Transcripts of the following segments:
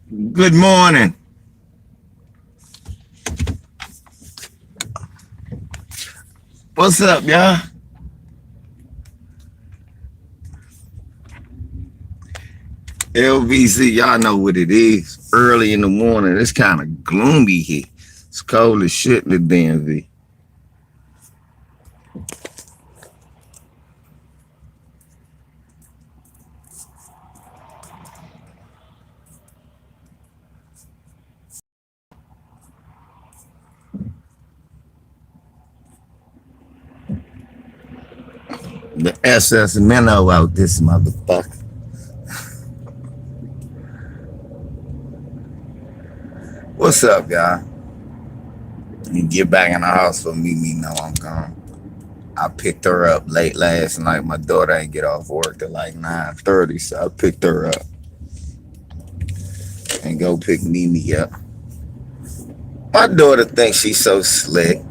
Good morning. What's up, y'all? LVZ, y'all know what it is. Early in the morning, it's kind of gloomy here. It's cold as shit in the DMV. The SS Minnow out this motherfucker. What's up, y'all? You get back in the house for me, know I'm gone. I picked her up late last night. My daughter ain't get off work till like 9:30, so I picked her up and go pick Mimi up. My daughter thinks she's so slick.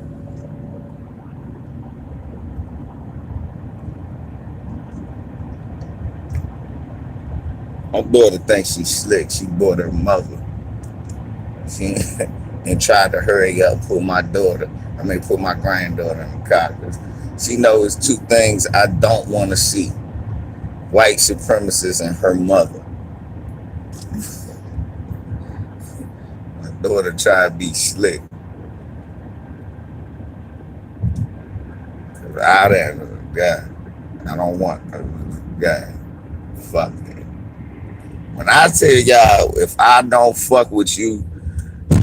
My daughter thinks she's slick. She bought her mother. She and tried to hurry up, put my granddaughter in the car. She knows two things I don't want to see: white supremacists and her mother. My daughter tried to be slick. I don't want her. God, fuck it. When I tell y'all, if I don't fuck with you,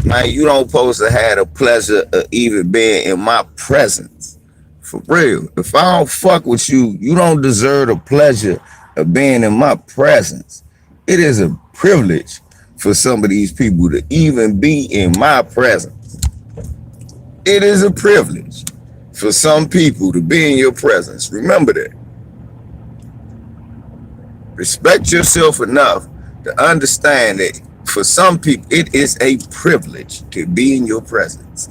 man, you don't supposed to have the pleasure of even being in my presence. For real. If I don't fuck with you, you don't deserve the pleasure of being in my presence. It is a privilege for some of these people to even be in my presence. It is a privilege for some people to be in your presence. Remember that. Respect yourself enough to understand that for some people, it is a privilege to be in your presence.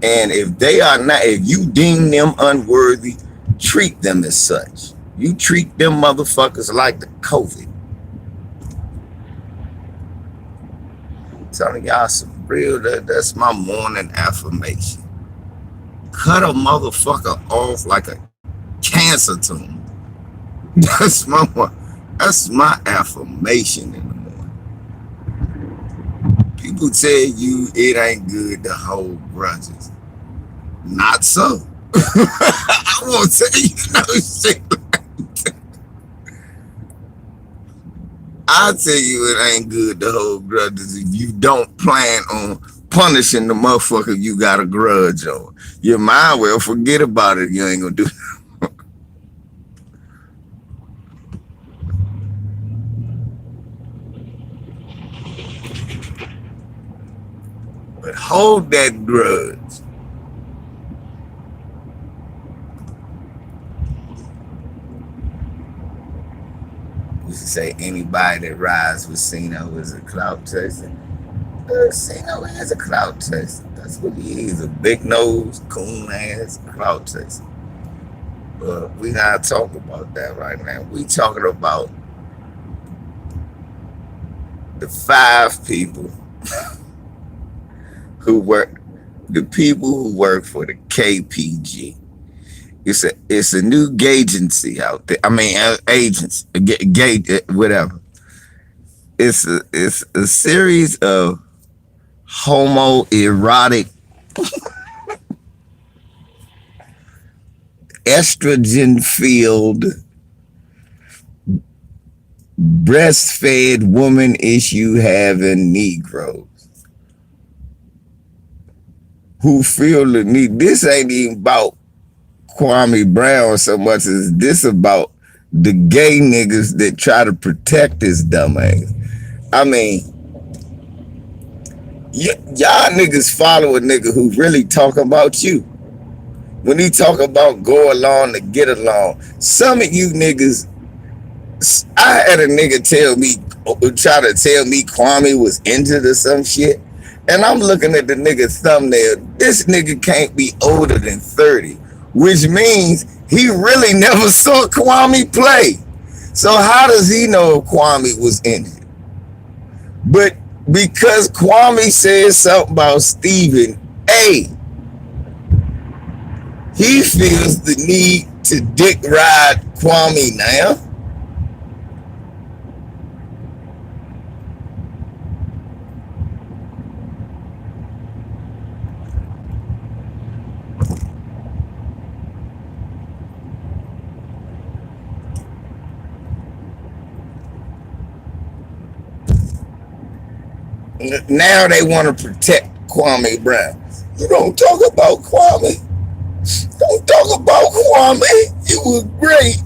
And if they are not, if you deem them unworthy, treat them as such. You treat them motherfuckers like the COVID. I'm telling y'all some real, that's my morning affirmation. Cut a motherfucker off like a cancer tumor. That's my affirmation in the morning. People tell you it ain't good to hold grudges. Not so. I won't tell you no shit like that. I'll tell you it ain't good to hold grudges if you don't plan on punishing the motherfucker you got a grudge on. You might well forget about it. You ain't gonna do it. But hold that grudge. We should say anybody that rides with Cino is a clout chaser. Cino is a clout chaser. That's what he is, a big nose, coon ass clout chaser. But we not talking about that right now. We talking about the 5 people who work, the people who work for the K.P.G. It's a new agency out there. I mean, agency, whatever. It's a series of homoerotic, estrogen-filled, breastfed woman issue having Negroes who feel the need. This ain't even about Kwame Brown so much as this about the gay niggas that try to protect this dumb ass. I mean, y'all niggas follow a nigga who really talk about you. When he talk about go along to get along, some of you niggas, I had a nigga try to tell me Kwame was injured or some shit. And I'm looking at the nigga's thumbnail. This nigga can't be older than 30, which means he really never saw Kwame play. So how does he know if Kwame was injured? But Because Kwame said something about Stephen A. He feels the need to dick ride Kwame now. Now they want to protect Kwame Brown. You don't talk about Kwame. Don't talk about Kwame. It was great.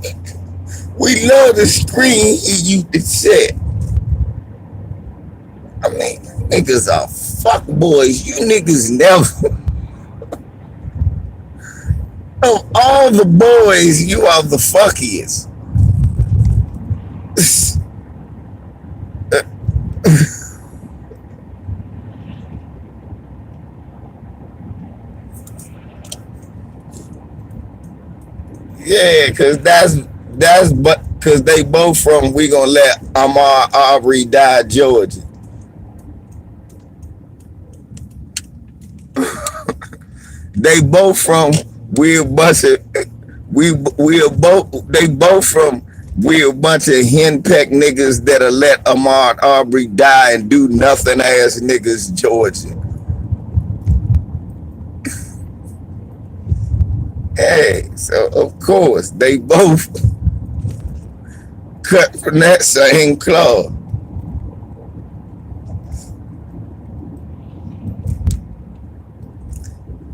We love the screen he used to set. I mean, niggas are fuck boys. You niggas never. Of all the boys, you are the fuckiest. Yeah, cause but cause they both from we gonna let Ahmaud Arbery die Georgia. They both from we're bunch of we are both they both from we're a bunch of henpecked niggas that'll let Ahmaud Arbery die and do nothing ass niggas Georgia. Hey, so of course they both cut from that same cloth.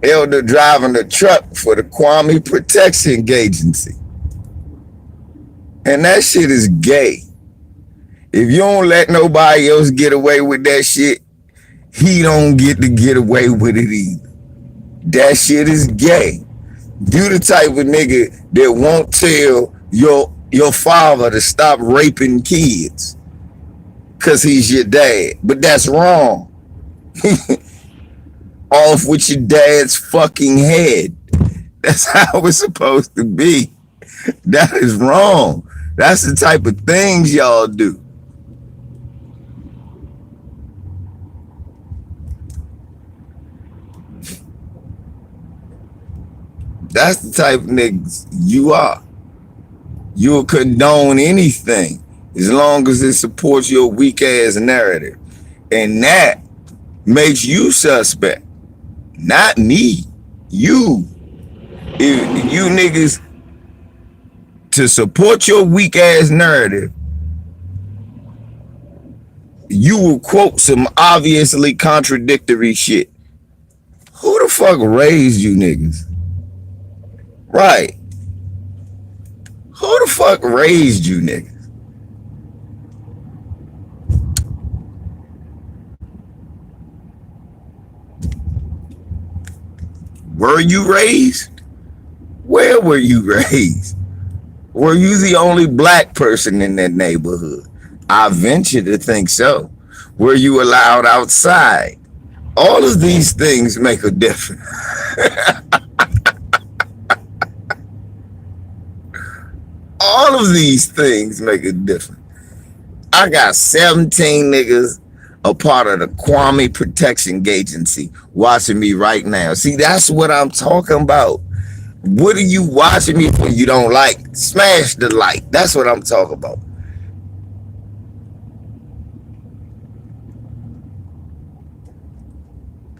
Elder driving the truck for the Kwame ProtectionGaygency. And that shit is gay. If you don't let nobody else get away with that shit, he don't get to get away with it either. That shit is gay. You the type of nigga that won't tell your father to stop raping kids because he's your dad. But that's wrong. Off with your dad's fucking head. That's how it's supposed to be. That is wrong. That's the type of things y'all do. That's the type of niggas you are. You'll condone anything as long as it supports your weak ass narrative. And that makes you suspect. Not me. You. If you niggas to support your weak ass narrative, you will quote some obviously contradictory shit. Who the fuck raised you niggas? Right. Who the fuck raised you niggas? Were you raised? Where were you raised? Were you the only black person in that neighborhood? I venture to think so. Were you allowed outside? All of these things make a difference. All of these things make a difference. I got 17 niggas a part of the Kwame ProtectionGaygency watching me right now. See, that's what I'm talking about. What are you watching me for you don't like? Smash the like. That's what I'm talking about.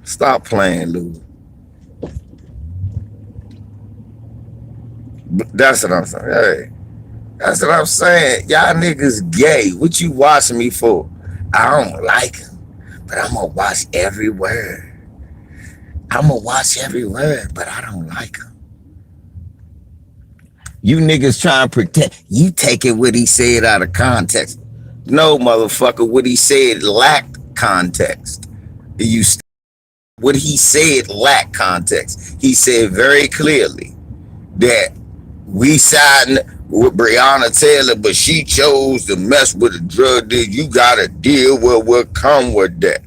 Stop playing, Lou. That's what I'm saying. Hey, that's what I'm saying. Y'all niggas gay. What you watching me for? I don't like him, but I'm gonna watch every word. I'm gonna watch every word, but I don't like him. You niggas trying to protect. You taking what he said out of context. No, motherfucker, what he said lacked context. What he said lacked context. He said very clearly that we siding with Breonna Taylor, but she chose to mess with a drug deal. You gotta deal with what come with that.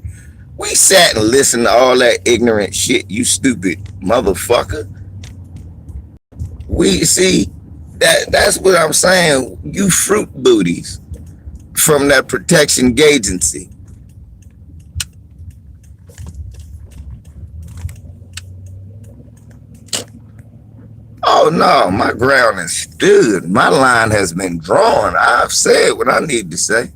We sat and listened to all that ignorant shit, you stupid motherfucker. We see that's what I'm saying. You fruit booties from that ProtectionGaygency. Oh no, my ground is stood. My line has been drawn. I've said what I need to say.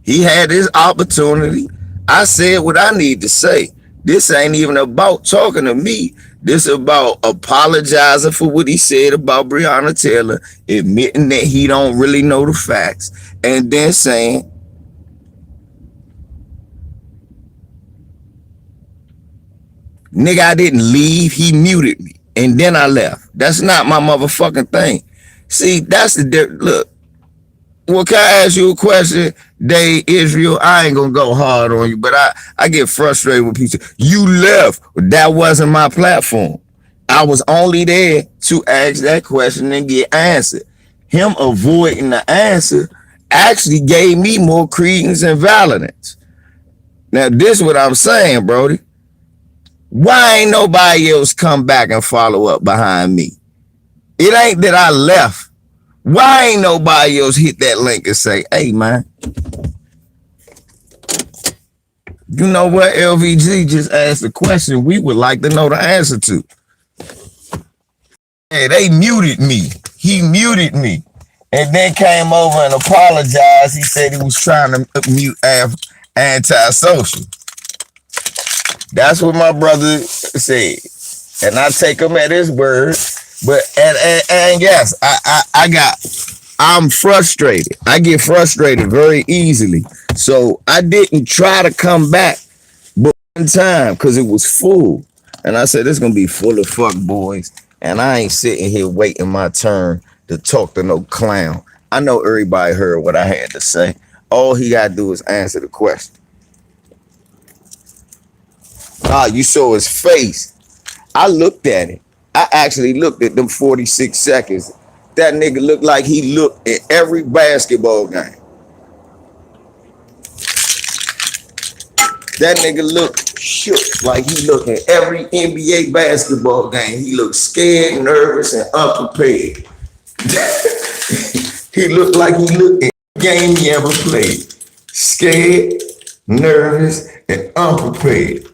He had his opportunity. I said what I need to say. This ain't even about talking to me. This about apologizing for what he said about Breonna Taylor, admitting that he don't really know the facts, and then saying, nigga, I didn't leave. He muted me. And then I left. That's not my motherfucking thing. See, that's the look. Well, can I ask you a question? Day Israel, I ain't gonna go hard on you, but I get frustrated with people. You left. That wasn't my platform. I was only there to ask that question and get answered. Him avoiding the answer actually gave me more credence and validance. Now, this is what I'm saying, Brody. Why ain't nobody else come back and follow up behind me? It ain't that I left. Why ain't nobody else hit that link and say, hey, man, you know what? LVZ just asked a question we would like to know the answer to. Hey, they muted me. He muted me. And then came over and apologized. He said he was trying to mute antisocial. That's what my brother said. And I take him at his word. But and yes, I'm frustrated. I get frustrated very easily. So I didn't try to come back but one time because it was full. And I said, this is gonna be full of fuck boys. And I ain't sitting here waiting my turn to talk to no clown. I know everybody heard what I had to say. All he gotta do is answer the question. Ah, you saw his face. I looked at it. I actually looked at them 46 seconds. That nigga looked like he looked at every basketball game. That nigga looked shook like he looked at every NBA basketball game. He looked scared, nervous, and unprepared. He looked like he looked at every game he ever played. Scared, nervous, and unprepared.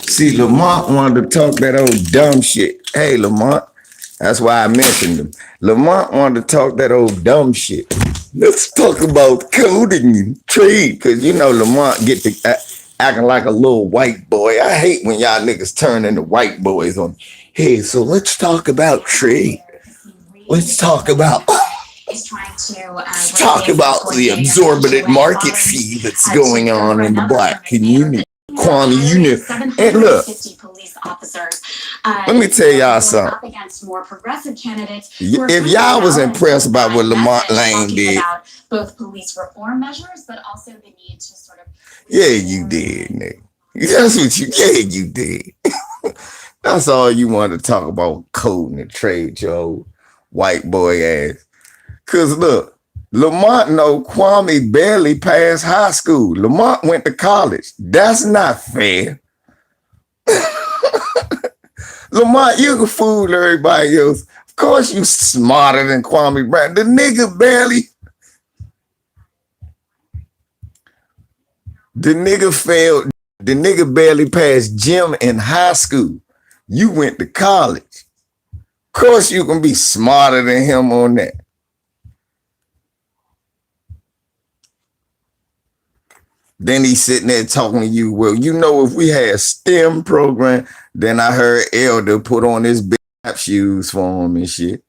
See, Lamont wanted to talk that old dumb shit. Hey, Lamont. That's why I mentioned him. Lamont wanted to talk that old dumb shit. Let's talk about coding and trade, because you know Lamont get to acting like a little white boy. I hate when y'all niggas turn into white boys on. Hey, so let's talk about trade. Let's talk about the exorbitant market fee that's going on in the black community. Kwame, you knew. And look, let me tell y'all something. If y'all was impressed by what Lamont Lane did, both police reform measures, but also the need to sort of. Yeah, you did, Nick. That's what you. Yeah, you did. That's all you wanted to talk about, coding and trade, your old white boy ass. Cause look, Lamont know Kwame barely passed high school. Lamont went to college. That's not fair. Lamont, you can fool everybody else. Of course you smarter than Kwame Brown. The nigga failed. The nigga barely passed gym in high school. You went to college. Of course you can be smarter than him on that. Then he's sitting there talking to you. Well, you know, if we had a STEM program, then I heard Elder put on his big shoes for him and shit.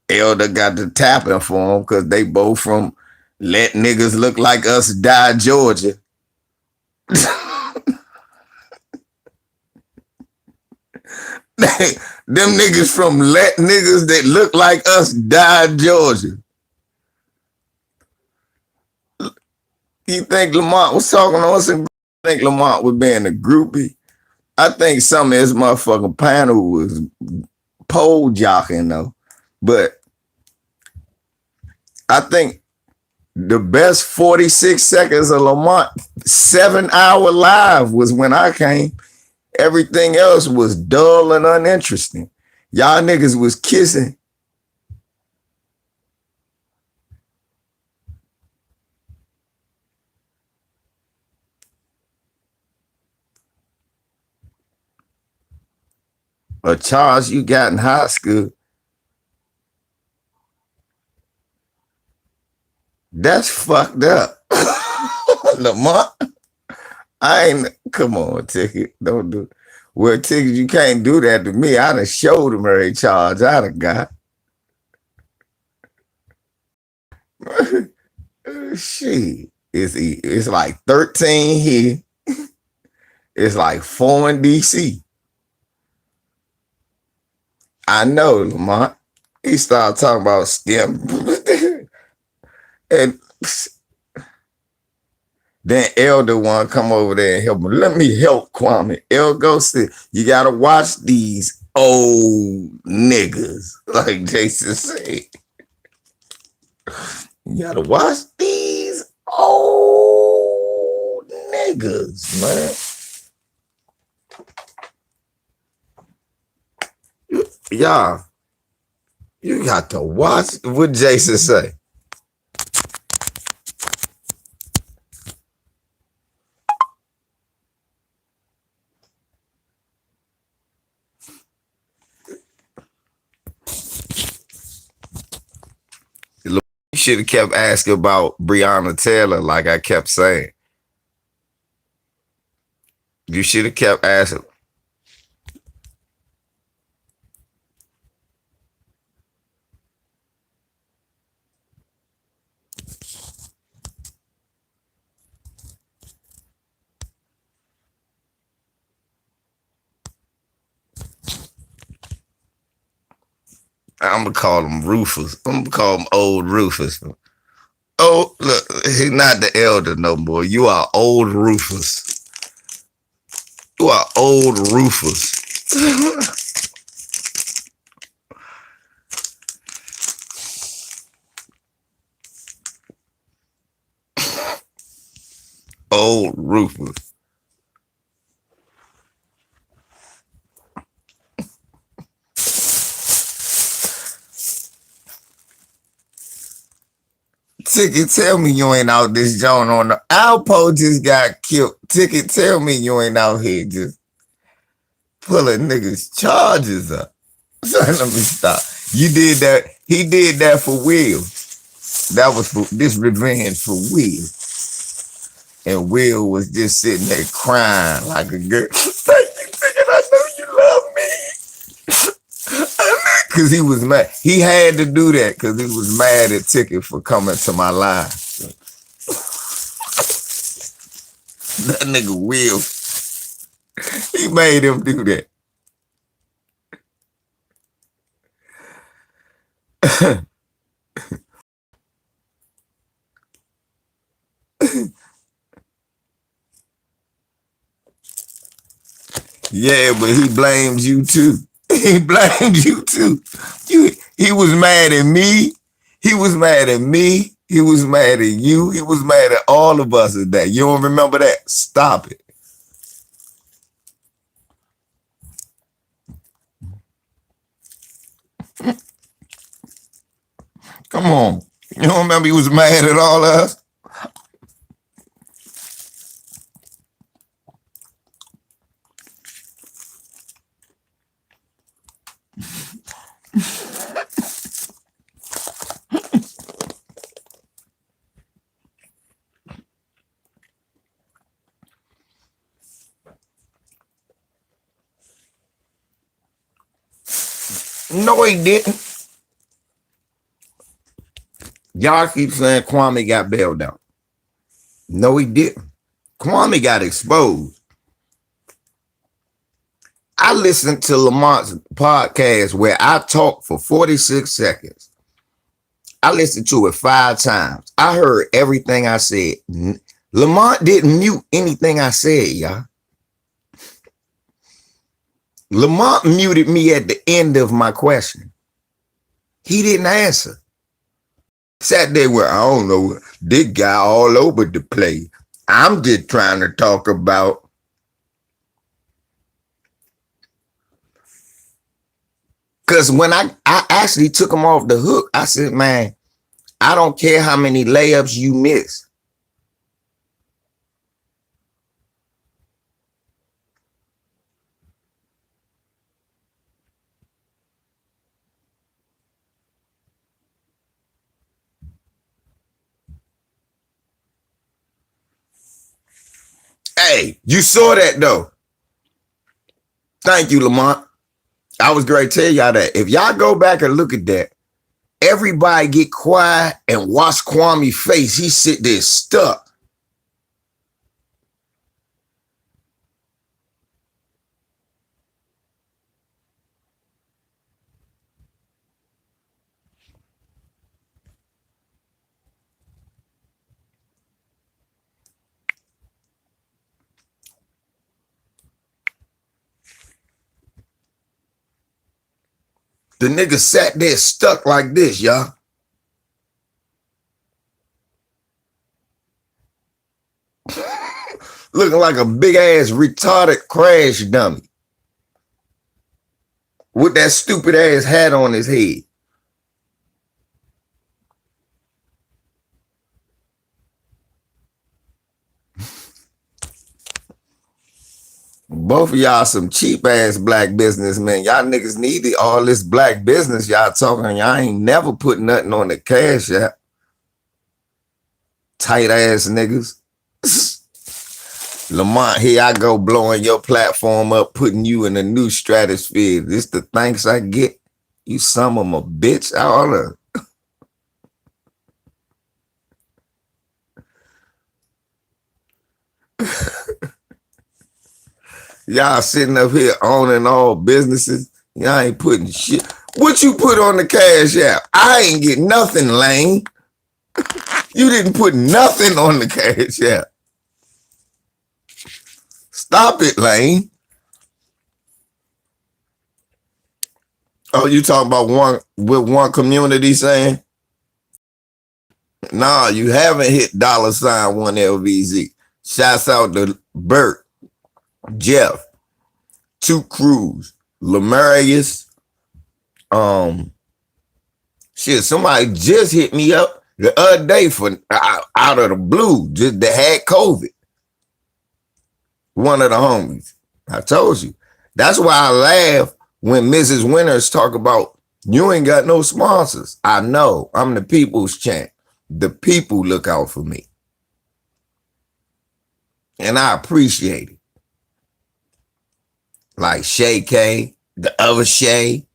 Elder got the tapping for him because they both from Let Niggas Look Like Us Die, Georgia. Them niggas from Let Niggas That Look Like Us Die, Georgia. You think Lamont was talking to us and think Lamont was being a groupie? I think some of his motherfucking panel was pole jocking though. But I think the best 46 seconds of Lamont 7-hour live was when I came. Everything else was dull and uninteresting. Y'all niggas was kissing. A charge you got in high school. That's fucked up. Lamont, I ain't, come on, Ticket. Don't do, well, Ticket, you can't do that to me. I done showed him every charge I done got. Shit. It's like 13 here. It's like 4 in DC. I know, Lamont. He started talking about STEM. And then Elder one come over there and help me. Let me help Kwame. El go say, you gotta watch these old niggas, like Jason said. You gotta watch these old niggas, man. Y'all, you got to watch what Jason say. You should have kept asking about Breonna Taylor, like I kept saying. You should have kept asking. I'm gonna call him Rufus. I'm gonna call him old Rufus. Oh, look, he's not the elder no more. You are old Rufus. You are old Rufus. Old Rufus. Ticket, tell me you ain't out this joint on the Alpo just got killed. Ticket, tell me you ain't out here just pulling niggas charges up. So let me stop. You did that. He did that for Will. That was for this revenge for Will. And Will was just sitting there crying like a girl. Thank you, Ticket. I know you love me. Because he was mad. He had to do that because he was mad at Ticket for coming to my live. That nigga Will, he made him do that. Yeah, but he blames you too. He blames you too. He was mad at me. He was mad at me. He was mad at you. He was mad at all of us at that. You don't remember that? Stop it. Come on. You don't remember he was mad at all of us? No, he didn't. Y'all keep saying Kwame got bailed out. No, he didn't. Kwame got exposed. I listened to Lamont's podcast where I talked for 46 seconds. I listened to it 5 times. I heard everything I said. Lamont didn't mute anything I said, y'all. Lamont muted me at the end of my question. He didn't answer. Sat there where, I don't know, this guy all over the place. I'm just trying to talk about. Because when I actually took him off the hook, I said, man, I don't care how many layups you miss. Hey, you saw that though. Thank you, Lamont. I was going to tell y'all that. If y'all go back and look at that, everybody get quiet and watch Kwame's face. He sit there stuck. The nigga sat there stuck like this, y'all. Looking like a big ass retarded crash dummy with that stupid ass hat on his head. Both of y'all some cheap ass black businessmen. Y'all niggas needed all this black business y'all talking. Y'all ain't never put nothing on the cash app. Tight ass niggas. Lamont, here I go blowing your platform up, putting you in a new stratosphere. This the thanks I get? You son of a bitch. I oughta. Y'all sitting up here owning all businesses. Y'all ain't putting shit. What you put on the cash app? I ain't get nothing, Lane. You didn't put nothing on the cash app. Stop it, Lane. Oh, you talking about one community saying? Nah, you haven't hit $1 LVZ. Shouts out to Bert, Jeff, Two Cruz, Lemarius. Shit, somebody just hit me up the other day for out of the blue, just that had COVID. One of the homies. I told you. That's why I laugh when Mrs. Winters talk about you ain't got no sponsors. I know. I'm the people's champ. The people look out for me. And I appreciate it. Like Shay K, the other Shay.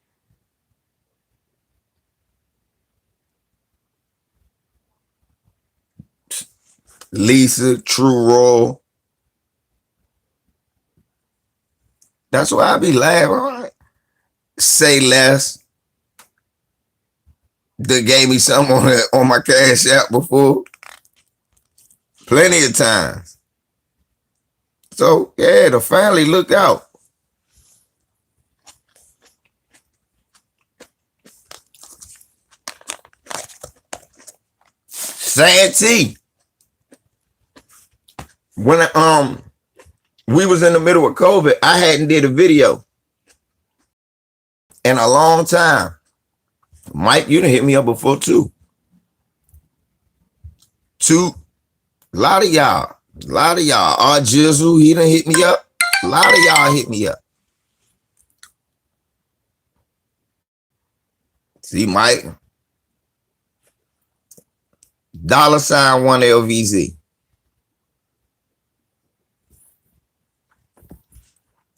Lisa, True Roll. That's why I be laughing. Right? Say Less. They gave me something on my cash app before. Plenty of times. So, yeah, the family look out. Santee. When we was in the middle of COVID, I hadn't did a video in a long time. Mike, you done hit me up before too. A lot of y'all. Our Jizzle, he done hit me up. A lot of y'all hit me up. See, Mike. $1 LVZ.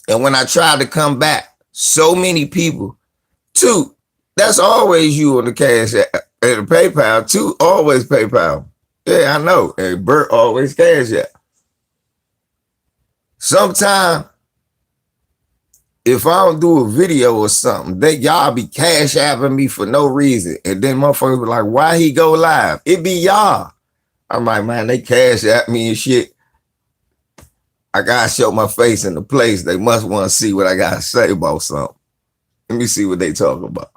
And when I tried to come back, so many people, too, that's always you on the cash app and the PayPal, too, always PayPal. Yeah, I know. And Bert always cash app. Sometimes, if I don't do a video or something, y'all be cash apping me for no reason. And then motherfuckers be like, why he go live? It be y'all. I'm like, man, they cash app me and shit. I gotta show my face in the place. They must want to see what I gotta say about something. Let me see what they talk about.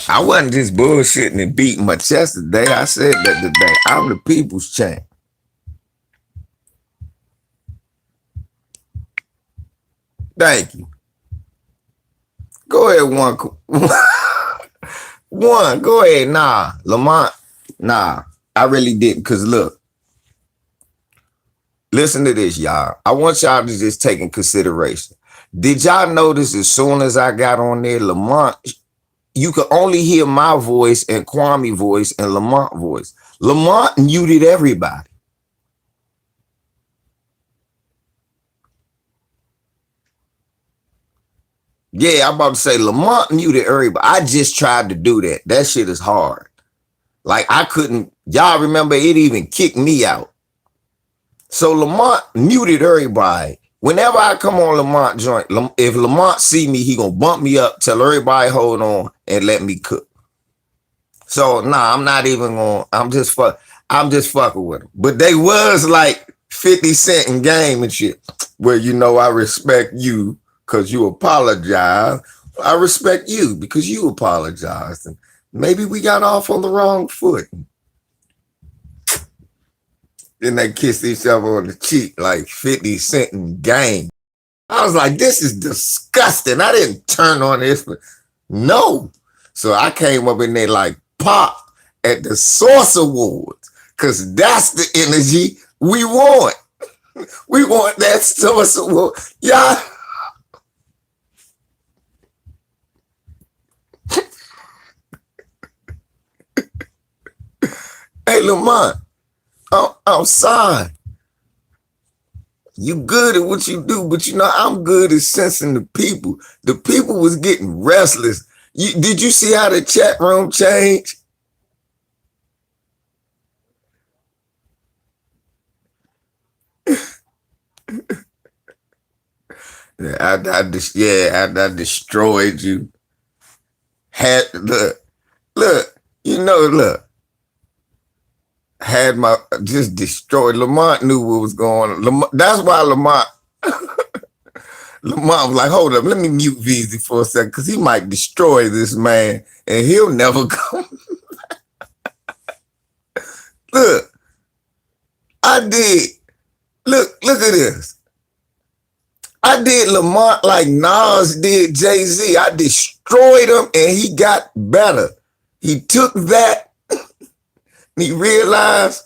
I wasn't just bullshitting and beating my chest today. I said that today. I'm the people's champ. Thank you. Go ahead, one. Go ahead. Nah, Lamont. Nah, I really didn't. Because look, listen to this, y'all. I want y'all to just take in consideration. Did y'all notice as soon as I got on there, Lamont you could only hear my voice and Kwame voice and Lamont voice. Lamont muted everybody. Yeah, I'm about to say Lamont muted everybody. I just tried to do that. That shit is hard. Like I couldn't, y'all remember it even kicked me out. So Lamont muted everybody. Whenever I come on Lamont joint, if Lamont see me, he gonna bump me up, tell everybody hold on, and let me cook. So nah, I'm not even gonna. I'm just fucking with them. But they was like 50 Cent in Game and shit. Well, you know, I respect you because you apologize. I respect you because you apologized. And maybe we got off on the wrong foot. Then they kissed each other on the cheek like 50 Cent in Game. I was like, this is disgusting. I didn't turn on this, but no. So I came up in there like pop at the Source Awards because that's the energy we want. We want that Source Award. Y'all. Hey, Lamont, I'm sorry. You good at what you do, but you know, I'm good at sensing the people. The people was getting restless. Did you see how the chat room changed? I destroyed you. Look, had my just destroyed. Lamont knew what was going on. That's why Lamont was like, hold up, let me mute VZ for a second, because he might destroy this man and he'll never come. Look, I did. Look at this. I did Lamont like Nas did Jay-Z. I destroyed him and he got better. He took that and he realized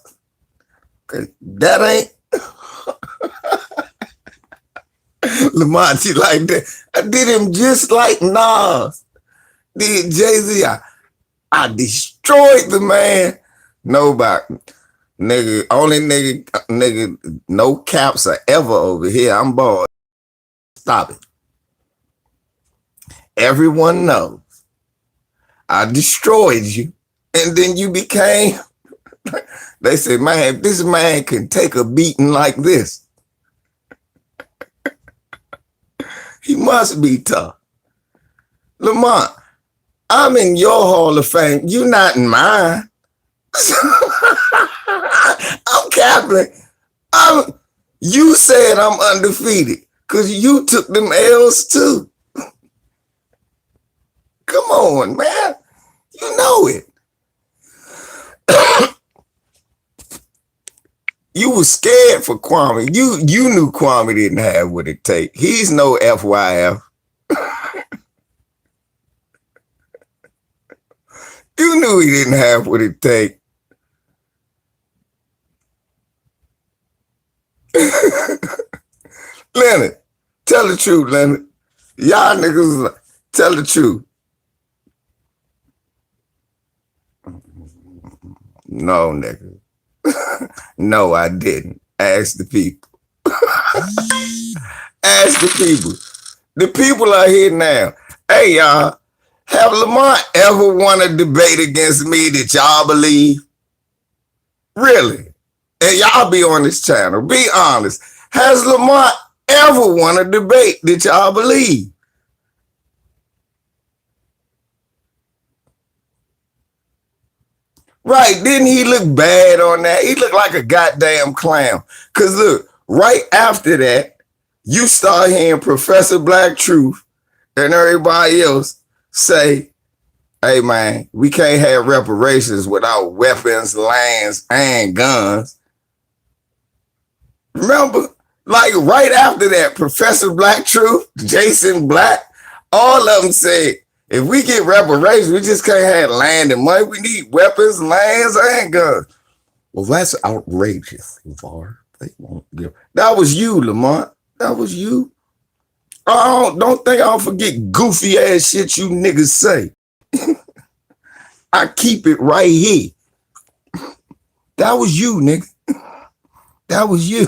that ain't Lamont, he like that. I did him just like Nas did Jay-Z. I destroyed the man. Nobody. Nigga, only nigga, no caps are ever over here. I'm bored. Stop it. Everyone knows I destroyed you. And then you became, they said, man, if this man can take a beating like this, he must be tough. Lamont, I'm in your Hall of Fame. You're not in mine. I'm capping. You said I'm undefeated because you took them L's too. Come on, man. You know it. You were scared for Kwame. You knew Kwame didn't have what it takes. He's no FYF. You knew he didn't have what it takes. Leonard, tell the truth, Leonard. Y'all niggas, tell the truth. No, nigga. No, I didn't. Ask the people. Ask the people. The people are here now. Hey, y'all, have Lamont ever won a debate against me that y'all believe? Really? And y'all be on this channel. Be honest. Has Lamont ever won a debate that y'all believe? Right, didn't he look bad on that? He looked like a goddamn clown. Because look, right after that, you start hearing Professor Black Truth and everybody else say, hey, man, we can't have reparations without weapons, lands, and guns. Remember, like right after that, Professor Black Truth, Jason Black, all of them said, if we get reparations, we just can't have land and money. We need weapons, lands, and guns. Well, that's outrageous, LeVar. They won't give. That was you, Lamont. That was you. Don't think I'll forget goofy ass shit you niggas say. I keep it right here. That was you, nigga. That was you.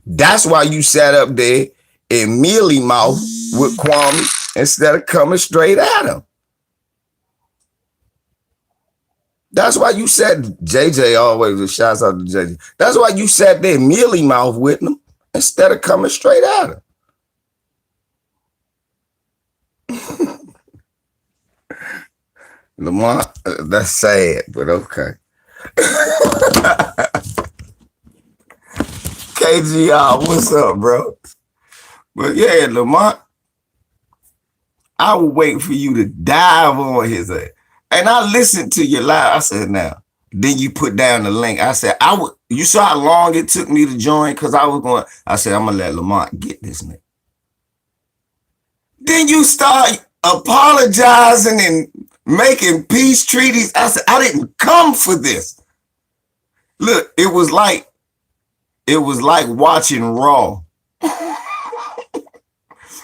That's why you sat up there and mealy mouth with Kwame instead of coming straight at him. That's why you said JJ always a shouts out to JJ. That's why you sat there mealy mouth with him instead of coming straight at him. Lamont, that's sad, but okay. KGR, what's up, bro? But yeah, Lamont, I would wait for you to dive on his ass. And I listened to your live. I said, now, then you put down the link. I said, you saw how long it took me to join? Because I said, I'm going to let Lamont get this nigga. Then you start apologizing and making peace treaties. I said, I didn't come for this. Look, it was like watching Raw.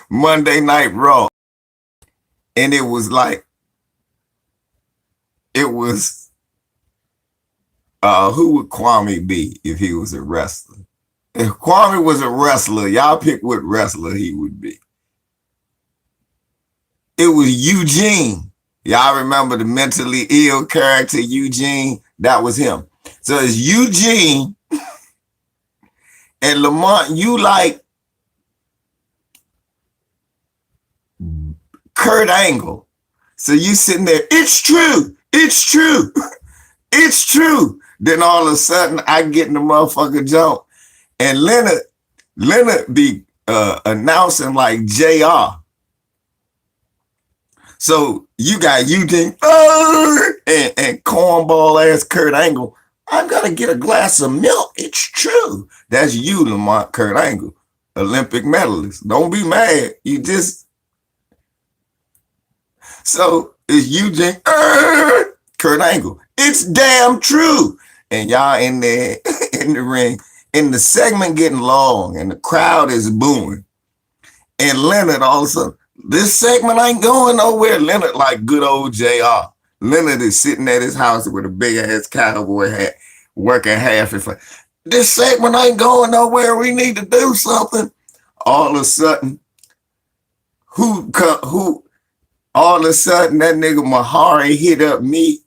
Monday Night Raw. And it was who would Kwame be if he was a wrestler? If Kwame was a wrestler, y'all pick what wrestler he would be. It was Eugene. Y'all remember the mentally ill character Eugene? That was him. So it's Eugene and Lamont, you like Kurt Angle. So you sitting there, it's true, it's true, it's true. Then all of a sudden I get in the motherfucker jump and Leonard be announcing like JR. So you got Eugene and cornball ass Kurt Angle. I'm gonna get a glass of milk. It's true. That's you, Lamont Kurt Angle, Olympic medalist. Don't be mad. You just so it's Eugene Kurt Angle. It's damn true. And y'all in there in the ring, and the segment getting long, and the crowd is booing. And Leonard all of a sudden, this segment ain't going nowhere. Leonard like good old JR. Leonard is sitting at his house with a big ass cowboy hat, working half and this segment ain't going nowhere. We need to do something. All of a sudden, all of a sudden that nigga Mahari hit up me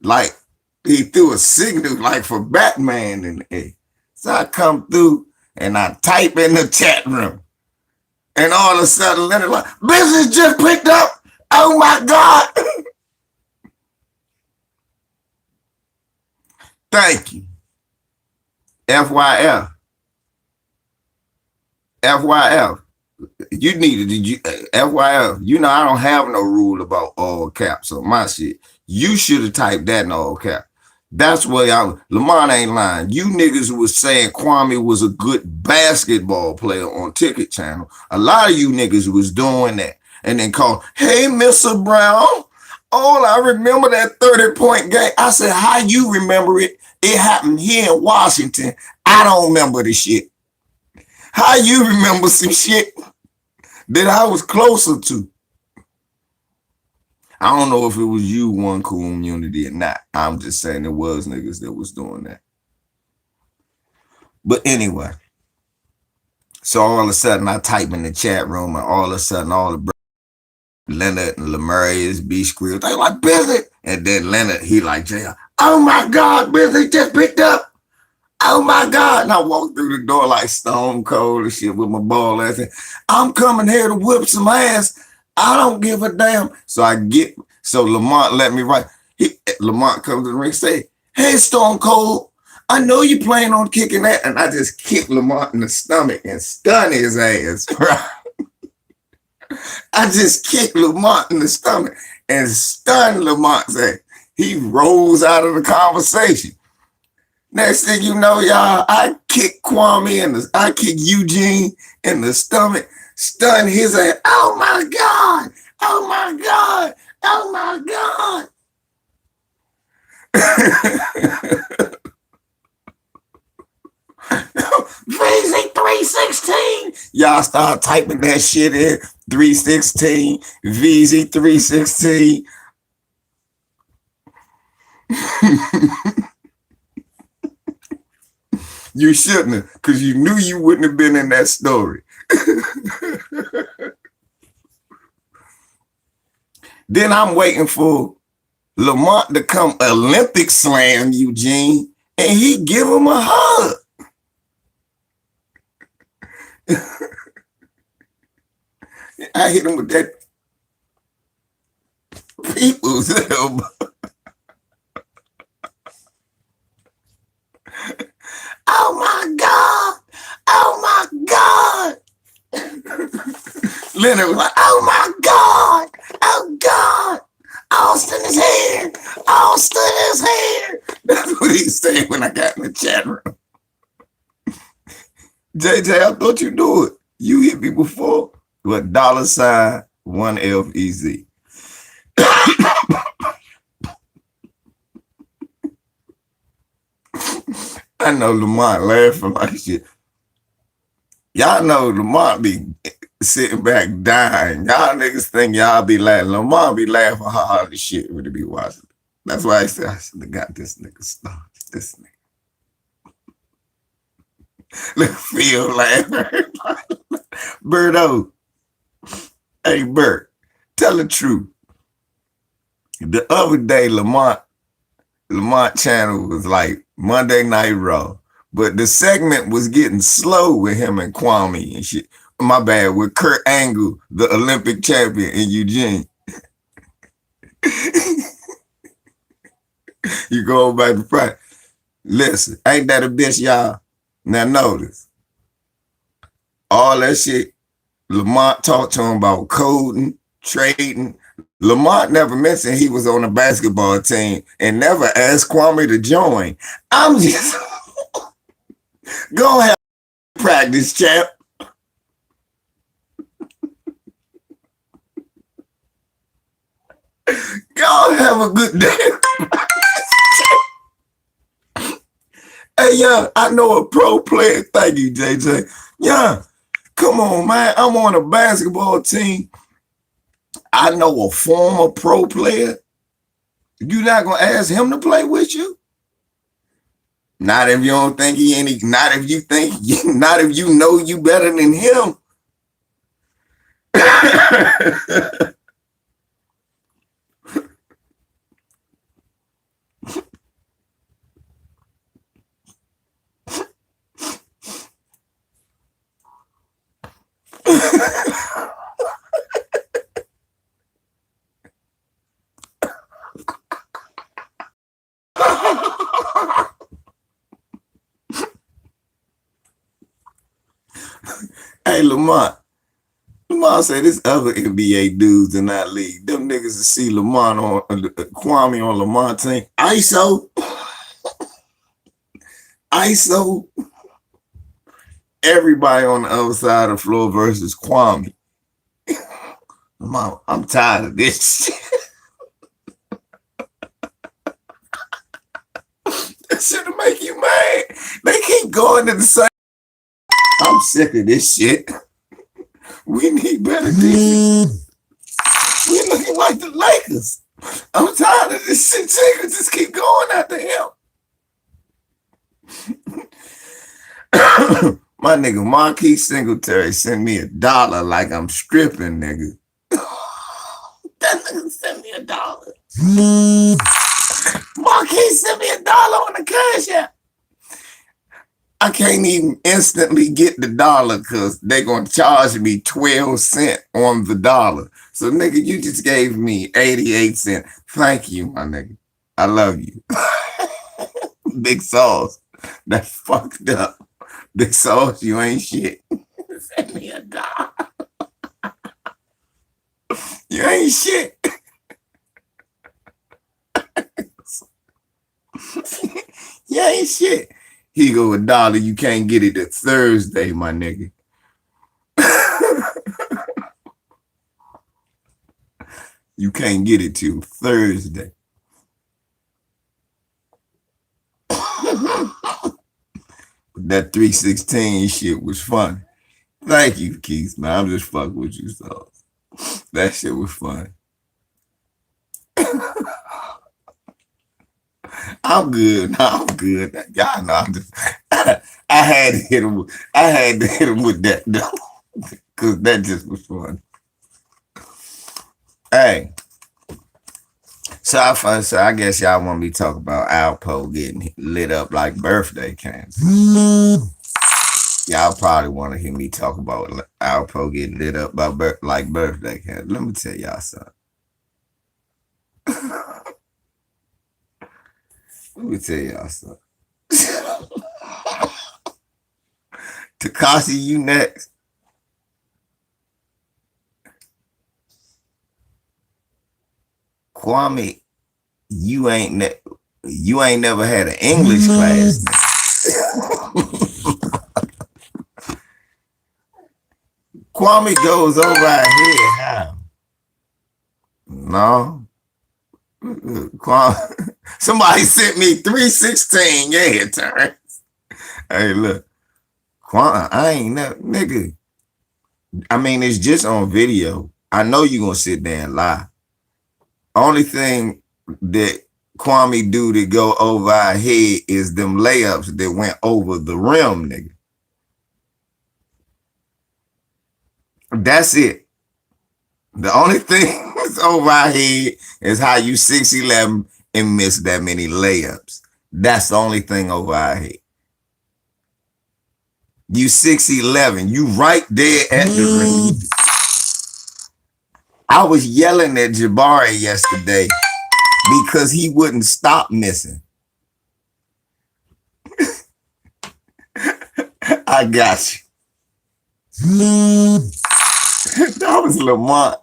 like he threw a signal like for Batman in the air. So I come through and I type in the chat room. And all of a sudden, Leonard like, business just picked up. Oh my God. Thank you. FYF. You needed FYF. You know I don't have no rule about all caps on my shit. You should have typed that in all caps. That's what Lamont ain't lying. You niggas was saying Kwame was a good basketball player on Ticket Channel. A lot of you niggas was doing that. And then called, hey, Mr. Brown. Oh, I remember that 30-point game. I said, how you remember it? It happened here in Washington. I don't remember the shit. How you remember some shit that I was closer to? I don't know if it was you, one community or not. I'm just saying there was niggas that was doing that. But anyway, so all of a sudden I type in the chat room and all of a sudden all the Leonard and Lemurius be squealed. They like, busy. And then Leonard, he like, JR, oh my God, busy just picked up. Oh my God. And I walked through the door like stone cold and shit with my ball ass. I'm coming here to whip some ass. I don't give a damn. So Lamont let me write. Lamont comes to the ring and say, hey, Stone Cold, I know you plan on kicking that. And I just kicked Lamont in the stomach and stun his ass. I just kicked Lamont in the stomach and stunned Lamont's ass. He rolls out of the conversation. Next thing you know, y'all, I kicked Kwame I kicked Eugene in the stomach, stunned his ass. Oh my God! Oh my God! Oh my God! VZ 316. Y'all start typing that shit in. 316, VZ 316. You shouldn't have, because you knew you wouldn't have been in that story. Then I'm waiting for Lamont to come Olympic slam Eugene, and he give him a hug. I hit him with that people's elbow. Oh my God. Oh my God. Leonard was like, oh my God. Oh God. Austin is here. Austin is here. That's what he said when I got in the chat room. JJ, I thought you knew it. You hit me before. What $1 LVZ. I know Lamont laughing like shit. Y'all know Lamont be sitting back dying. Y'all niggas think y'all be laughing. Lamont be laughing hard as shit when he be watching. That's why I said I should have got this nigga started. This nigga. Let Phil laugh. Birdo. Hey, Bert, tell the truth. The other day, Lamont channel was like Monday Night Raw, but the segment was getting slow with him and Kwame and shit. My bad, with Kurt Angle, the Olympic champion in Eugene. You go back to practice. Listen, ain't that a bitch, y'all? Now notice, all that shit, Lamont talked to him about coding, trading. Lamont never mentioned he was on a basketball team and never asked Kwame to join. I'm just go have practice, champ. Go have a good day. Hey, yeah, I know a pro player. Thank you, JJ. Yeah, come on, man. I'm on a basketball team. I know a former pro player. You're not gonna ask him to play with you? Not if you don't think he any. Not if you think. Not if you know you better than him. Hey, Lamont said this other NBA dudes in that league. Them niggas to see Lamont on Kwame on Lamont team. ISO. Everybody on the other side of the floor versus Kwame. I'm tired of this shit. That shit'll make you mad. They keep going to the same. I'm sick of this shit. We need better defense. We looking like the Lakers. I'm tired of this shit. Niggas just keep going after him. My nigga Marquis Singletary sent me $1 like I'm stripping, nigga. That nigga sent me $1. Marquis sent me $1 on the Cash App. I can't even instantly get the $1 because they're going to charge me 12 cents on the $1. So, nigga, you just gave me 88 cents. Thank you, my nigga. I love you. Big Sauce. That's fucked up. Big Sauce, you ain't shit. Send me $1. You ain't shit. You ain't shit. Here go $1. You can't get it till Thursday, my nigga. You can't get it till Thursday. that 316 shit was funny. Thank you, Keith, man. I'm just fucking with you, so that shit was funny. I'm good. No, I'm good. Y'all know I'm just I had to hit him. I had to hit him with that though. Cause that just was fun. Hey, so I guess y'all want me to talk about Alpo getting lit up like birthday candy. Y'all probably want to hear me talk about Alpo getting lit up by like birthday candy. Let me tell y'all something. Let me tell y'all something. Takashi, you next. Kwame, you ain't never had an English class. Kwame goes over our head. How? No. Kwame, somebody sent me 316. Yeah, turn. Hey, look. Kwame, I ain't never, nigga. I mean, it's just on video. I know you gonna sit there and lie. Only thing that Kwame do to go over our head is them layups that went over the rim, nigga. That's it. The only thing that's over our head is how you 6'11" and miss that many layups. That's the only thing over our head. You 6'11", you right there at the rim. I was yelling at Jabari yesterday because he wouldn't stop missing. I got you. That was Lamont.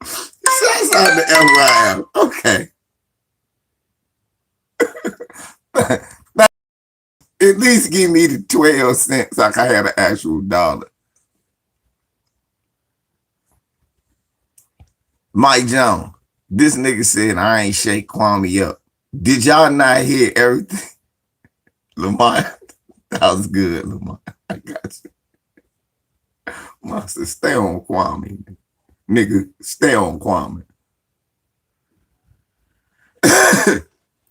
Shouts out to LYM. Okay. At least give me the 12 cents like I had an actual dollar. Mike Jones, this nigga said I ain't shake Kwame up. Did y'all not hear everything? Lamont, that was good, Lamont. I got you. Monster, stay on Kwame. Nigga, stay on Kwame.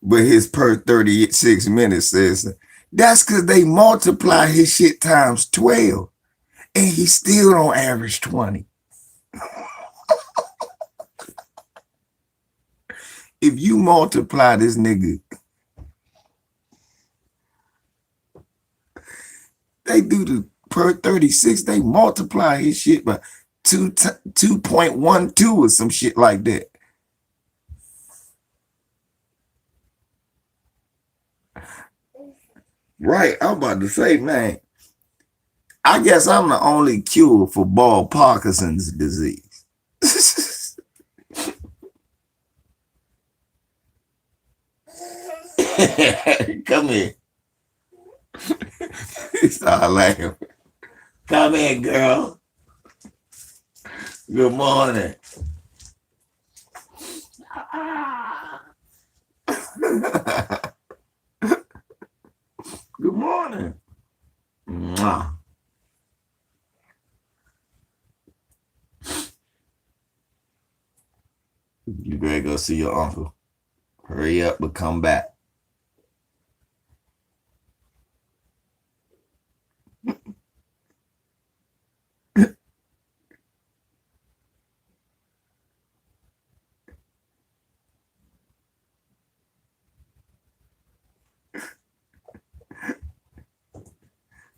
But his per 36 minutes says, that's because they multiply his shit times 12. And he still don't average 20. If you multiply this nigga, they do the per 36, they multiply his shit by 2.12 or some shit like that. Right, I'm about to say, man, I guess I'm the only cure for bald Parkinson's disease. Come here. Start laughing. Come here, girl. Good morning. Good morning. Mwah. You better go see your uncle. Hurry up but come back.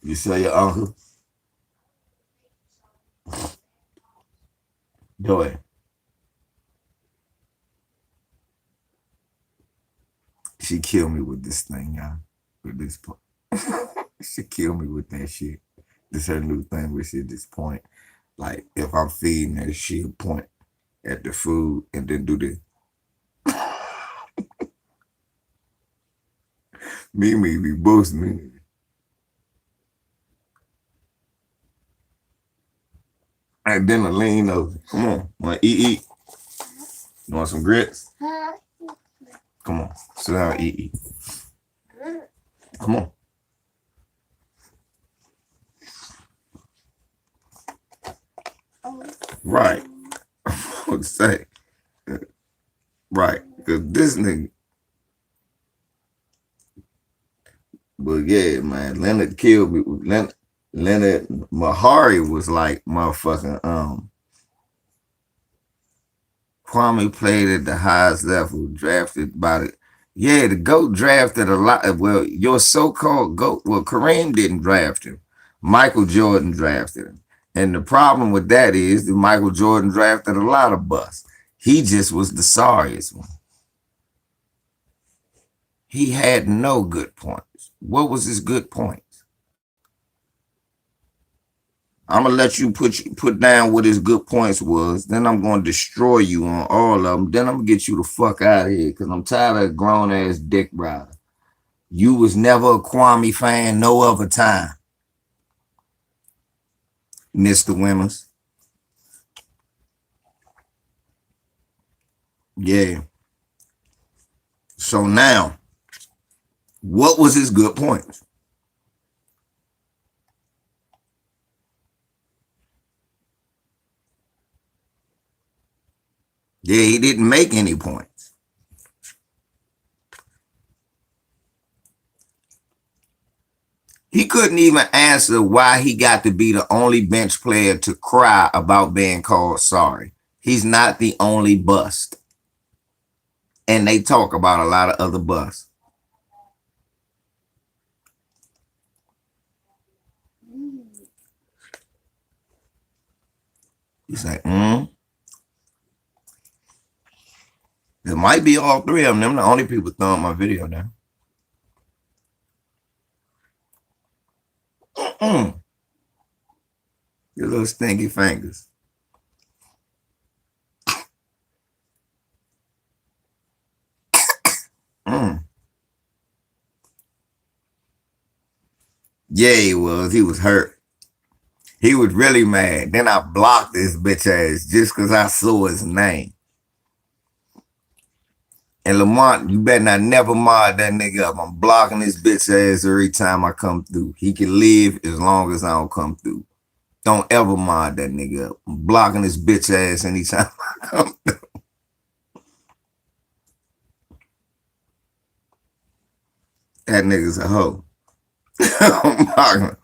You saw your uncle? Go ahead. She killed me with this thing, y'all. With this point. She killed me with that shit. This her new thing where she just point. Like if I'm feeding her, she'll point at the food and then do this. Me, be boosting me. And then I lean over. Come on. Want to eat? You want some grits? Come on. Sit down and eat. Come on. Right. What to say? Right. Because this nigga. But yeah, man, Leonard killed me. Leonard Mahari was like motherfucking Kwame played at the highest level, drafted by the yeah, the GOAT drafted a lot. Well, your so-called GOAT, well, Kareem didn't draft him. Michael Jordan drafted him. And the problem with that is that Michael Jordan drafted a lot of busts. He just was the sorriest one. He had no good points. What was his good points? I'm gonna let you put down what his good points was. Then I'm gonna destroy you on all of them. Then I'm gonna get you the fuck out of here because I'm tired of grown ass dick rider. You was never a Kwame fan no other time, Mr. Wimmers. Yeah. So now, what was his good points? Yeah, he didn't make any points. He couldn't even answer why he got to be the only bench player to cry about being called sorry. He's not the only bust. And they talk about a lot of other busts. He's like, It might be all three of them. Them the only people throwing my video now. Your little stinky fingers. Yeah, he was. He was hurt. He was really mad. Then I blocked this bitch ass just because I saw his name. And Lamont, you better not never mod that nigga up. I'm blocking this bitch ass every time I come through. He can live as long as I don't come through. Don't ever mod that nigga up. I'm blocking this bitch ass anytime I come through. That nigga's a hoe. I'm blocking.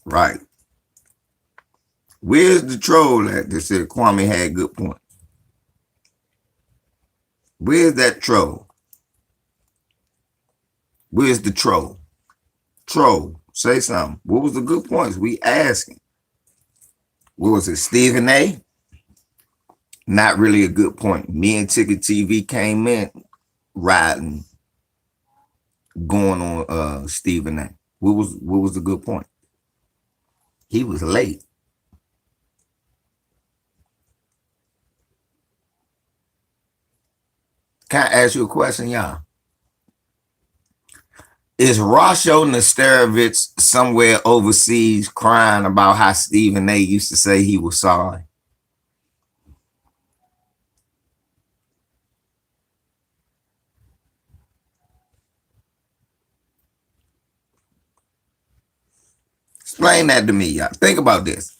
Right. Where's the troll at that said Kwame had good points? Where's that troll? Where's the troll? Troll, say something. What was the good points? We asking. What was it? Stephen A? Not really a good point. Me and Ticket TV came in riding, going on Stephen A. What was the good point? He was late. Can I ask you a question, y'all? Is Rosho Nesterovich somewhere overseas crying about how Stephen A used to say he was sorry? Explain that to me, y'all. Think about this.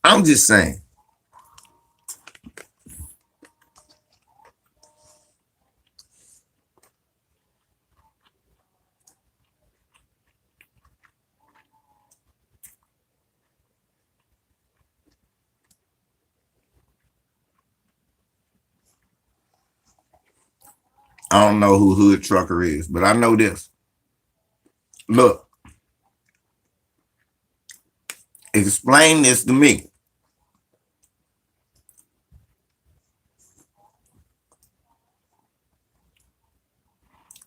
I'm just saying. I don't know who Hood Trucker is, but I know this. Look, explain this to me.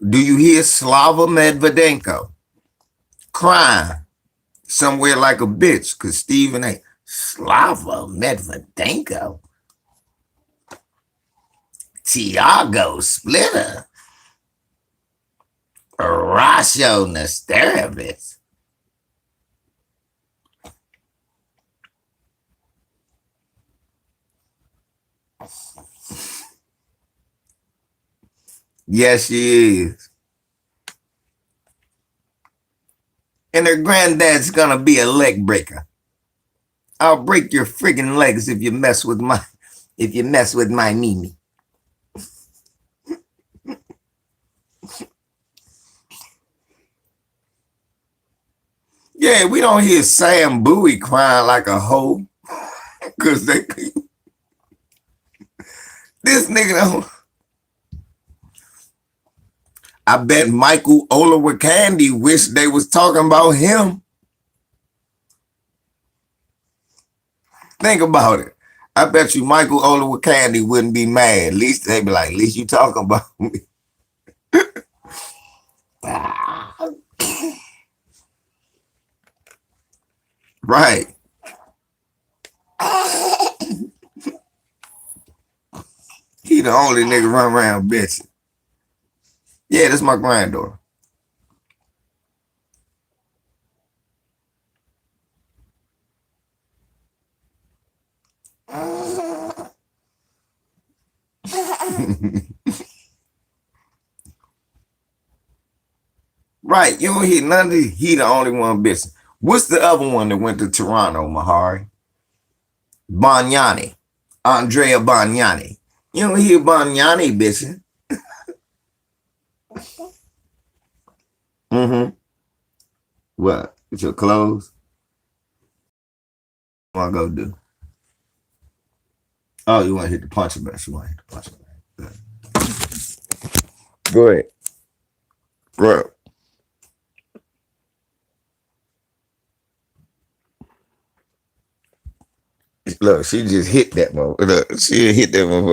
Do you hear Slava Medvedenko crying somewhere like a bitch? Because Stephen A. Slava Medvedenko. Tiago Splitter. Horatio Nesterovich. Yes, she is. And her granddad's gonna be a leg breaker. I'll break your friggin' legs if you mess with my Mimi. Yeah, we don't hear Sam Bowie crying like a hoe. Cause this nigga don't. I bet Michael Olowokandi wish they was talking about him. Think about it. I bet you Michael Olowokandi wouldn't be mad. At least they'd be like, at least you talking about me. Right. He the only nigga run around bitching. Yeah, that's my granddaughter. Right. You don't hear none of these. He the only one bitching. What's the other one that went to Toronto, Mahari? Banyani. Andrea Banyani. You don't hear Banyani bitching. Mm-hmm. What? It's your clothes? What I go do? Oh, you want to hit the punching bag? You want to hit the punching bag? Go ahead. Bro. Look, she just hit that motherfucker. Look, she hit that motherfucker.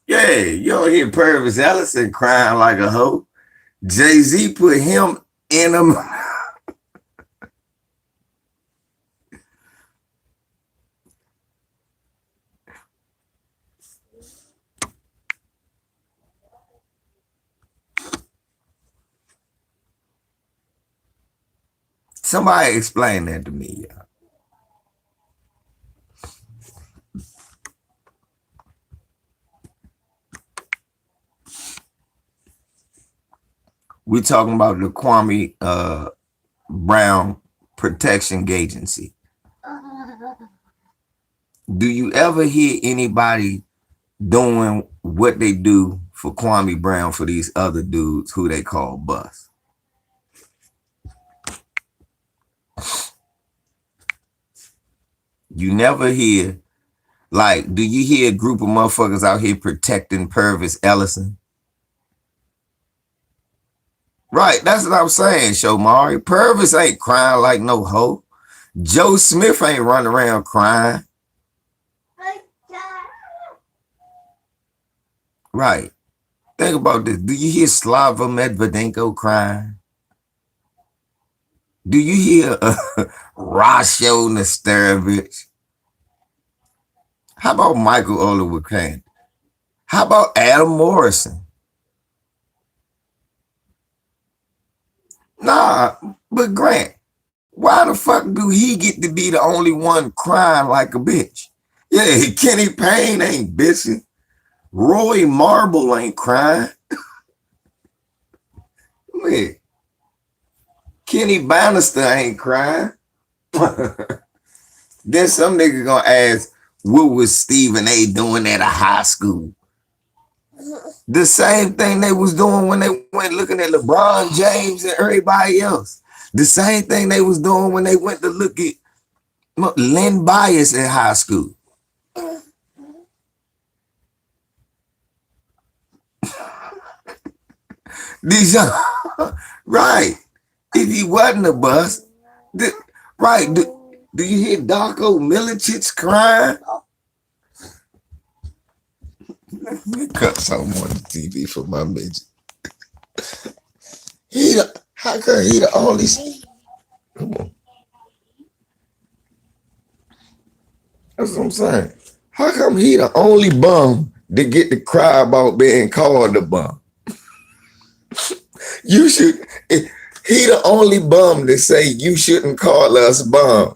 Yeah, you don't hear Purvis Ellison crying like a hoe. Jay-Z put him in him. Somebody explain that to me, y'all. We talking about the Kwame Brown ProtectionGaygency. Do you ever hear anybody doing what they do for Kwame Brown for these other dudes who they call bust? You never hear, like, do you hear a group of motherfuckers out here protecting Purvis Ellison? Right, that's what I'm saying, Shomari. Purvis ain't crying like no hoe. Joe Smith ain't running around crying. Right. Think about this. Do you hear Slava Medvedenko crying? Do you hear Horatio Nesterovich? How about Michael Olowokandi? How about Adam Morrison? Nah, but Grant, why the fuck do he get to be the only one crying like a bitch? Yeah, Kenny Payne ain't bitching. Roy Marble ain't crying. Man, Kenny Bannister ain't crying. Then some nigga gonna ask, what was Stephen A doing at a high school? The same thing they was doing when they went looking at LeBron James and everybody else. The same thing they was doing when they went to look at Len Bias in high school. These right. If he wasn't a bust, right. Do you hear Darko Milicic crying? Cut something on the TV for my midget. How come he the only? Come on, that's what I'm saying. How come he the only bum that get to cry about being called a bum? You should. He the only bum that say you shouldn't call us bums.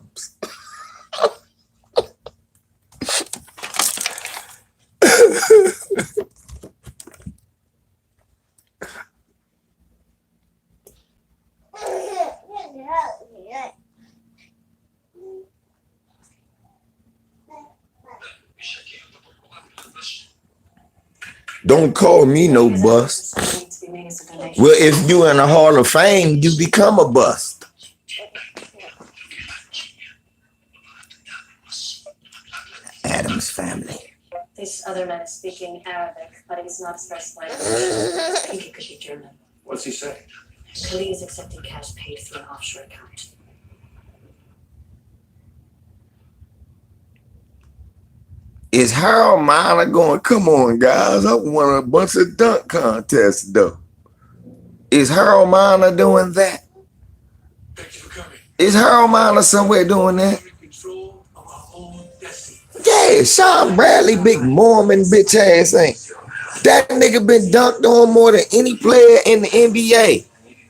Don't call me no bust. Well, if you in the Hall of Fame, you become a bust. Adam's family. This other man is speaking Arabic, but it is not specified. I think it could be German. What's he saying? Khalid is accepting cash paid through an offshore account. Is Harold Miner going? Come on, guys. I won a bunch of dunk contests, though. Is Harold Miner doing that? Thank you for coming. Is Harold Miner somewhere doing that? Control of our own destiny. Yeah, Sean Bradley, big Mormon bitch ass ain't. That nigga been dunked on more than any player in the NBA.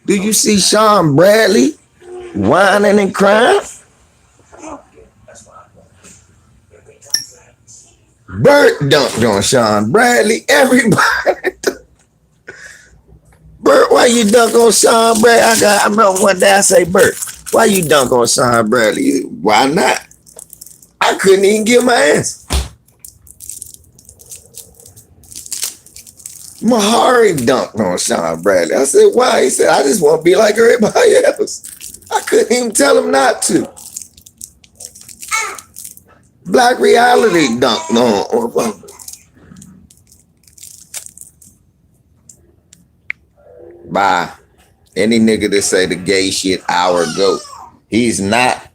Do you see Sean Bradley whining and crying? Bert dunked on Sean Bradley. Everybody. Bert, why you dunk on Sean Bradley? I remember one day I say, Bert, why you dunk on Sean Bradley? Why not? I couldn't even give my answer. Mahari dunked on Sean Bradley. I said, why? He said, I just want to be like everybody else. I couldn't even tell him not to. Black Reality dunked on. Bye. Any nigga that say the gay shit our goat. He's not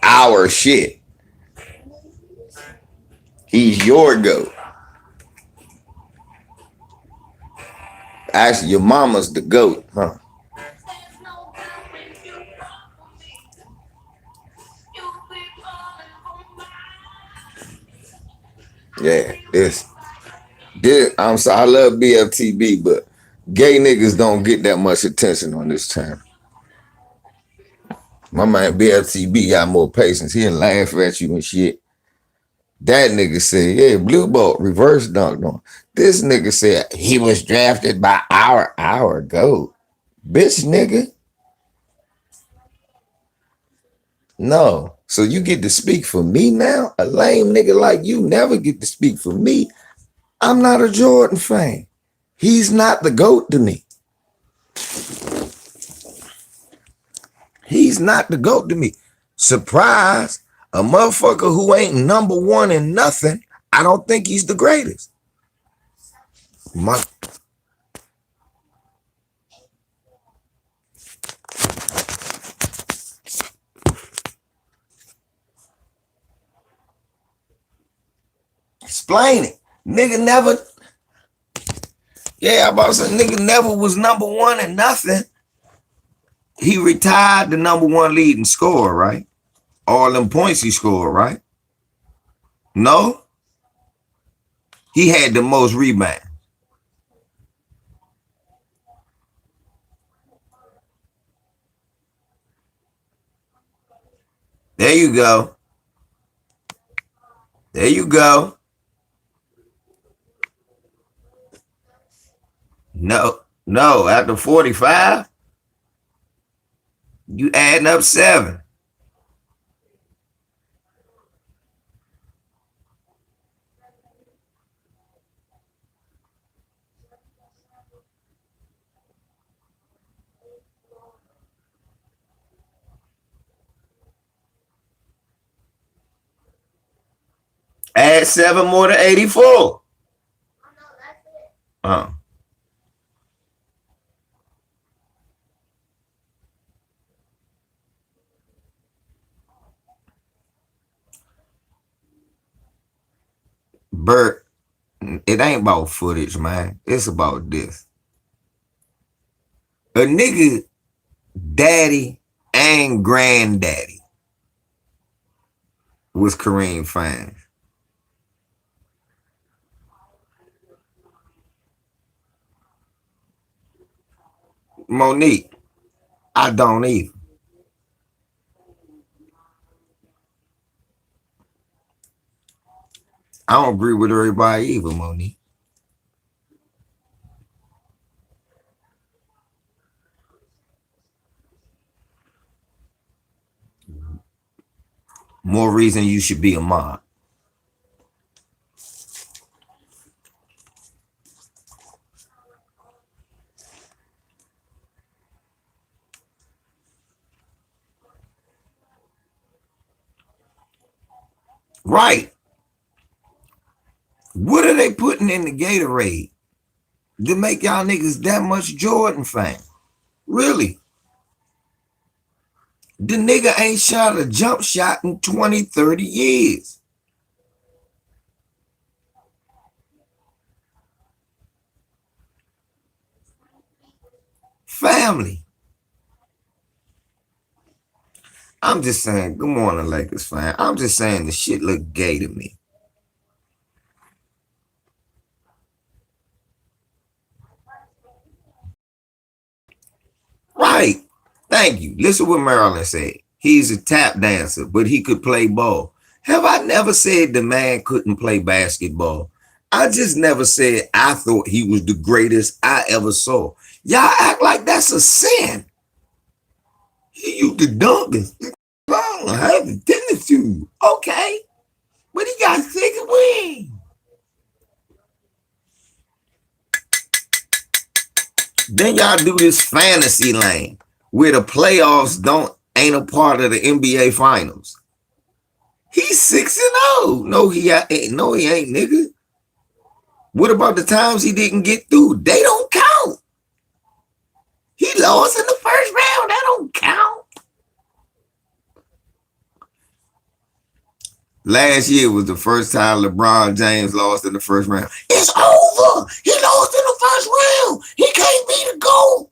our shit. He's your goat. Actually, your mama's the goat, huh? Yeah, this. I'm sorry, I love BFTB, but gay niggas don't get that much attention on this channel. My man BFTB got more patience. He'll laugh at you and shit. That nigga said, yeah, blue ball, reverse dunked on. This nigga said he was drafted by our goat. Bitch nigga. No. So you get to speak for me now? A lame nigga like you never get to speak for me. I'm not a Jordan fan. He's not the GOAT to me. He's not the GOAT to me. Surprise, a motherfucker who ain't number one in nothing, I don't think he's the greatest. Explain it. Nigga never. Yeah, I'm about to say nigga never was number one in nothing. He retired the number one leading scorer, right? All them points he scored, right? No? He had the most rebounds. There you go. There you go. No, after 45, you adding up 7. Add 7 more to 84. Bert it ain't about footage, man. It's about this. A nigga daddy and granddaddy was Kareem fans. Monique, I don't either. I don't agree with everybody either, Monique. More reason you should be a mom. Right. What are they putting in the Gatorade to make y'all niggas that much Jordan fan? Really? The nigga ain't shot a jump shot in 20, 30 years. Family. I'm just saying, good morning, Lakers fan. I'm just saying the shit look gay to me. Right. Thank you. Listen what Marilyn said. He's a tap dancer, but he could play ball. Have I never said the man couldn't play basketball? I just never said I thought he was the greatest I ever saw. Y'all act like that's a sin. He used to dunk it. I don't have the tennis shoes. Okay. But he got sick of wings. Then y'all do this fantasy lane where the playoffs ain't a part of the NBA finals. He's 6-0. No, he ain't. No, he ain't, nigga. What about the times he didn't get through? They don't count. He lost in the first round. That don't count. Last year was the first time LeBron James lost in the first round. It's over. He lost in the first round. He can't be the GOAT.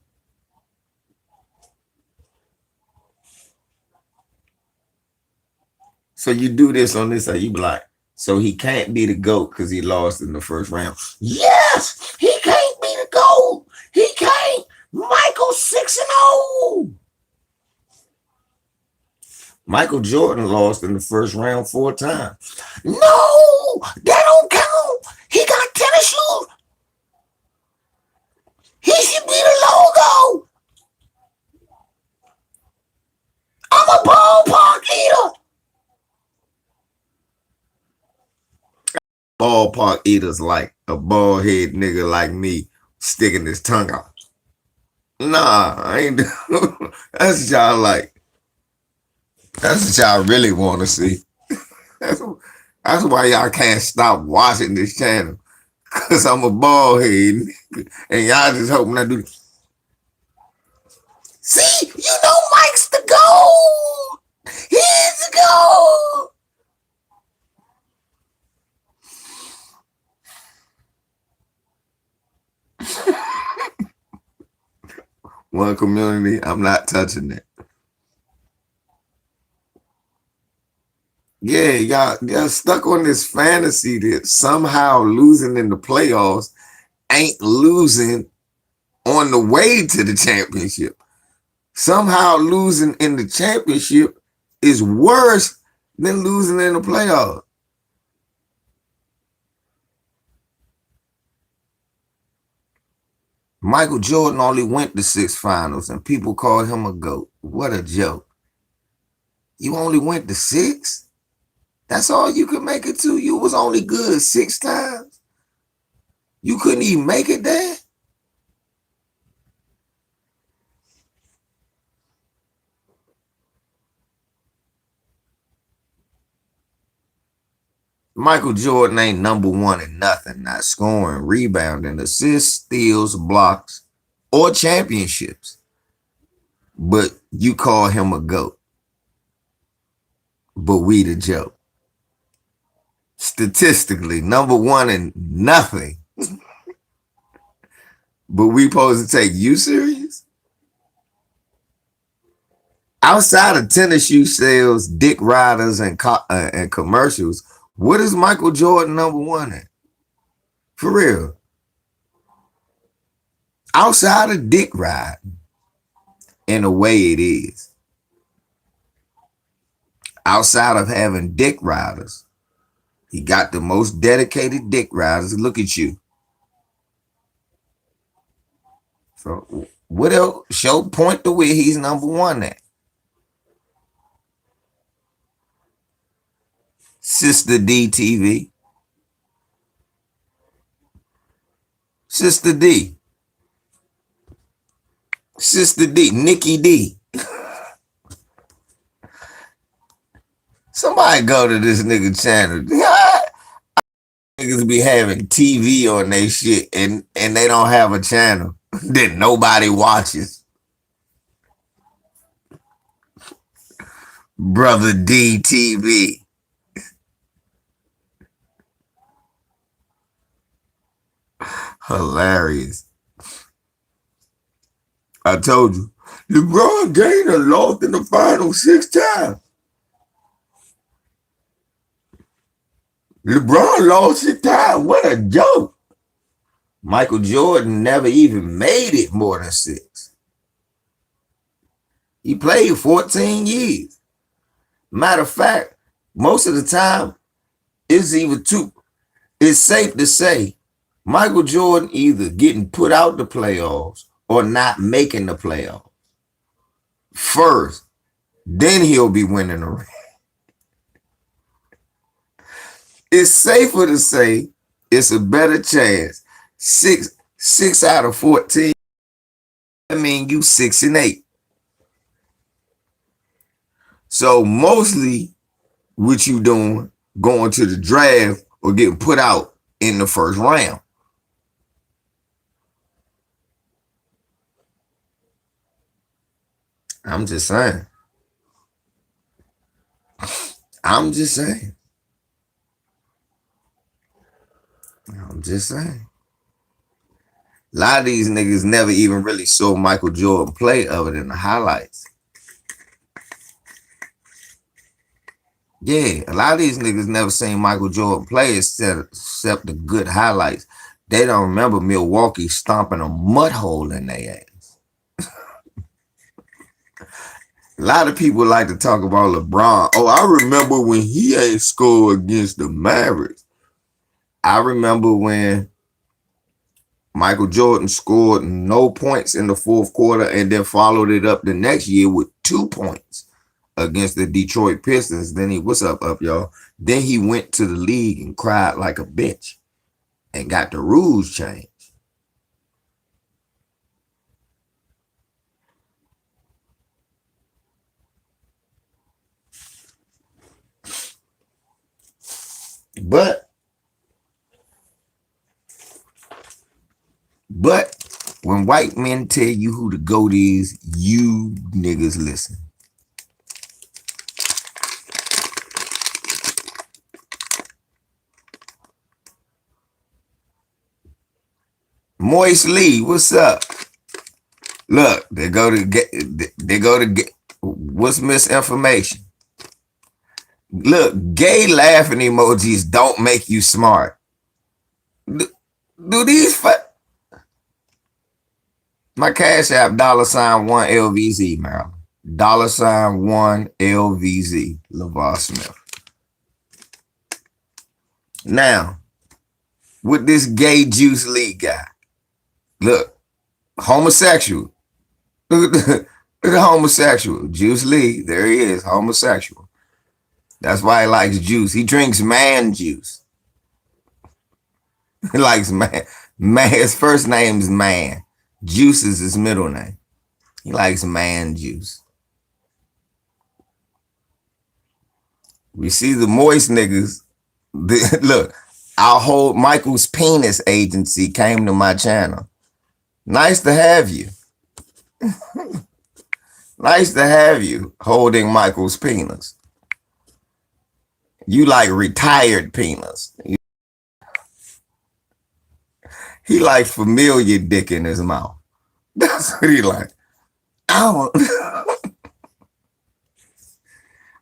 So you do this on this side, you be like, so he can't be the GOAT because he lost in the first round. Yes, he can't be the GOAT. He can't. Michael 6-0. Michael Jordan lost in the first round 4 times. No, that don't count. He got tennis shoes. He should be the logo. I'm a ballpark eater. Ballpark eaters like a bald head nigga like me sticking his tongue out. Nah, I ain't. That's what y'all like. That's what y'all really want to see. That's why y'all can't stop watching this channel. Cause I'm a bald head, and y'all just hoping I do. See, you know Mike's the GOAT. He's the GOAT. One community, I'm not touching it. Yeah, y'all stuck on this fantasy that somehow losing in the playoffs ain't losing on the way to the championship. Somehow losing in the championship is worse than losing in the playoffs. Michael Jordan only went to 6 finals and people call him a GOAT. What a joke. You only went to 6? That's all you could make it to? You was only good 6 times? You couldn't even make it there? Michael Jordan ain't number 1 in nothing, not scoring, rebounding, assists, steals, blocks, or championships. But you call him a GOAT. But we the joke. Statistically, number one in nothing. But we supposed to take you serious? Outside of tennis shoe sales, dick riders, and commercials, what is Michael Jordan number one in? For real. Outside of dick riding, in a way it is. Outside of having dick riders, he got the most dedicated dick riders. Look at you. So what else? Show point to where he's number one at. Sister D TV. Sister D. Sister D. Nikki D. Somebody go to this nigga channel. Niggas be having TV on they shit and they don't have a channel that nobody watches. Brother D TV. Hilarious. I told you, LeBron Gainer lost in the final 6 times. LeBron lost 6 times. What a joke. Michael Jordan never even made it more than 6. He played 14 years. Matter of fact, most of the time, it's safe to say Michael Jordan either getting put out the playoffs or not making the playoffs first. Then he'll be winning the ring. It's safer to say it's a better chance. 6 out of 14. I mean, you 6 and 8. So mostly what you doing, going to the draft or getting put out in the first round. I'm just saying. I'm just saying. A lot of these niggas never even really saw Michael Jordan play other than the highlights. Yeah, a lot of these niggas never seen Michael Jordan play except the good highlights. They don't remember Milwaukee stomping a mud hole in their ass. A lot of people like to talk about LeBron. Oh, I remember when he ain't scored against the Mavericks. I remember when Michael Jordan scored no points in the 4th quarter and then followed it up the next year with 2 points against the Detroit Pistons. Then what's up, y'all? Then he went to the league and cried like a bitch and got the rules changed. But when white men tell you who the GOAT is, you niggas listen. Moist Lee, what's up? Look, they go to get what's misinformation? Look, gay laughing emojis don't make you smart. Do these my cash app $1 LVZ, Maryland. $1 LVZ, LeVar Smith. Now, with this gay Juice League guy, look, homosexual. Look at the homosexual. Juice Lee, there he is, homosexual. That's why he likes juice. He drinks man juice. He likes man. His first name is Man. Juice is his middle name. He likes man juice. We see the moist niggas. Look, our whole Michael's Penis agency came to my channel. Nice to have you. Nice to have you holding Michael's penis. You like retired penis. He like familiar dick in his mouth. That's what he like. I don't.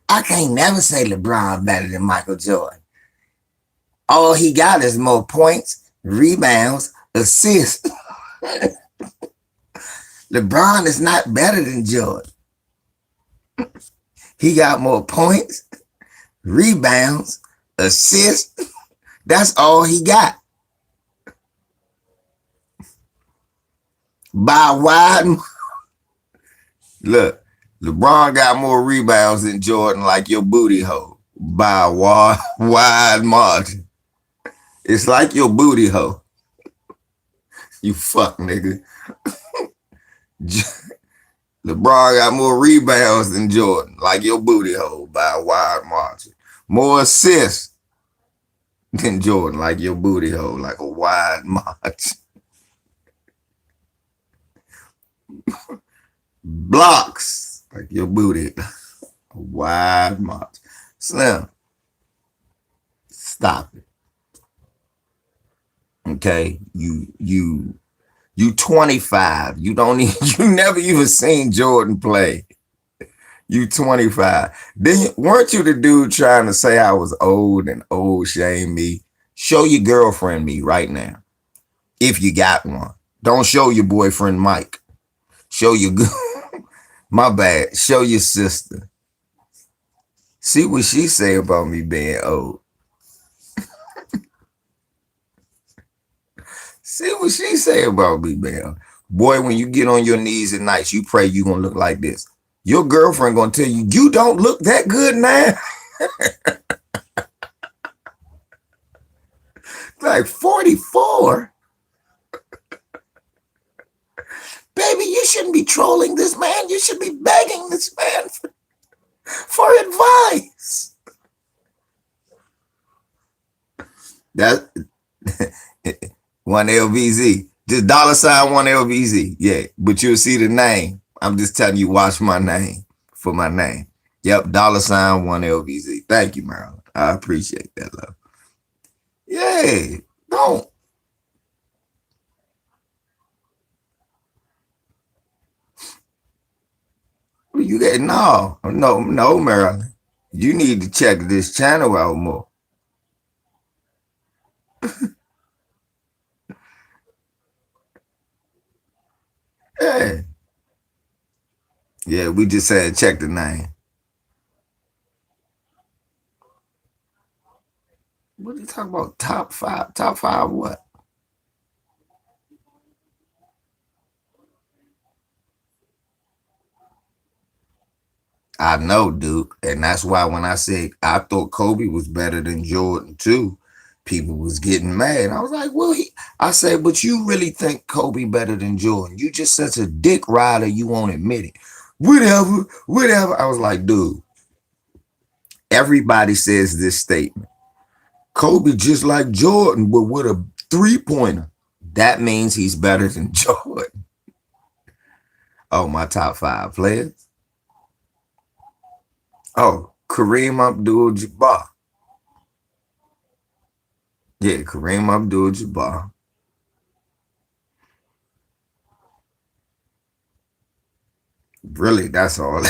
I can't never say LeBron better than Michael Jordan. All he got is more points, rebounds, assists. LeBron is not better than Jordan. He got more points, rebounds, assists. That's all he got. By a wide look, LeBron got more rebounds than Jordan, like your booty hole. By a wide margin. It's like your booty hole. You fuck nigga. LeBron got more rebounds than Jordan, like your booty hole by a wide margin. More assists than Jordan, like your booty hole, like a wide margin. Blocks, like your booty, a wide margin. Slim, stop it. Okay, you 25. You don't even, you never even seen Jordan play. You 25. Then weren't you the dude trying to say I was old and old shame me? Show your girlfriend me right now. If you got one. Don't show your boyfriend Mike. Show your my bad. Show your sister. See what she say about me being old. See what she say about me being old. Boy, when you get on your knees at night, you pray you gonna look like this. Your girlfriend gonna tell you, you don't look that good now. Like 44. Baby, you shouldn't be trolling this man. You should be begging this man for advice. That one LVZ. Just $ one LVZ. Yeah, but you'll see the name. I'm just telling you, watch my name for my name. Yep, $ one LVZ. Thank you, Marilyn. I appreciate that, love. Yeah, don't. You get no, Marilyn. You need to check this channel out more. Yeah. Yeah, we just said check the name. What are you talking about? Top five? Top five what? I know, Duke. And that's why when I said I thought Kobe was better than Jordan too, people was getting mad. I was like, well, I said, but you really think Kobe better than Jordan? You just such a dick rider, you won't admit it. Whatever. I was like, dude, everybody says this statement. Kobe just like Jordan, but with a 3-pointer. That means he's better than Jordan. Oh, my top 5 players. Oh, Kareem Abdul-Jabbar. Yeah, Kareem Abdul-Jabbar. Really, that's all.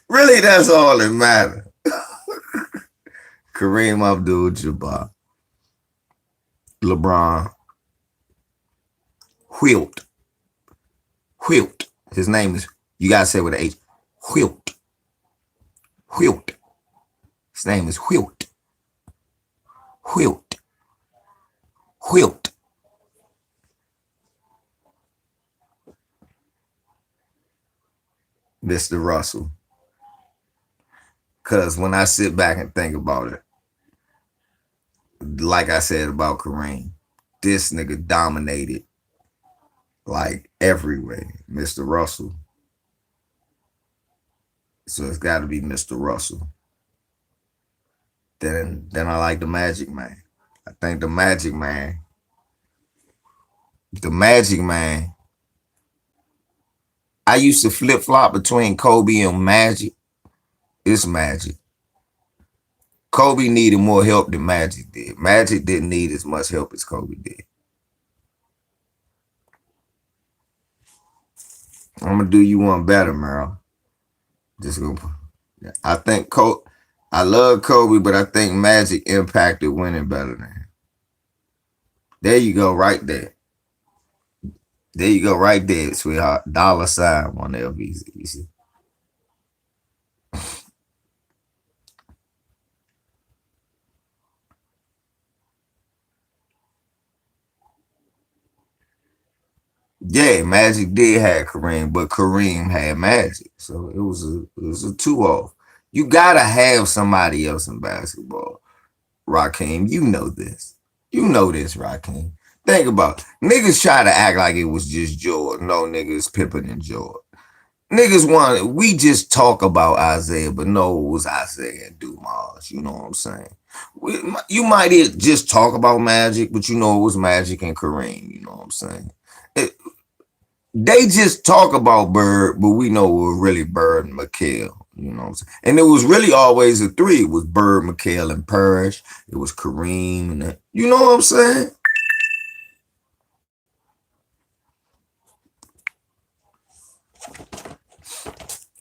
Really, that's all that matters. Kareem Abdul-Jabbar. LeBron. Wilt. His name is, you gotta say with an H. Wilt. His name is Wilt. Mr. Russell. Because when I sit back and think about it, like I said about Kareem, this nigga dominated like everywhere. Mr. Russell. So it's got to be Mr. Russell. Then I like the Magic Man. I think the Magic Man I used to flip flop between Kobe and Magic. It's Magic. Kobe needed more help than Magic did. Magic didn't need as much help as Kobe did. I'm gonna do you one better, Merrill. Just gonna. I think Kobe. I love Kobe, but I think Magic impacted winning better than him. There you go, right there. There you go, right there, sweetheart. Dollar sign on LVZ. You see? Yeah, Magic did have Kareem, but Kareem had Magic, so it was a 2-off. You gotta have somebody else in basketball. Raheem, you know this. You know this, Raheem. Think about it. Niggas try to act like it was just Jordan. No, niggas Pippen and Jordan. Niggas want we just talk about Isaiah, but no, it was Isaiah and Dumas. You know what I'm saying? You might just talk about Magic, but you know it was Magic and Kareem. You know what I'm saying? They just talk about Bird, but we know it was really Bird and McHale. You know what I'm saying? And it was really always a three. It was Bird, McHale, and Parrish. It was Kareem. And you know what I'm saying?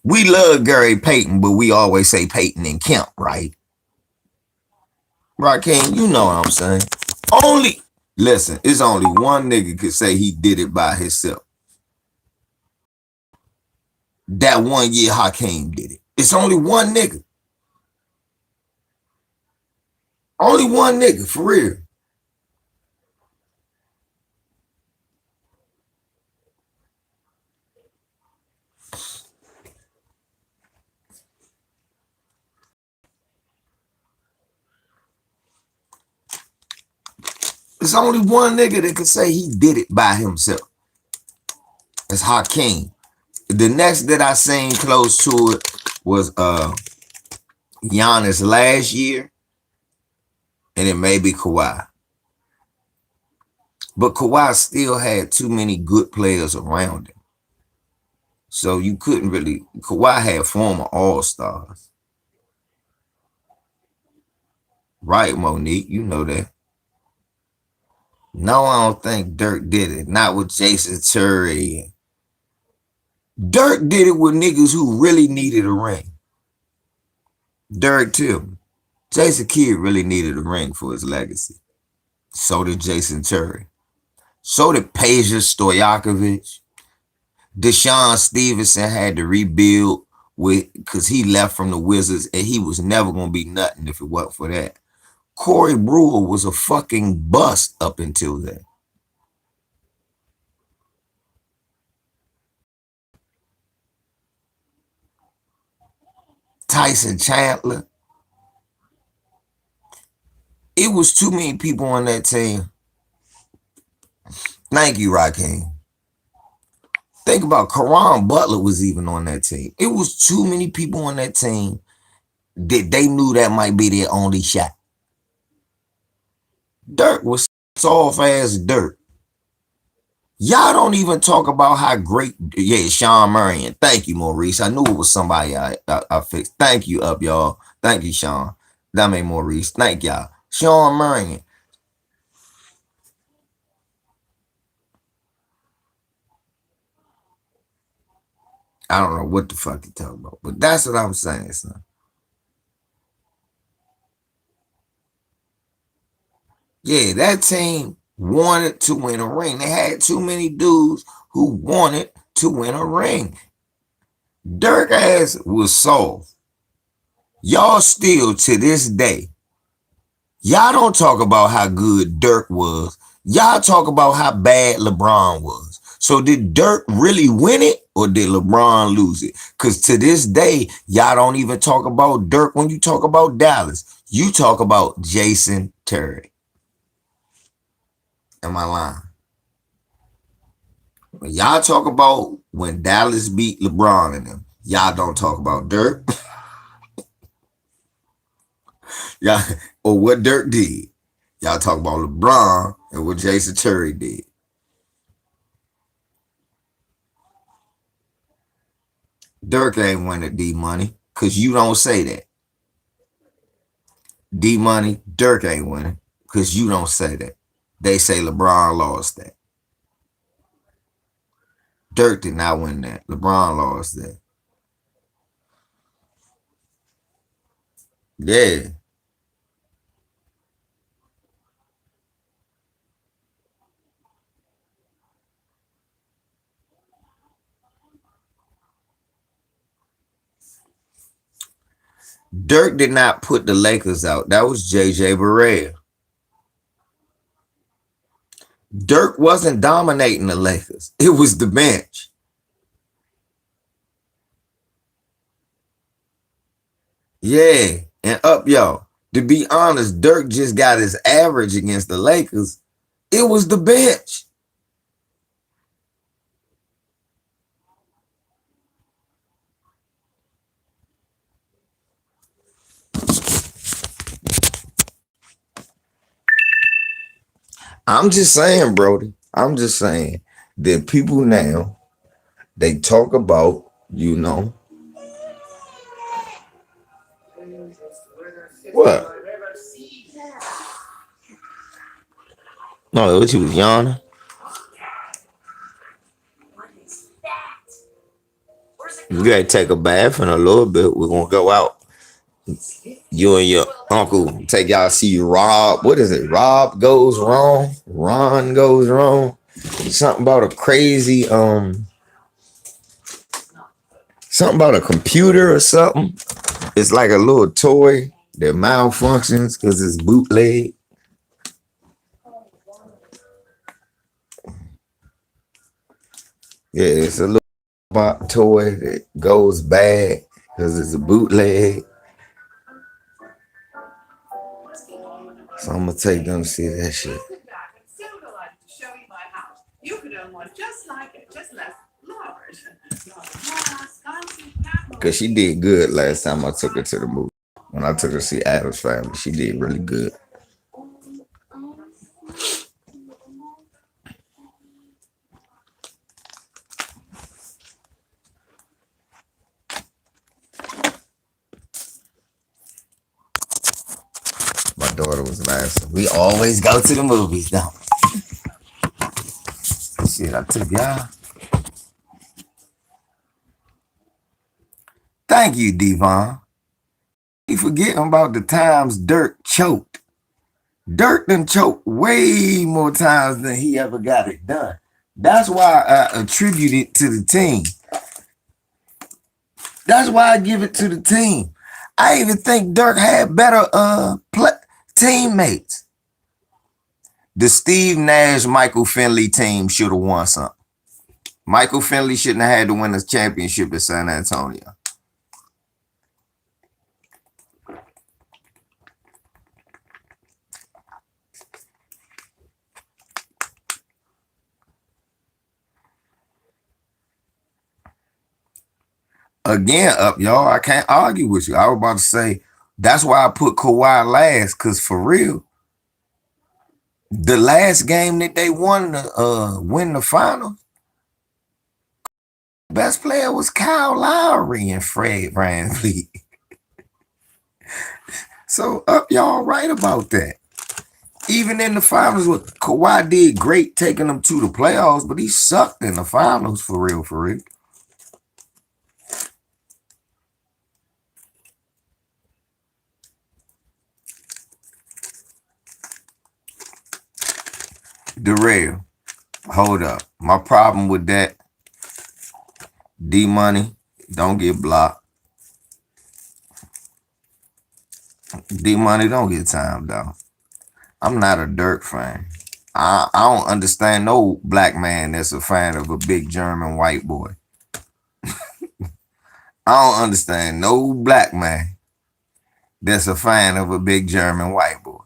We love Gary Payton, but we always say Payton and Kemp, right? Raheem, you know what I'm saying? Only, listen, it's only one nigga could say he did it by himself. That 1 year Hakeem did it. It's only one nigga. Only one nigga, for real. It's only one nigga that could say he did it by himself. It's Hakeem. The next that I seen close to it was Giannis last year, and it may be Kawhi. But Kawhi still had too many good players around him. So you couldn't really. Kawhi had former All-Stars. Right, Monique? You know that. No, I don't think Dirk did it. Not with Jason Terry. Dirk did it with niggas who really needed a ring. Dirk too. Jason Kidd really needed a ring for his legacy. So did Jason Terry. So did Peja Stojakovic. Deshaun Stevenson had to rebuild because he left from the Wizards and he was never going to be nothing if it wasn't for that. Corey Brewer was a fucking bust up until then. Tyson Chandler. It was too many people on that team. Thank you, Raheem. Think about Caron Butler was even on that team. It was too many people on that team that they knew that might be their only shot. Dirk was soft ass Dirk. Y'all don't even talk about how great, yeah, Sean Marion. Thank you, Maurice. I knew it was somebody I fixed. Thank you, up y'all. Thank you, Sean. That made Maurice. Thank y'all. Sean Marion. I don't know what the fuck you talking about, but that's what I'm saying, son. Yeah, that team wanted to win a ring. They had too many dudes who wanted to win a ring. Dirk ass was soft. Y'all still to this day, y'all don't talk about how good Dirk was. Y'all talk about how bad LeBron was. So did Dirk really win it or did LeBron lose it? Because to this day, y'all don't even talk about Dirk when you talk about Dallas. You talk about Jason Terry. Am I lying? When y'all talk about when Dallas beat LeBron and them, y'all don't talk about Dirk. Y'all, or what Dirk did. Y'all talk about LeBron and what Jason Terry did. Dirk ain't winning D Money because you don't say that. D Money, Dirk ain't winning because you don't say that. They say LeBron lost that. Dirk did not win that. LeBron lost that. Yeah. Dirk did not put the Lakers out. That was JJ Barea. Dirk wasn't dominating the Lakers. It was the bench. Yeah. And up, y'all. To be honest, Dirk just got his average against the Lakers. It was the bench. I'm just saying, Brody. I'm just saying that people now, they talk about, what? No, what you was yawning? You gotta take a bath in a little bit. We're gonna go out. You and your uncle take y'all see Rob. What is it? Rob goes wrong. Ron goes wrong. Something about a crazy something about a computer or something. It's like a little toy that malfunctions because it's bootleg. Yeah, it's a little toy that goes bad because it's a bootleg. So I'm gonna take them to see that shit. Cause she did good last time I took her to the movie. When I took her to see Addams Family, she did really good. My daughter was last. We always go to the movies, though. Shit, I took y'all. Thank you, Devon. You forgetting about the times Dirk choked. Dirk done choked way more times than he ever got it done. That's why I attribute it to the team. That's why I give it to the team. I even think Dirk had better teammates. The Steve Nash Michael Finley team should have won something. Michael Finley shouldn't have had to win the championship at San Antonio. Again, up, y'all. I can't argue with you. I was about to say that's why I put Kawhi last, because for real, the last game that they won to win the finals, best player was Kyle Lowry and Fred VanVleet. So up, y'all right about that. Even in the finals, Kawhi did great taking them to the playoffs, but he sucked in the finals for real, for real. Darrell, hold up. My problem with that, D Money, don't get blocked. D Money, don't get timed out. I'm not a Dirk fan. I don't understand no black man that's a fan of a big German white boy. I don't understand no black man that's a fan of a big German white boy.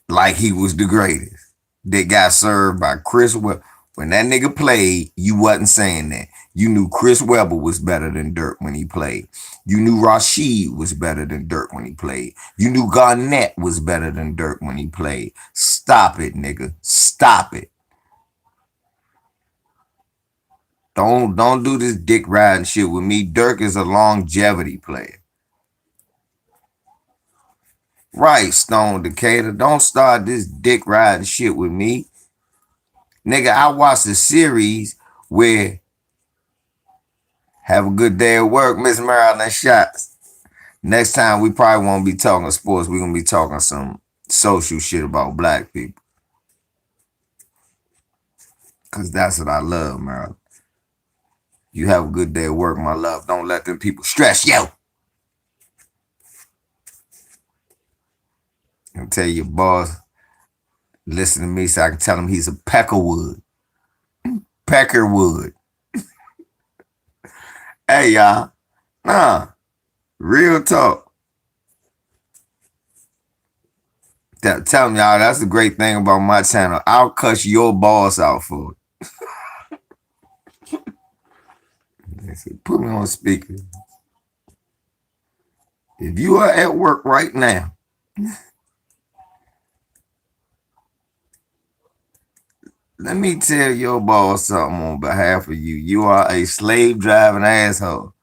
Like he was the greatest. That got served by Chris Webber. When that nigga played, you wasn't saying that. You knew Chris Webber was better than Dirk when he played. You knew Rashid was better than Dirk when he played. You knew Garnett was better than Dirk when he played. Stop it, nigga. Stop it. Don't do this dick riding shit with me. Dirk is a longevity player. Right, Stone Decatur. Don't start this dick riding shit with me. Nigga, I watched a series where have a good day at work, Miss Marilyn Shots. Next time we probably won't be talking sports. We're gonna be talking some social shit about black people. Cause that's what I love, Marilyn. You have a good day at work, my love. Don't let them people stress you. And tell your boss, listen to me so I can tell him he's a peckerwood. Peckerwood. Hey, y'all. Nah, real talk. Tell them, y'all, that's the great thing about my channel. I'll cuss your boss out for it. They said, put me on speaker. If you are at work right now, let me tell your boss something on behalf of you. You are a slave driving asshole.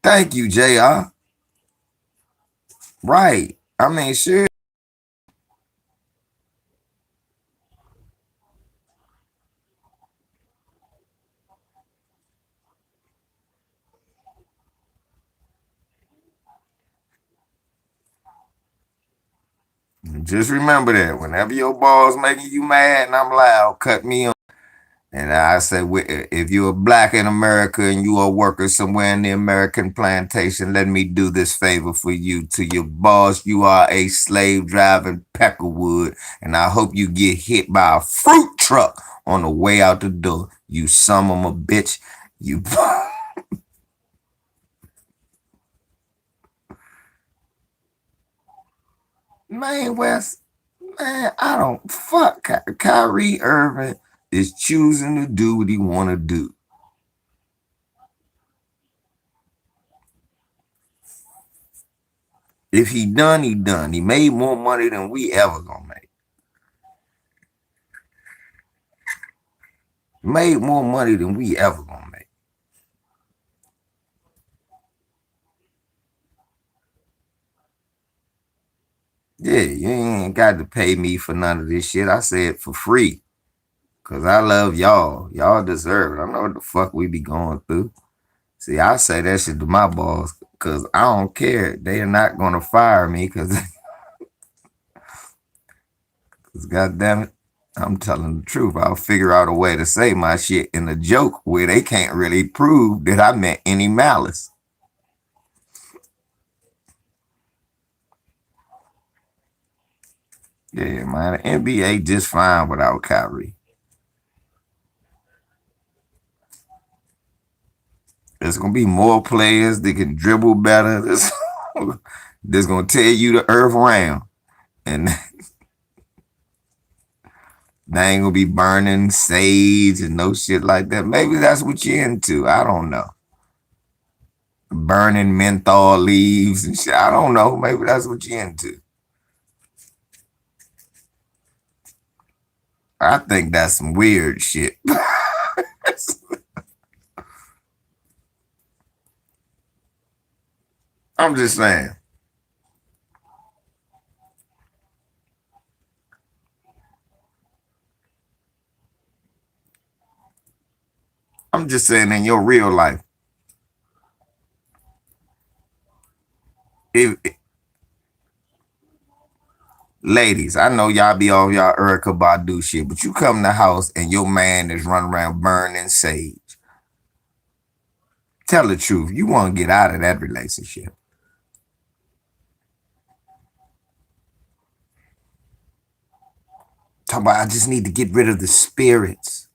Thank you, JR. Right. I mean, sure. Just remember that whenever your boss making you mad and I'm loud, cut me on. And I say, if you're black in America and you are working somewhere in the American plantation, let me do this favor for you. To your boss, you are a slave driving peckerwood, and I hope you get hit by a fruit truck on the way out the door. You son of a bitch. You man, West. Man, I don't fuck. Kyrie Irving is choosing to do what he want to do. If he done, he done. He made more money than we ever gonna make. Made more money than we ever gonna make. Yeah, you ain't got to pay me for none of this shit. I said for free. Cause I love y'all. Y'all deserve it. I know what the fuck we be going through. See, I say that shit to my boss because I don't care. They are not gonna fire me because God damn it, I'm telling the truth. I'll figure out a way to say my shit in a joke where they can't really prove that I meant any malice. Yeah, man, the NBA just fine without Kyrie. There's gonna be more players that can dribble better. That's gonna tell you the earth round, and they ain't gonna be burning sage and no shit like that. Maybe that's what you're into. I don't know. Burning menthol leaves and shit. I don't know. Maybe that's what you're into. I think that's some weird shit. I'm just saying. I'm just saying in your real life. If ladies, I know y'all be all y'all Erica Badu shit, but you come in the house and your man is running around burning sage. Tell the truth. You want to get out of that relationship. Talk about I just need to get rid of the spirits.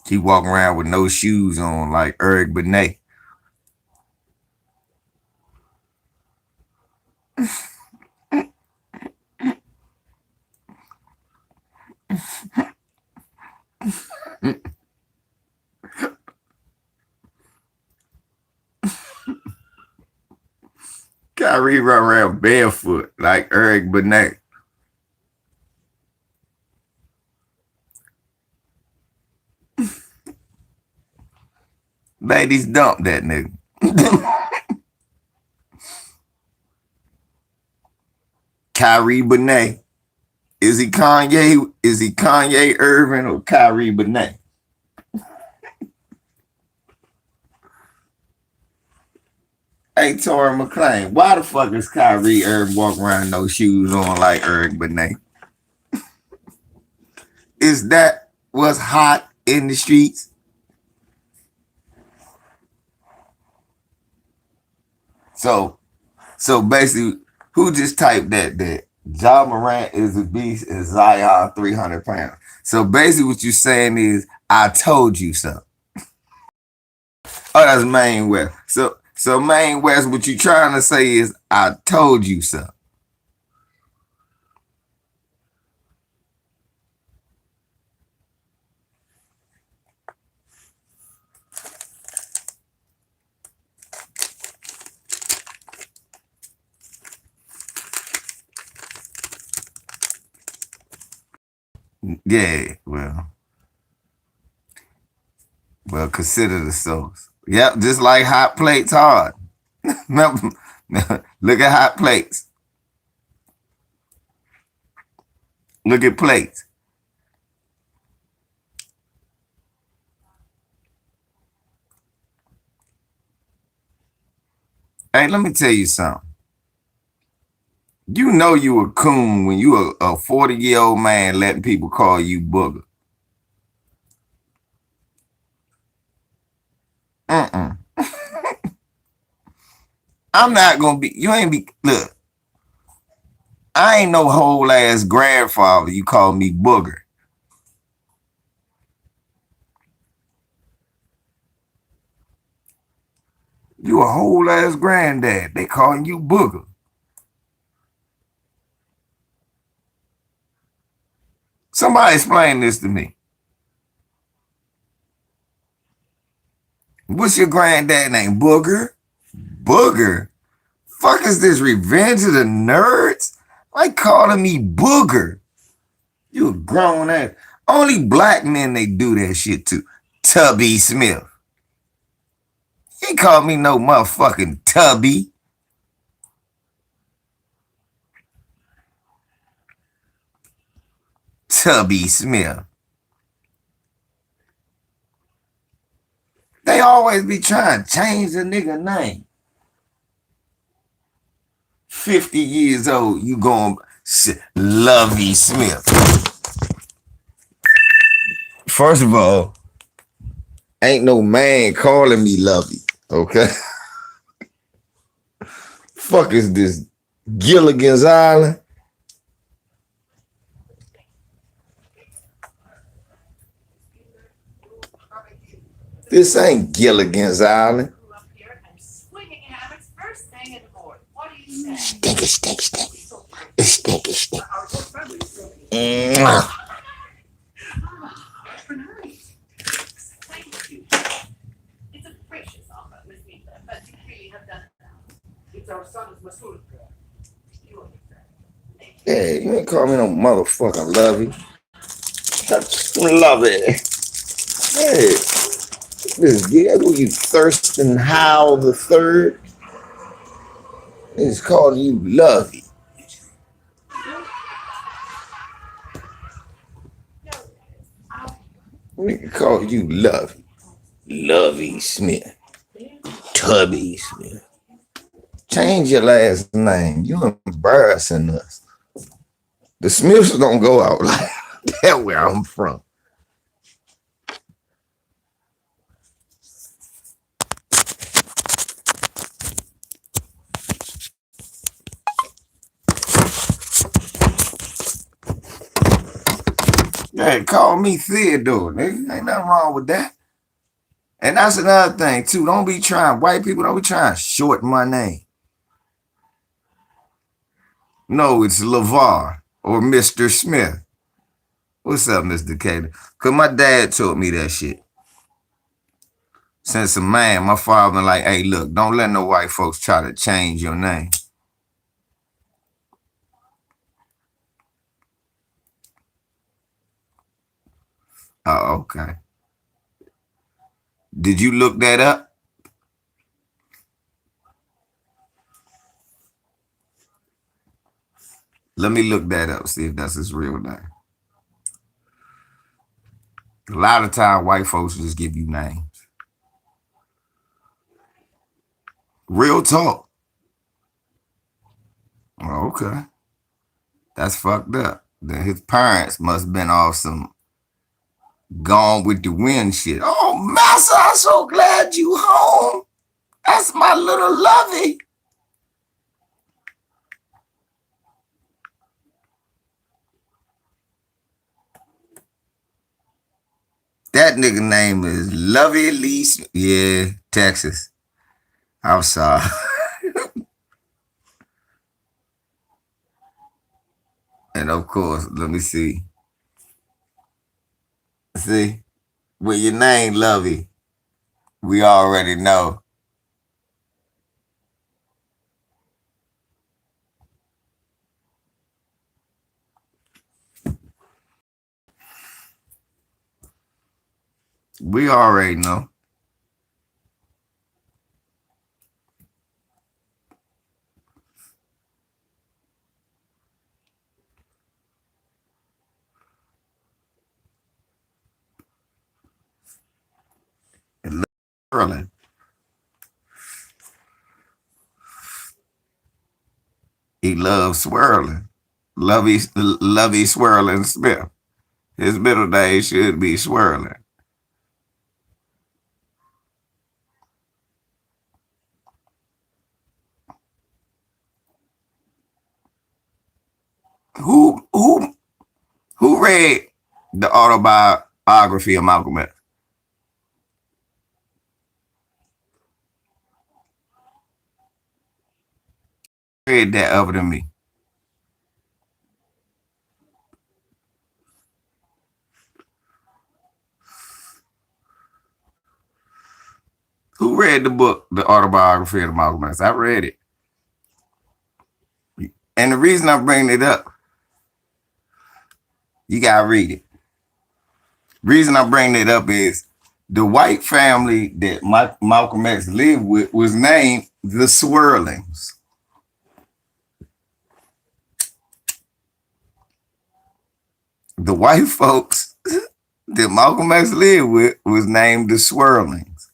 Keep walking around with no shoes on like Eric Benet. Kyrie run around barefoot like Eric Benet. Ladies dump that nigga. Kyrie Benet. Is he Kanye? Is he Kanye Irving or Kyrie Benet? Hey, Tori McClain, why the fuck is Kyrie Irving walking around no shoes on like Eric Benet? Is that what's hot in the streets? So basically, who just typed that Ja Morant is a beast and Zion 300 pounds? So basically, what you're saying is, I told you so. Oh, that's Maine West. So Maine West, what you trying to say is, I told you so. Yeah, well, consider the source. Yep, just like hot plates hard. Look at hot plates. Look at plates. Hey, let me tell you something. You know you a coon when you a 40-year-old man letting people call you booger. Mm-mm. I'm not gonna be, you ain't be, look, I ain't no whole ass grandfather. You call me booger. You a whole ass granddad. They calling you booger. Somebody explain this to me. What's your granddad name? Booger? Booger? Fuck is this, Revenge of the Nerds? Like calling me booger. You a grown ass. Only black men they do that shit to. Tubby Smith. He called me no motherfucking Tubby. Tubby Smith. They always be trying to change the nigga name. 50 years old, you going Lovey Smith. First of all, ain't no man calling me Lovey, okay? Fuck is this? Gilligan's Island? This ain't Gilligan's Island. Stinky, stink, stink. It's stinky, stink. Mwah. Yeah, you ain't call me no motherfucking Lovey. Love it. Hey, this Diego, you Thurston Howell the third, is calling you Lovey. Nigga call you Lovey. Lovey Smith. Tubby Smith. Change your last name. You embarrassing us. The Smiths don't go out like that where I'm from. Hey, call me Theodore, nigga. Ain't nothing wrong with that. And that's another thing, too. Don't be trying, white people don't be trying to shorten my name. No, it's LeVar or Mr. Smith. What's up, Mr. Cater? Because my dad taught me that shit. Since a man, my father been like, hey, look, don't let no white folks try to change your name. Oh, okay. Did you look that up? Let me look that up, see if that's his real name. A lot of time, white folks just give you names. Real talk. Okay. That's fucked up. Then his parents must have been off some Gone with the Wind shit. Oh, Massa, I'm so glad you home. That's my little lovey. That nigga name is Lovey Lee. Yeah, Texas. I'm sorry. And of course, let me see. See, with your name, Lovey, we already know. We already know. Swirling. He loves swirling. Lovey Swirling Smith. His middle name should be Swirling. Who read the autobiography of Malcolm X? Read that other than me. Who read the book, The Autobiography of Malcolm X? I read it. And the reason I'm bringing it up, you gotta read it. Reason I'm bringing it up is the white family that Malcolm X lived with was named the Swirlings. The white folks that Malcolm X lived with was named the Swirlings.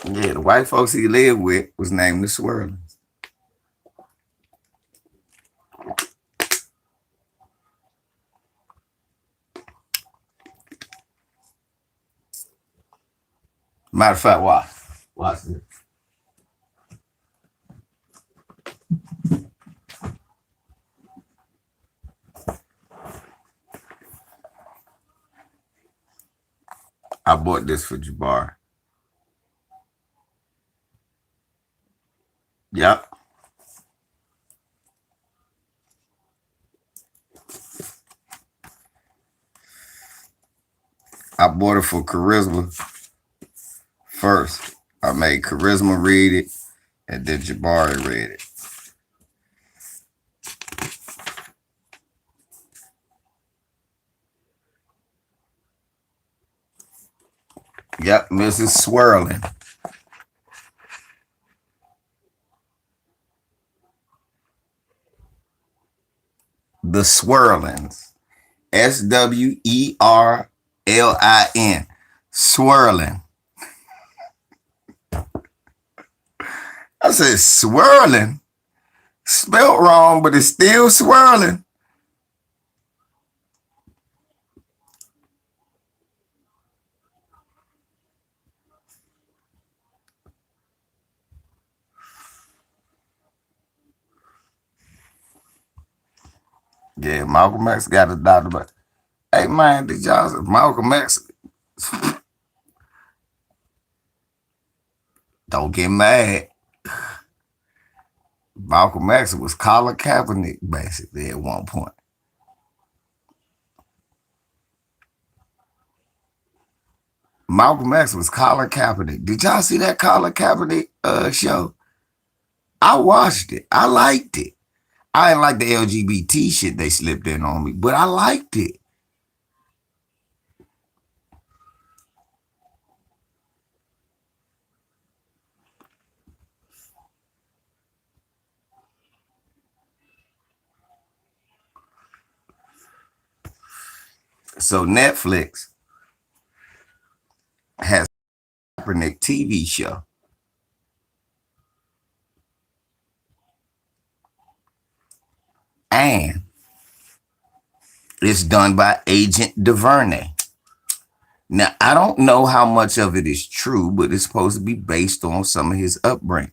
Yeah, the white folks he lived with was named the Swirlings. Matter of fact, watch this. I bought this for Jabbar. Yep. I bought it for Charisma first. I made Charisma read it, and then Jabari read it. Yep, Mrs. Swirling. The Swirlings. Swirlin. Swirling. I said swirling. Spelt wrong, but it's still swirling. Yeah, Malcolm X got a doctor, but hey man, did y'all Malcolm X don't get mad. Malcolm X was Colin Kaepernick basically at one point. Malcolm X was Colin Kaepernick. Did y'all see that Colin Kaepernick show? I watched it. I liked it. I didn't like the LGBT shit they slipped in on me, but I liked it. So Netflix has a Kaepernick TV show. And it's done by Agent DuVernay. Now, I don't know how much of it is true, but it's supposed to be based on some of his upbringing.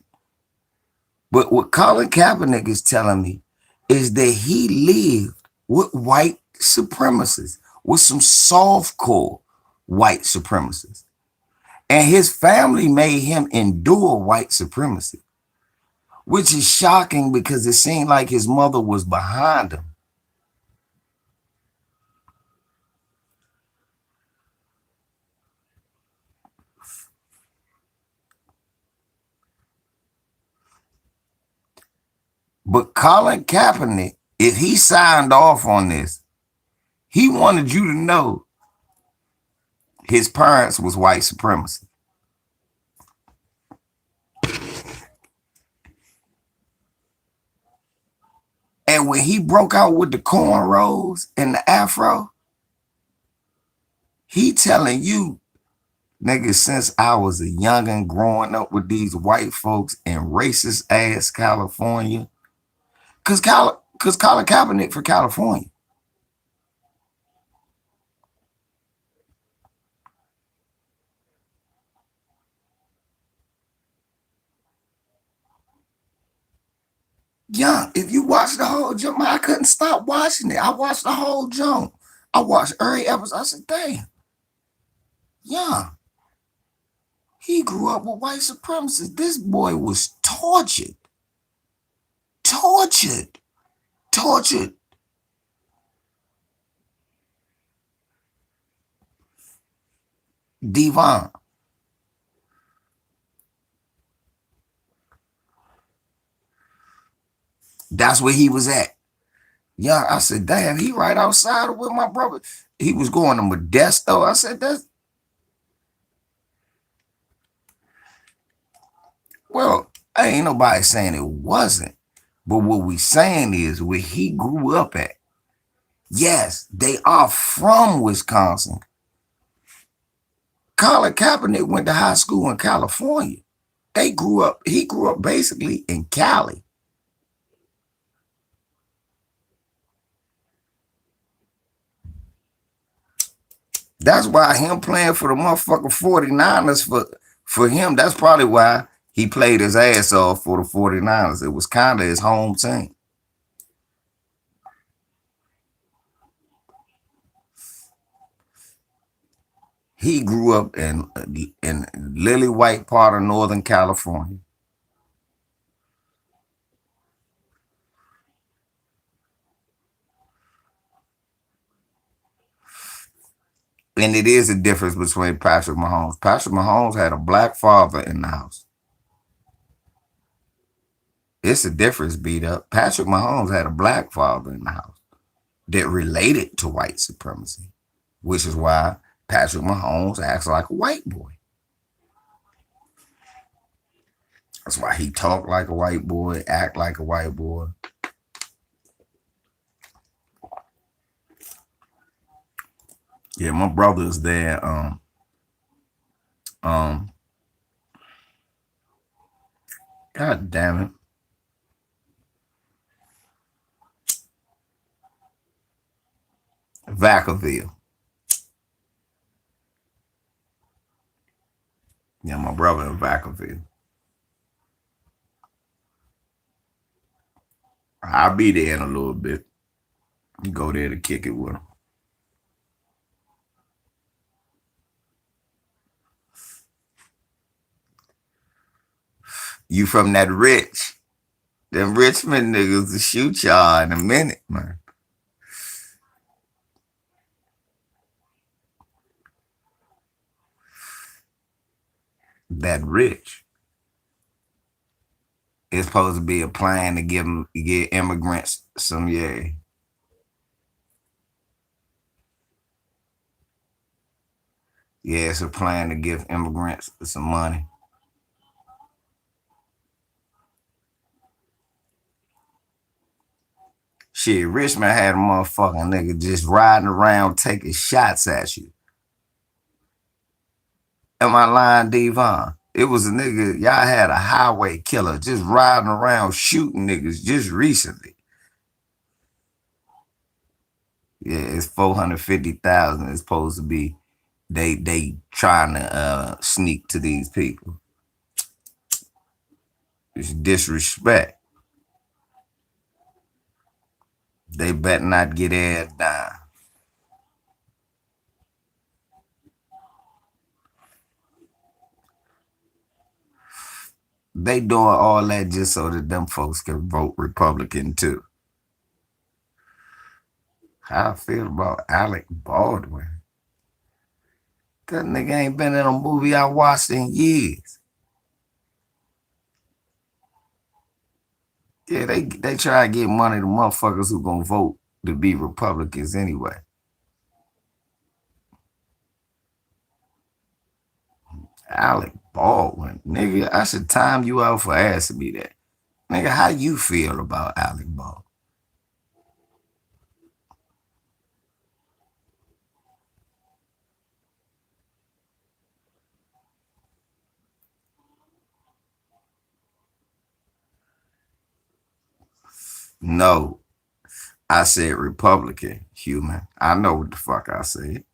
But what Colin Kaepernick is telling me is that he lived with white supremacists, with some softcore white supremacists. And his family made him endure white supremacy, which is shocking because it seemed like his mother was behind him. But Colin Kaepernick, if he signed off on this, he wanted you to know his parents was white supremacy. And when he broke out with the cornrows and the afro, he telling you, nigga, since I was a youngin' growing up with these white folks in racist ass California, cause Colin Kaepernick for California. Young, if you watch the whole jump, I couldn't stop watching it. I watched the whole jump. I watched every episode. I said, damn, young. He grew up with white supremacists. This boy was tortured. Tortured. Tortured. Devon. That's where he was at. Yeah, I said, damn, he right outside with my brother. He was going to Modesto. I said, that's, well, ain't nobody saying it wasn't. But what we saying is where he grew up at. Yes, they are from Wisconsin. Colin Kaepernick went to high school in California. He grew up basically in Cali. That's why him playing for the motherfucking 49ers, for him, that's probably why he played his ass off for the 49ers. It was kind of his home team. He grew up in lily white part of Northern California. And it is a difference between Patrick Mahomes. Patrick Mahomes had a black father in the house. It's a difference, beat up. Patrick Mahomes had a black father in the house that related to white supremacy, which is why Patrick Mahomes acts like a white boy. That's why he talk like a white boy, act like a white boy. Yeah, my brother's there. God damn it. Vacaville. Yeah, my brother in Vacaville. I'll be there in a little bit. Go there to kick it with him. You from that rich. Them Richmond niggas will shoot y'all in a minute, man. that rich. It's supposed to be a plan to get immigrants some, yeah. Yeah, it's a plan to give immigrants some money. Shit, Richmond had a motherfucking nigga just riding around taking shots at you. Am I lying, Devon? It was a nigga, y'all had a highway killer just riding around shooting niggas just recently. Yeah, it's 450,000. It's supposed to be they trying to sneak to these people. It's disrespect. They better not get ass down. They doing all that just so that them folks can vote Republican too. How I feel about Alec Baldwin. That nigga ain't been in a movie I watched in years. Yeah, they try to get money to motherfuckers who gonna vote to be Republicans anyway. Alec Baldwin, nigga, I should time you out for asking me that. Nigga, how you feel about Alec Baldwin? No, I said Republican, human. I know what the fuck I said.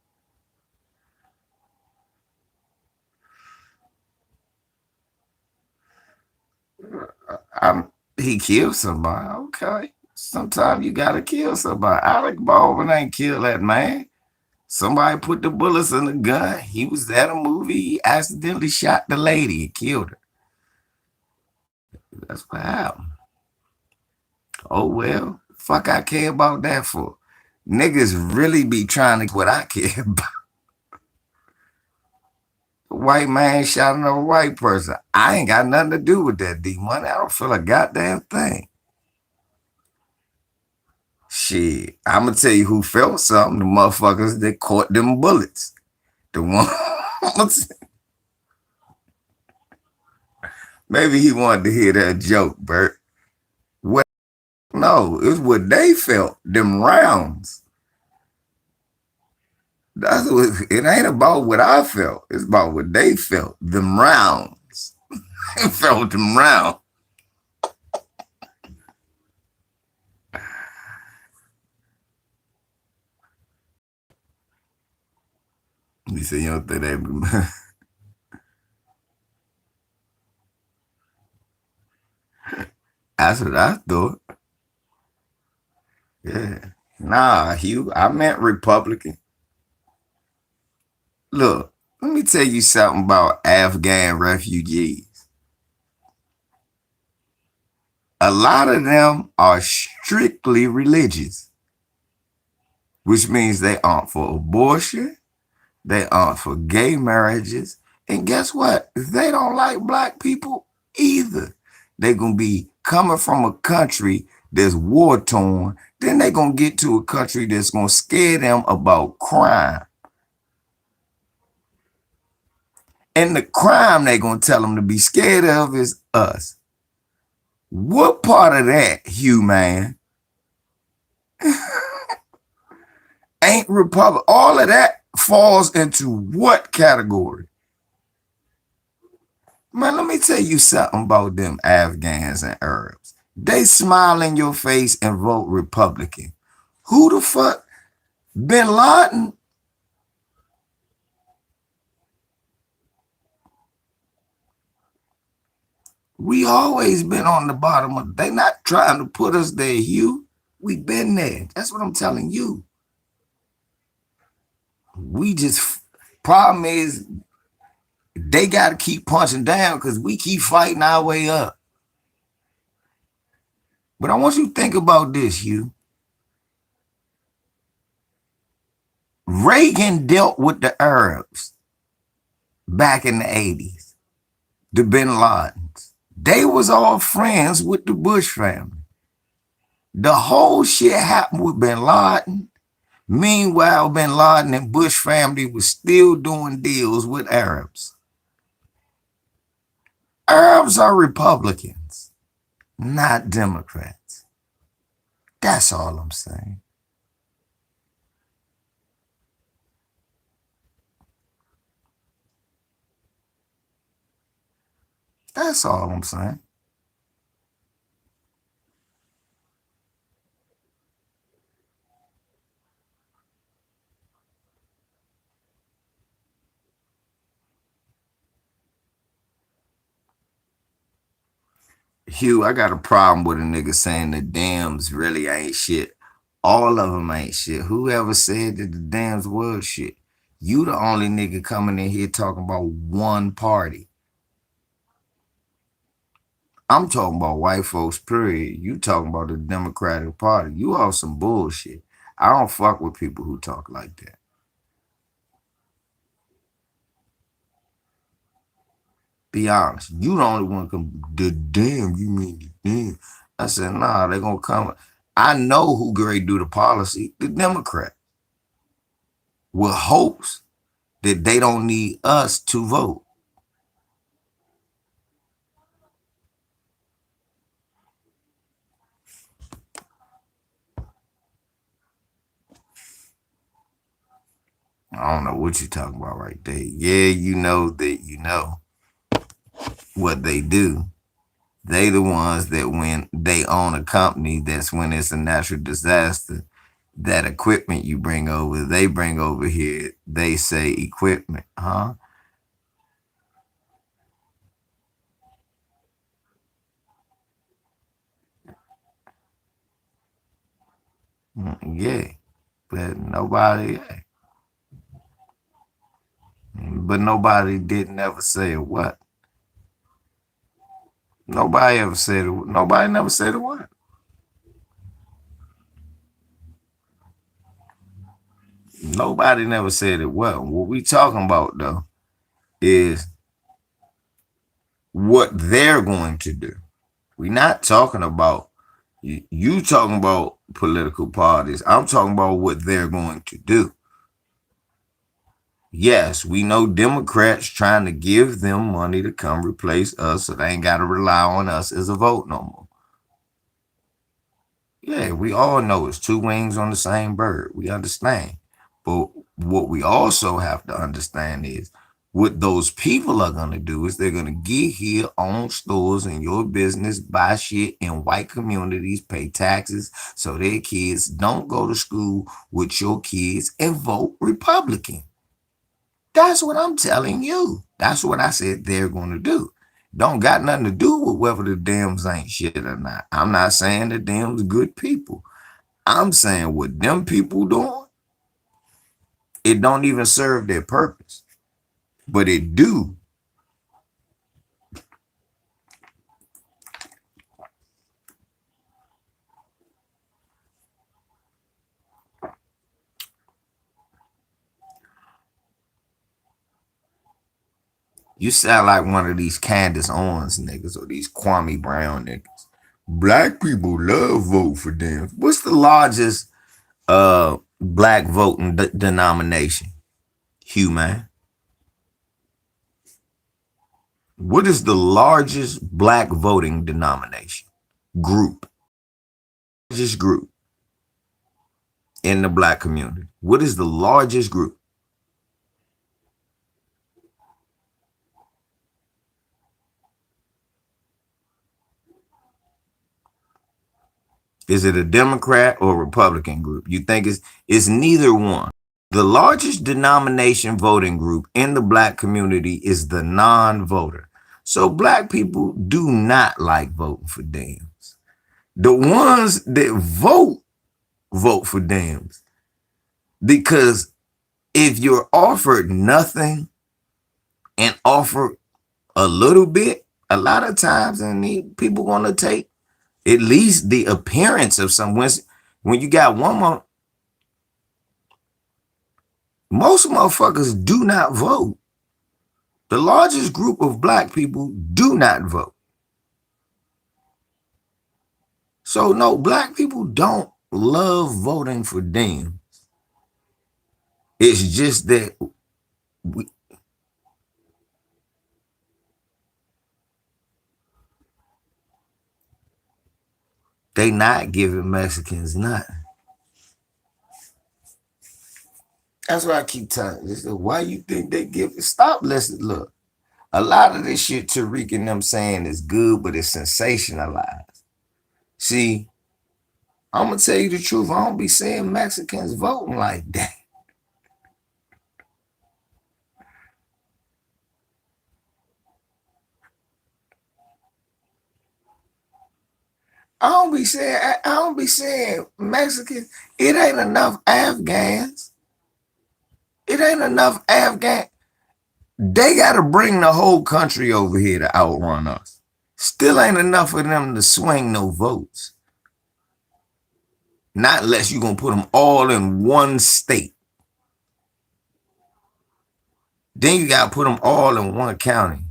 He killed somebody. Okay. Sometimes you gotta kill somebody. Alec Baldwin ain't killed that man. Somebody put the bullets in the gun. He was at a movie. He accidentally shot the lady and killed her. That's what happened. Oh well. Fuck I care about that for. Niggas really be trying to what I care about. White man shot another white person. I ain't got nothing to do with that D-Money. I don't feel a goddamn thing. Shit, I'm gonna tell you who felt something. The motherfuckers that caught them bullets. The ones. Maybe he wanted to hear that joke, Bert. What? No, it was what they felt. Them rounds. That's what. It ain't about what I felt. It's about what they felt. Them rounds. They felt them rounds. You say you don't think that? That's what I thought. Yeah. Nah, Hugh, I meant Republican. Look, let me tell you something about Afghan refugees. A lot of them are strictly religious, which means they aren't for abortion, they aren't for gay marriages, and guess what? They don't like black people either. They're going to be coming from a country that's war torn, then they're going to get to a country that's going to scare them about crime. And the crime they're going to tell them to be scared of is us. What part of that, Hugh, man, ain't Republic? All of that falls into what category? Man, let me tell you something about them Afghans and Arabs. They smile in your face and vote Republican. Who the fuck? Bin Laden? We always been on the bottom of. They not trying to put us there, Hugh. We been there. That's what I'm telling you. We just problem is they got to keep punching down because we keep fighting our way up. But I want you to think about this, Hugh. Reagan dealt with the Arabs back in the 80s. The Bin Ladens. They was all friends with the Bush family. The whole shit happened with Bin Laden. Meanwhile, Bin Laden and Bush family was still doing deals with Arabs. Arabs are Republicans, not Democrats. That's all I'm saying. That's all I'm saying. Hugh, I got a problem with a nigga saying the dams really ain't shit. All of them ain't shit. Whoever said that the dams was shit? You the only nigga coming in here talking about one party. I'm talking about white folks, period. You talking about the Democratic Party. You all some bullshit. I don't fuck with people who talk like that. Be honest. You the only one come, the damn, you mean the damn. I said, nah, they gonna come. I know who great do the policy, the Democrat, with hopes that they don't need us to vote. I don't know what you're talking about right there. Yeah, you know that you know what they do. They the ones that when they own a company, that's when it's a natural disaster, that equipment you bring over, they bring over here, they say equipment, huh? Yeah, but nobody didn't ever say what. Nobody ever said it. Nobody never said it what. Nobody never said it what. What we talking about though is what they're going to do. We're not talking about you talking about political parties. I'm talking about what they're going to do. Yes, we know Democrats trying to give them money to come replace us so they ain't got to rely on us as a vote no more. Yeah, we all know it's two wings on the same bird. We understand. But what we also have to understand is what those people are going to do is they're going to get here, own stores in your business, buy shit in white communities, pay taxes so their kids don't go to school with your kids and vote Republican. That's what I'm telling you. That's what I said they're going to do. Don't got nothing to do with whether the Dems ain't shit or not. I'm not saying the Dems good people. I'm saying what them people doing, it don't even serve their purpose. But it do. You sound like one of these Candace Owens niggas or these Kwame Brown niggas. Black people love vote for them. What's the largest black voting denomination? Human. What is the largest black voting denomination? Group. Largest group in the black community. What is the largest group? Is it a Democrat or Republican group? You think it's neither one. The largest denomination voting group in the black community is the non-voter. So black people do not like voting for Dems. The ones that vote for Dems because if you're offered nothing and offered a little bit, a lot of times, and people want to take at least the appearance of someone. When you got one more, most motherfuckers do not vote. The largest group of black people do not vote. So no, black people don't love voting for them. It's just that they not giving Mexicans nothing. That's why I keep telling you. Why you think they give it? Stop listening. Look, a lot of this shit Tariq and them saying is good, but it's sensationalized. See, I'm gonna tell you the truth. I don't be seeing Mexicans voting like that. I don't be saying Mexicans. It ain't enough Afghans. It ain't enough Afghan. They gotta bring the whole country over here to outrun us. Still ain't enough of them to swing no votes. Not unless you're gonna put them all in one state. Then you gotta put them all in one county.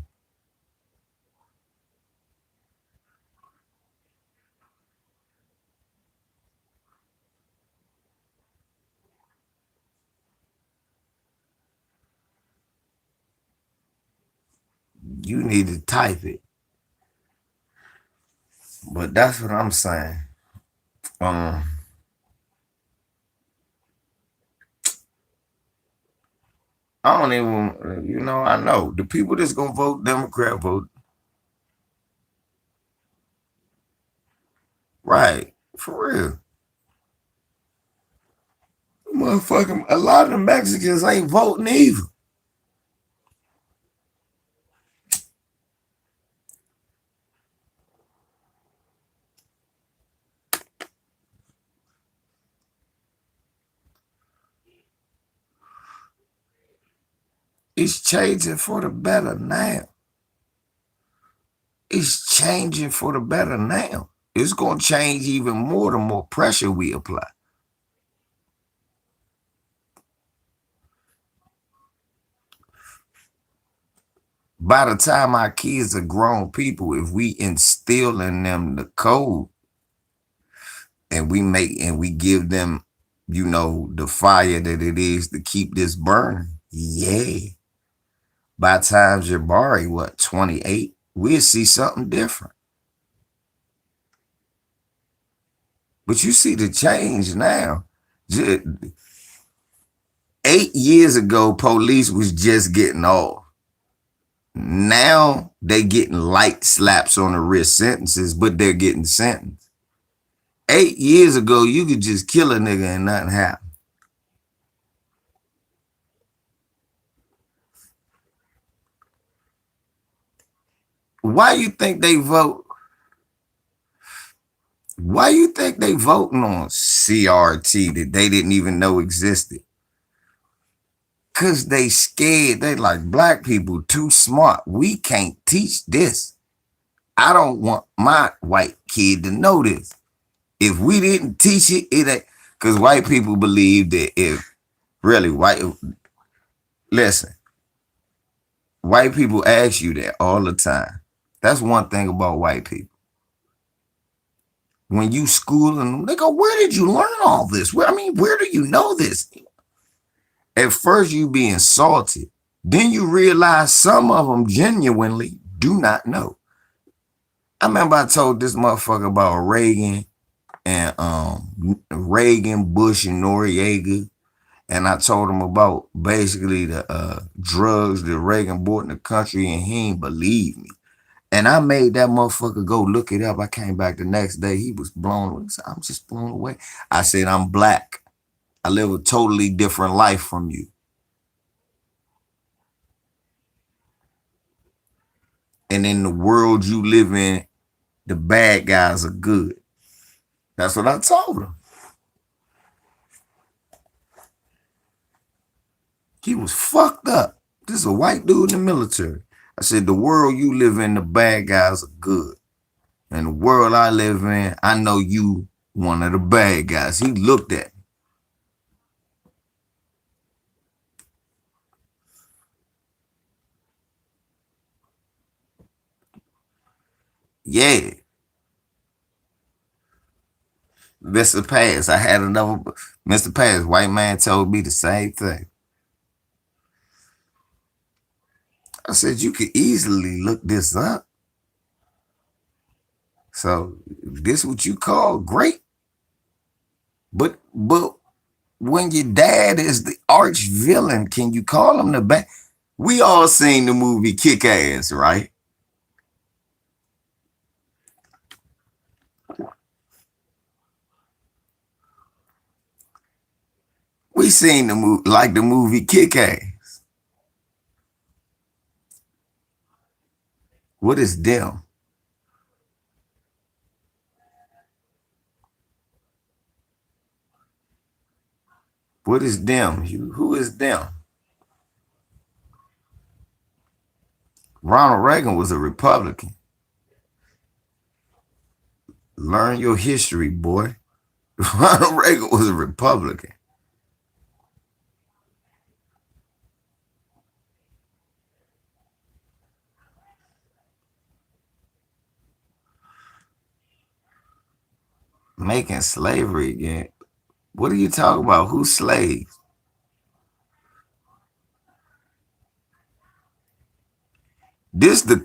You need to type it. But that's what I'm saying. Um, I don't even, I know the people that's gonna vote Democrat vote right for real. Motherfucking, a lot of the Mexicans ain't voting either. It's changing for the better now. It's changing for the better now. It's gonna change even more the more pressure we apply. By the time our kids are grown people, if we instill in them the code and we give them, the fire that it is to keep this burning, yeah. By the time Jabari, 28, we'll see something different. But you see the change now. 8 years ago, police was just getting off. Now they getting light slaps on the wrist sentences, but they're getting sentenced. 8 years ago, you could just kill a nigga and nothing happened. Why you think they vote? Why you think they voting on CRT that they didn't even know existed? Cause they scared. They like, black people too smart. We can't teach this. I don't want my white kid to know this. If we didn't teach it, it ain't. Cause white people believe that if really listen, white people ask you that all the time. That's one thing about white people. When you school them, they go, where did you learn all this? Where do you know this? At first you be insulted. Then you realize some of them genuinely do not know. I remember I told this motherfucker about Reagan and Bush and Noriega. And I told him about basically the drugs that Reagan brought in the country, and he ain't believe me. And I made that motherfucker go look it up. I came back the next day. He was blown away. I'm just blown away. I said, I'm black. I live a totally different life from you. And in the world you live in, the bad guys are good. That's what I told him. He was fucked up. This is a white dude in the military. I said, the world you live in, the bad guys are good. And the world I live in, I know you one of the bad guys. He looked at me. Yeah. Mr. Pass, I had another Mr. Pass, white man told me the same thing. I said you could easily look this up. So this what you call great? But when your dad is the arch villain, can you call him the bad? We all seen the movie Kick Ass, right? We seen the movie like the movie Kick Ass. What is them? What is them? Who is them? Ronald Reagan was a Republican. Learn your history, boy. Ronald Reagan was a Republican. Making slavery again. What are you talking about? Who's slaves? This Good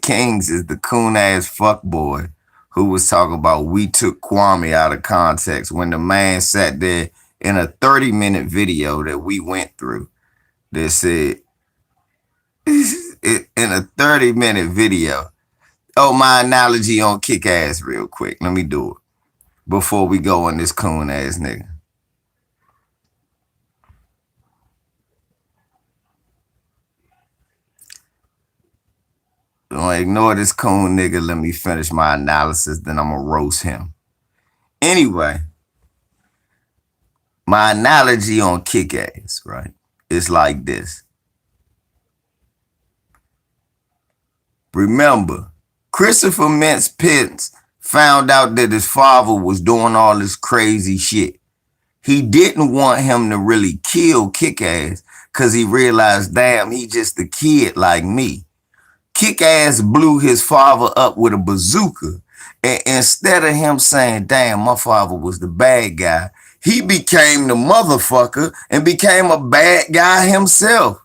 Kings is the coon ass fuck boy who was talking about we took Kwame out of context when the man sat there in a 30-minute video that we went through that said, in a 30-minute video. Oh, my analogy on kick ass real quick. Let me do it before we go on this coon ass nigga. Don't ignore this coon nigga. Let me finish my analysis, then I'm gonna roast him. Anyway, my analogy on kick ass, right? It's like this. Remember, Christopher Mintz Pitts found out that his father was doing all this crazy shit. He didn't want him to really kill kick ass because he realized, damn, he just a kid like me. Kick ass blew his father up with a bazooka. And instead of him saying, damn, my father was the bad guy, he became the motherfucker and became a bad guy himself.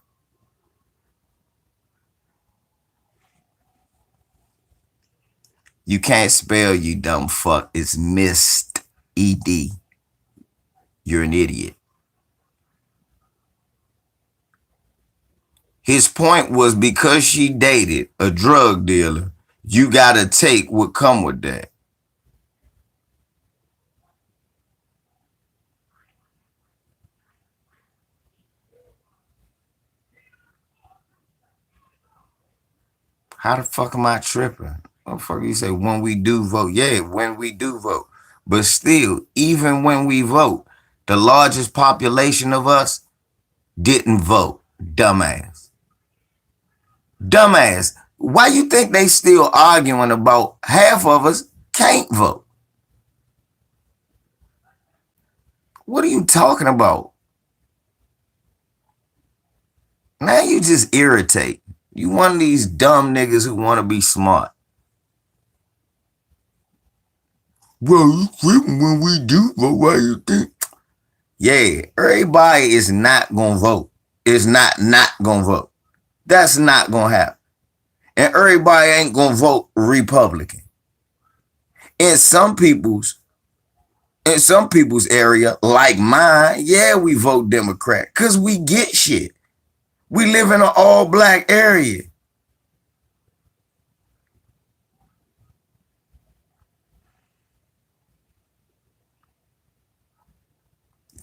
You can't spell, you dumb fuck. It's missed ED. You're an idiot. His point was because she dated a drug dealer, you gotta take what come with that. How the fuck am I tripping? What the fuck you say when we do vote? Yeah, when we do vote. But still, even when we vote, the largest population of us didn't vote. Dumbass. Dumbass. Why you think they still arguing about half of us can't vote? What are you talking about? Now you just irritate. You one of these dumb niggas who want to be smart. Well, when we do vote, why you think? Yeah, everybody is not gonna vote. Is not gonna vote. That's not gonna happen. And everybody ain't gonna vote Republican. In some people's area, like mine, yeah, we vote Democrat because we get shit. We live in an all-black area.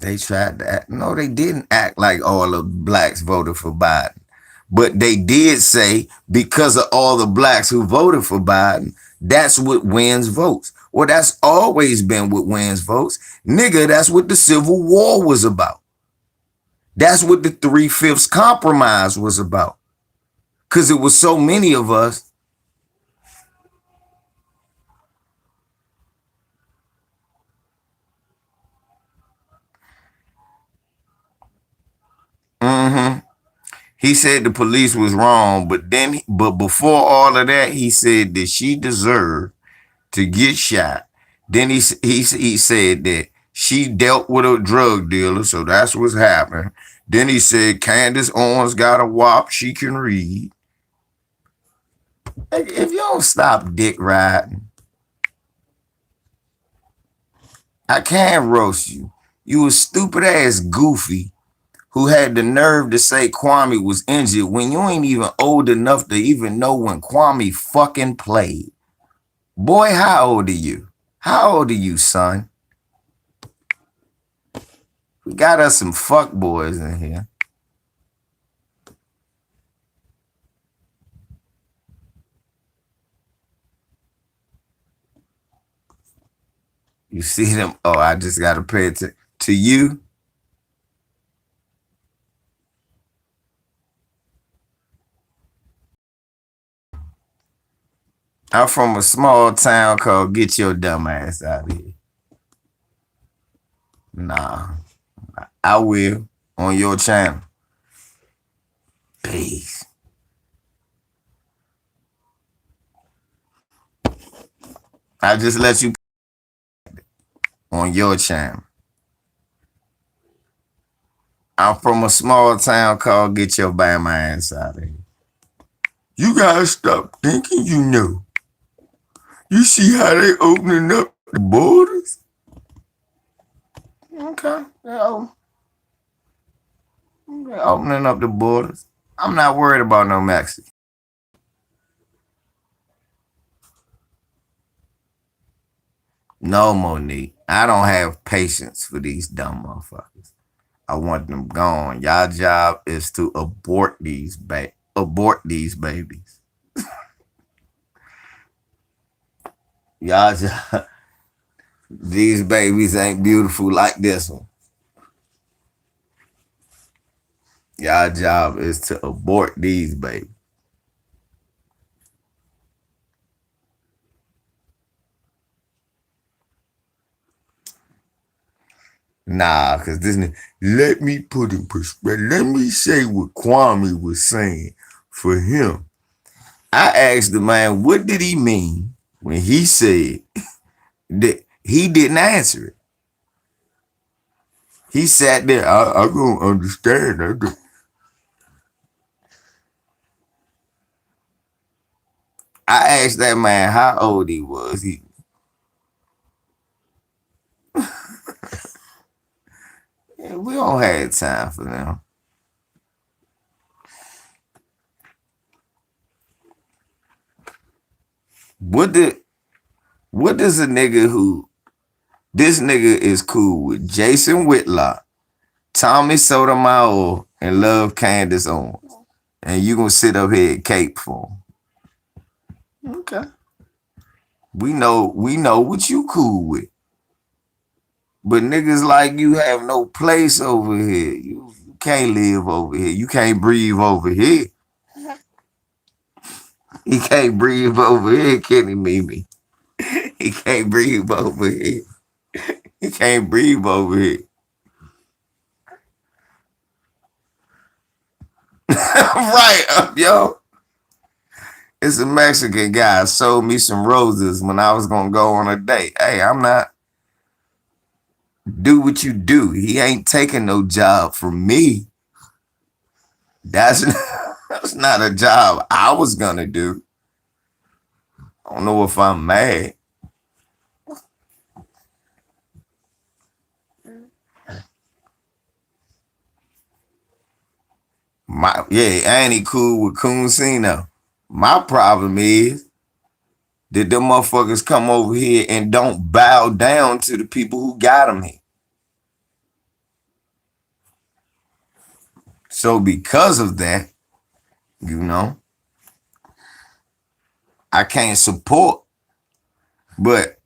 They tried to act. No, they didn't act like all the blacks voted for Biden. But they did say because of all the blacks who voted for Biden, that's what wins votes. Well, that's always been what wins votes. Nigga, that's what the Civil War was about. That's what the 3/5 compromise was about. Because it was so many of us. Mm-hmm. He said the police was wrong, but before all of that, he said that she deserved to get shot. Then he said that she dealt with a drug dealer, so that's what's happened. Then he said Candace Owens got a wop she can read. If you don't stop dick riding, I can't roast you. You a stupid ass goofy who had the nerve to say Kwame was injured when you ain't even old enough to even know when Kwame fucking played. Boy, how old are you? How old are you, son? We got us some fuck boys in here. You see them? Oh, I just got to pay it to you. I'm from a small town called Get Your Dumb Ass Out of Here. Nah, I will on your channel. Peace. I just let you on your channel. I'm from a small town called Get Your Bama Ass Out of Here. You gotta stop thinking you know. You see how they opening up the borders? Okay. They're opening up the borders. I'm not worried about no Mexicans. No, Monique. I don't have patience for these dumb motherfuckers. I want them gone. Y'all job is to abort these babies. Y'all job, these babies ain't beautiful like this one. Y'all job is to abort these babies. Nah, because let me put in perspective. Let me say what Kwame was saying for him. I asked the man, what did he mean when he said that he didn't answer it? He sat there, I don't understand. I asked that man how old he was. We don't have time for them. What does a nigga this nigga is cool with Jason Whitlock, Tommy Sotomayor, and love Candace Owens. And you gonna sit up here and cape for him. Okay. We know what you cool with. But niggas like you have no place over here. You can't live over here. You can't breathe over here. He can't breathe over here, Kenny Mimi. He can't breathe over here. He can't breathe over here. Right, yo. It's a Mexican guy sold me some roses when I was gonna go on a date. Hey, I'm not do what you do. He ain't taking no job from me. That's not a job I was gonna do. I don't know if I'm mad. Ain't he cool with Coonsino? My problem is that them motherfuckers come over here and don't bow down to the people who got them here. So because of that, I can't support, but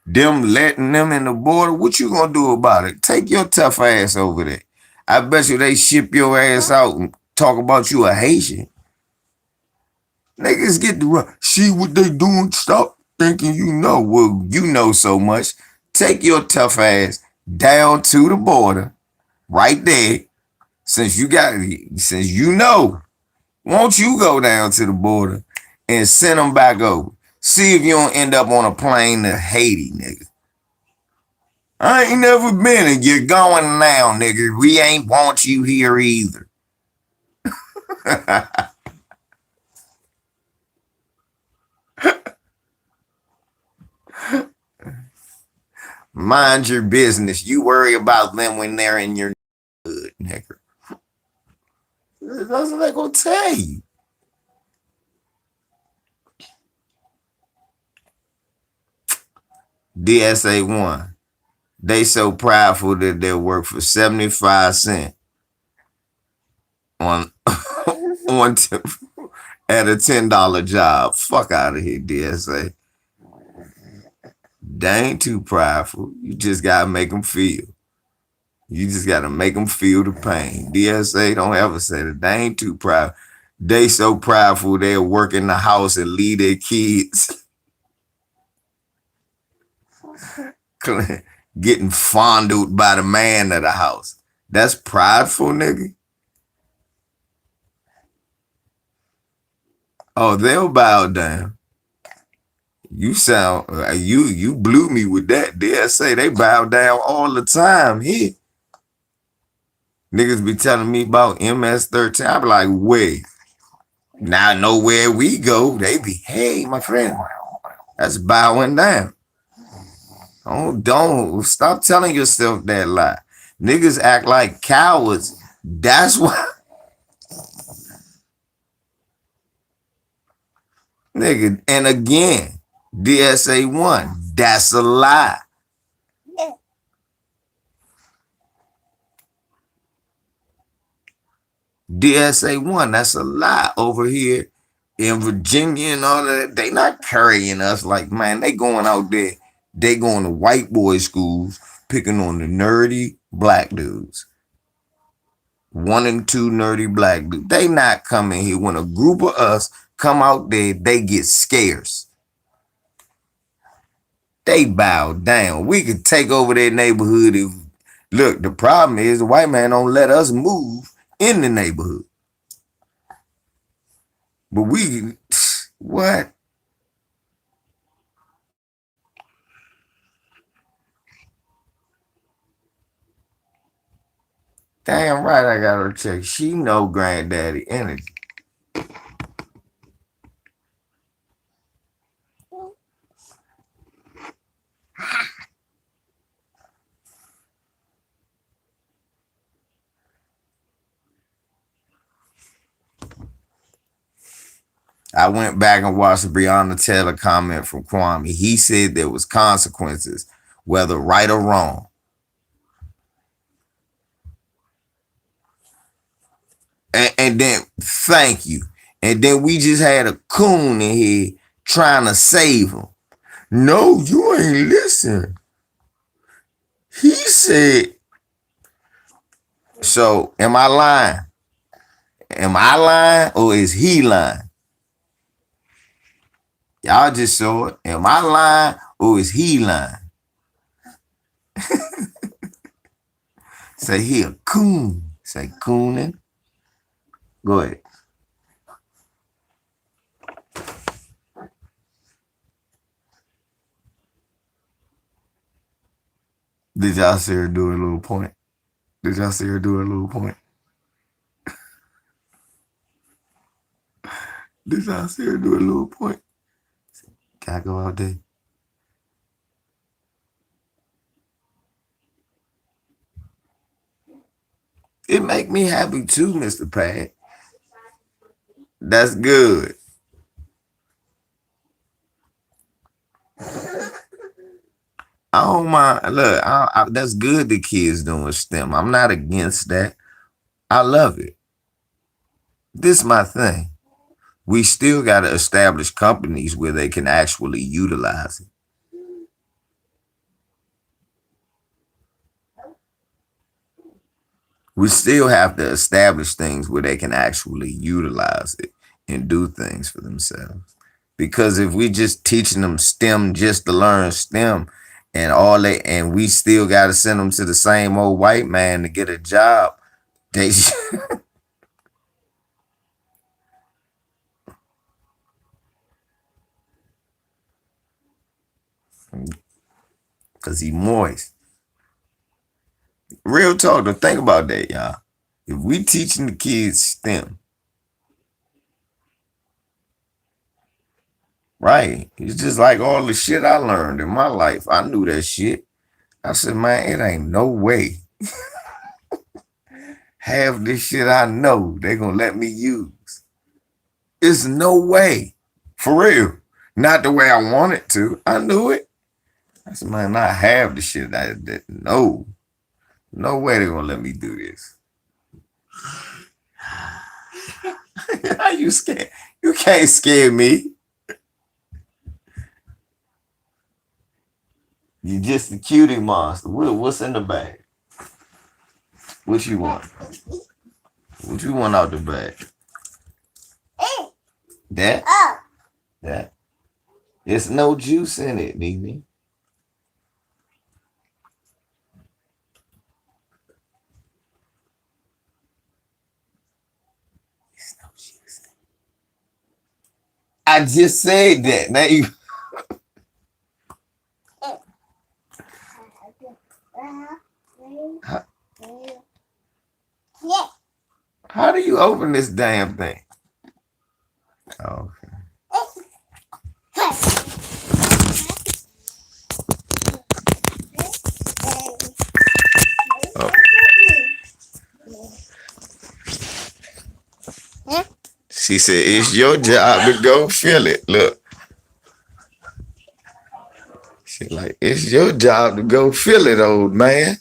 them letting them in the border, what you gonna do about it? Take your tough ass over there. I bet you they ship your ass out and talk about you a Haitian. Niggas get to run. See what they doing? Stop thinking you know. Well, you know so much. Take your tough ass down to the border, right there, Since since you know, won't you go down to the border and send them back over? See if you don't end up on a plane to Haiti, nigga. I ain't never been, and you're going now, nigga. We ain't want you here either. Mind your business. You worry about them when they're in your hood, nigga. That's what they gonna tell you. DSA 1. They so prideful that they'll work for 75 cents on on at a $10 job. Fuck out of here, DSA. They ain't too prideful. You just gotta make them feel. You just gotta make them feel the pain. DSA don't ever say that. They ain't too proud. They so prideful they'll work in the house and leave their kids getting fondled by the man of the house. That's prideful, nigga. Oh, they'll bow down. You sound you blew me with that. DSA, they bow down all the time here. Niggas be telling me about MS-13. I be like, wait. Now I know where we go. They be, hey, my friend, that's bowing down. Don't stop telling yourself that lie. Niggas act like cowards. That's why. Nigga, and again, DSA 1, that's a lie. DSA 1, that's a lie. Over here in Virginia and all that, they not carrying us like, man, they going out there, they going to white boy schools, picking on the nerdy black dudes. 1 and 2 nerdy black dudes. They not coming here. When a group of us come out there, they get scarce. They bow down. We could take over their neighborhood. Look, the problem is the white man don't let us move in the neighborhood. But we, what? Damn right I got her check. She know granddaddy energy. I went back and watched the Breonna Taylor comment from Kwame. He said there was consequences, whether right or wrong. And then, thank you. And then we just had a coon in here trying to save him. No, you ain't listen. He said, so am I lying? Am I lying or is he lying? Y'all just saw it. Am I lying or is he lying? Say he a coon. Say cooning. Go ahead. Did y'all see her do a little point? Did y'all see her do a little point? Did y'all see her do a little point? Can I go out there? It make me happy too, Mr. Pat. That's good. I don't mind. Look, that's good the kids doing STEM. I'm not against that. I love it. This is my thing. We still got to establish companies where they can actually utilize it. We still have to establish things where they can actually utilize it and do things for themselves. Because if we just teaching them STEM just to learn STEM and we still got to send them to the same old white man to get a job, They cause he moist. Real talk, to think about that, y'all. If we teaching the kids STEM, right? It's just like all the shit I learned in my life. I knew that shit. I said, man, it ain't no way half this shit I know they gonna let me use. It's no way. For real. Not the way I want it to. I knew it. I said, man, not half the shit no. No way they gonna let me do this. How you scared? You can't scare me. You just a cutie monster. What's in the bag? What you want? What you want out the bag? That? That? There's no juice in it, Nene. There's no juice in it. I just said that. Now you. How, how do you open this damn thing? Oh, okay. Oh. She said, it's your job to go fill it. Look. She like, it's your job to go fill it, old man.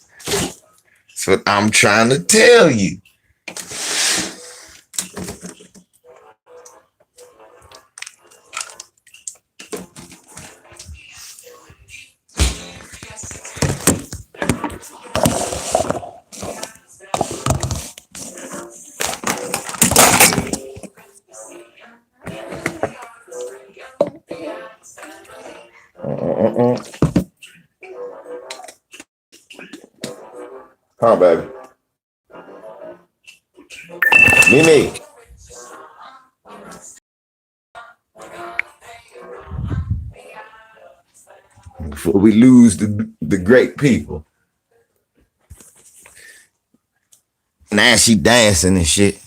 That's what I'm trying to tell you. Huh, baby? Mimi. Before we lose the great people. Now she dancing and shit.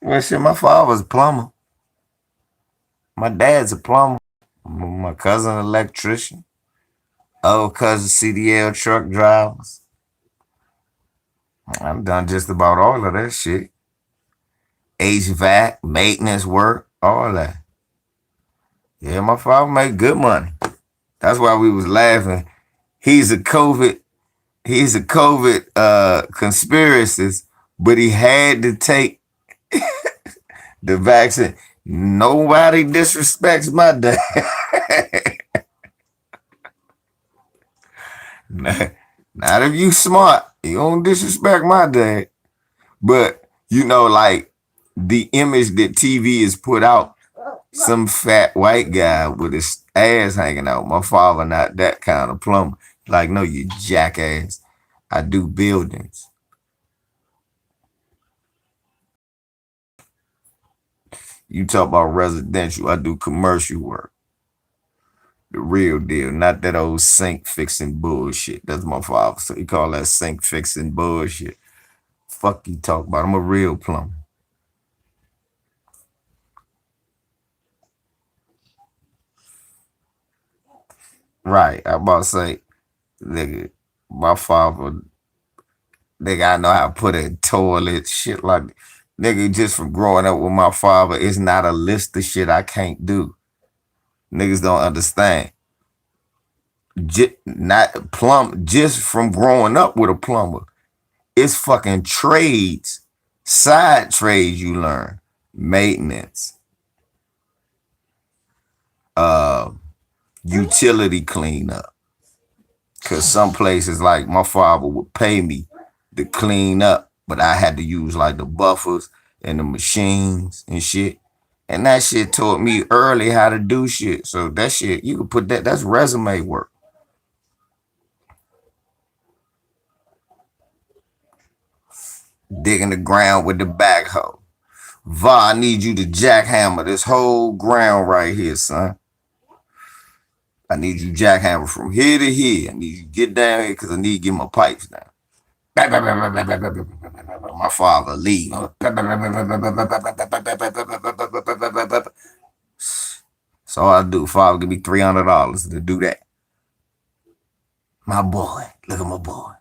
Well, shit, my father's a plumber. My dad's a plumber. My cousin, an electrician. Other cousin, CDL truck drivers. I've done just about all of that shit. HVAC, maintenance work, all that. Yeah, my father made good money. That's why we was laughing. He's a COVID conspiracist, but he had to take the vaccine. Nobody disrespects my dad. Not if you smart. You don't disrespect my dad. But, like the image that TV is put out, some fat white guy with his ass hanging out. My father not that kind of plumber. Like, no, you jackass. I do buildings. You talk about residential. I do commercial work. The real deal, not that old sink fixing bullshit. That's my father. So he call that sink fixing bullshit. Fuck you talk about. I'm a real plumber. Right. I about to say, nigga, my father, nigga, I know how to put in toilet, shit like nigga, just from growing up with my father, it's not a list of shit I can't do. Niggas don't understand. Just from growing up with a plumber. It's fucking trades, side trades you learn. Maintenance, utility cleanup. Cause some places like my father would pay me to clean up, but I had to use like the buffers and the machines and shit. And that shit taught me early how to do shit. So that shit, you can put that's resume work. Digging the ground with the backhoe. Va, I need you to jackhammer this whole ground right here, son. I need you jackhammer from here to here. I need you to get down here because I need to get my pipes down. My father leave. So I do. Father give me $300 to do that. My boy. Look at my boy.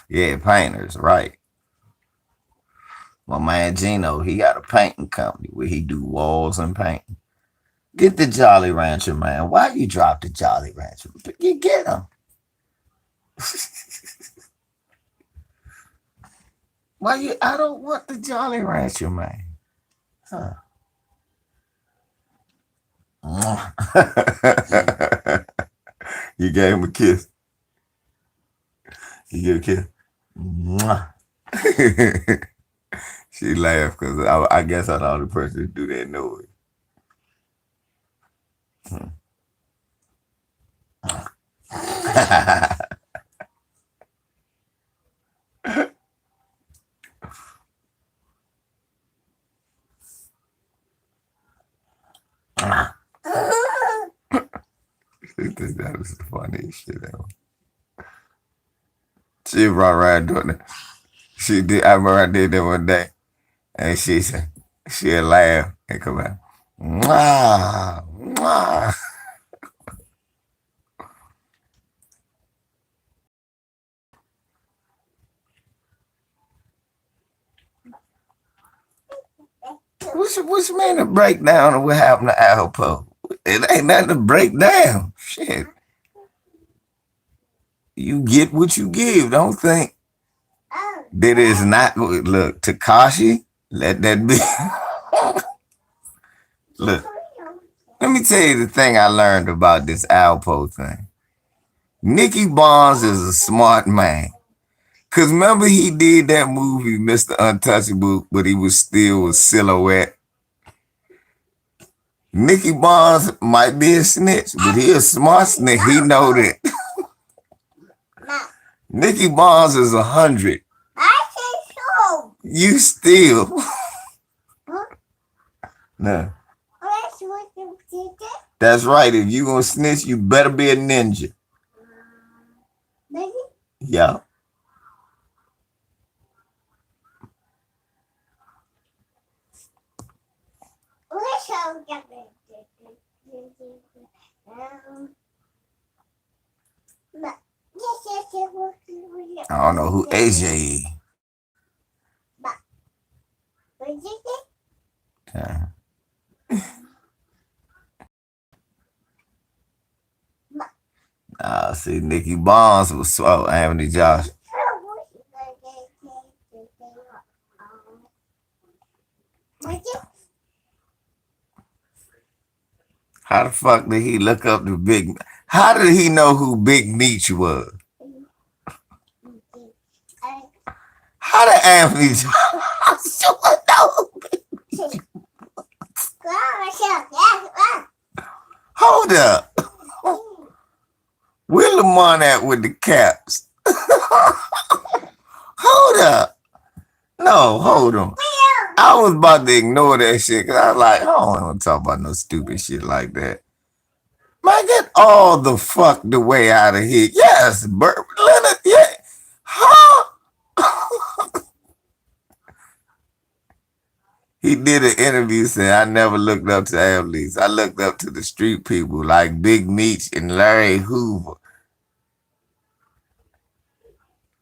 Yeah, painters, right. My man Gino, he got a painting company where he do walls and painting. Get the Jolly Rancher, man. Why you drop the Jolly Rancher? You get him. Why you? I don't want the Jolly Rancher, man. Huh. You gave him a kiss. You gave a kiss. She laughed because I guess I'm the only person to do that noise. She think that was the funniest shit ever. She brought right doing it. She did. I remember I did that one day, and she said she'll laugh and come out. Mwah, mwah. What's mean to break down and what happened to Alpo? It ain't nothing to break down. Shit. You get what you give. Don't think that is not look, Takashi, let that be. Look, let me tell you the thing I learned about this Alpo thing. Nicky Barnes is a smart man. Cause remember he did that movie, Mr. Untouchable, but he was still a silhouette. Nicky Barnes might be a snitch, but he a smart snitch. He know that. Nicky Barnes is 100. You still. No. That's right. If you gonna snitch, you better be a ninja. Yeah. I don't know who AJ is. Yeah. See, Nicky Barnes was slow. Anthony Josh. How the fuck did he look up the Big? How did he know who Big Meech was? How did Anthony Josh know? Hold up. Where Lamont at with the caps? Hold up. No, hold on. I was about to ignore that shit because I was like, I don't want to talk about no stupid shit like that. Man, get all the fuck the way out of here. Yes, Leonard, yeah. Huh? He did an interview saying, I never looked up to athletes. I looked up to the street people like Big Meech and Larry Hoover.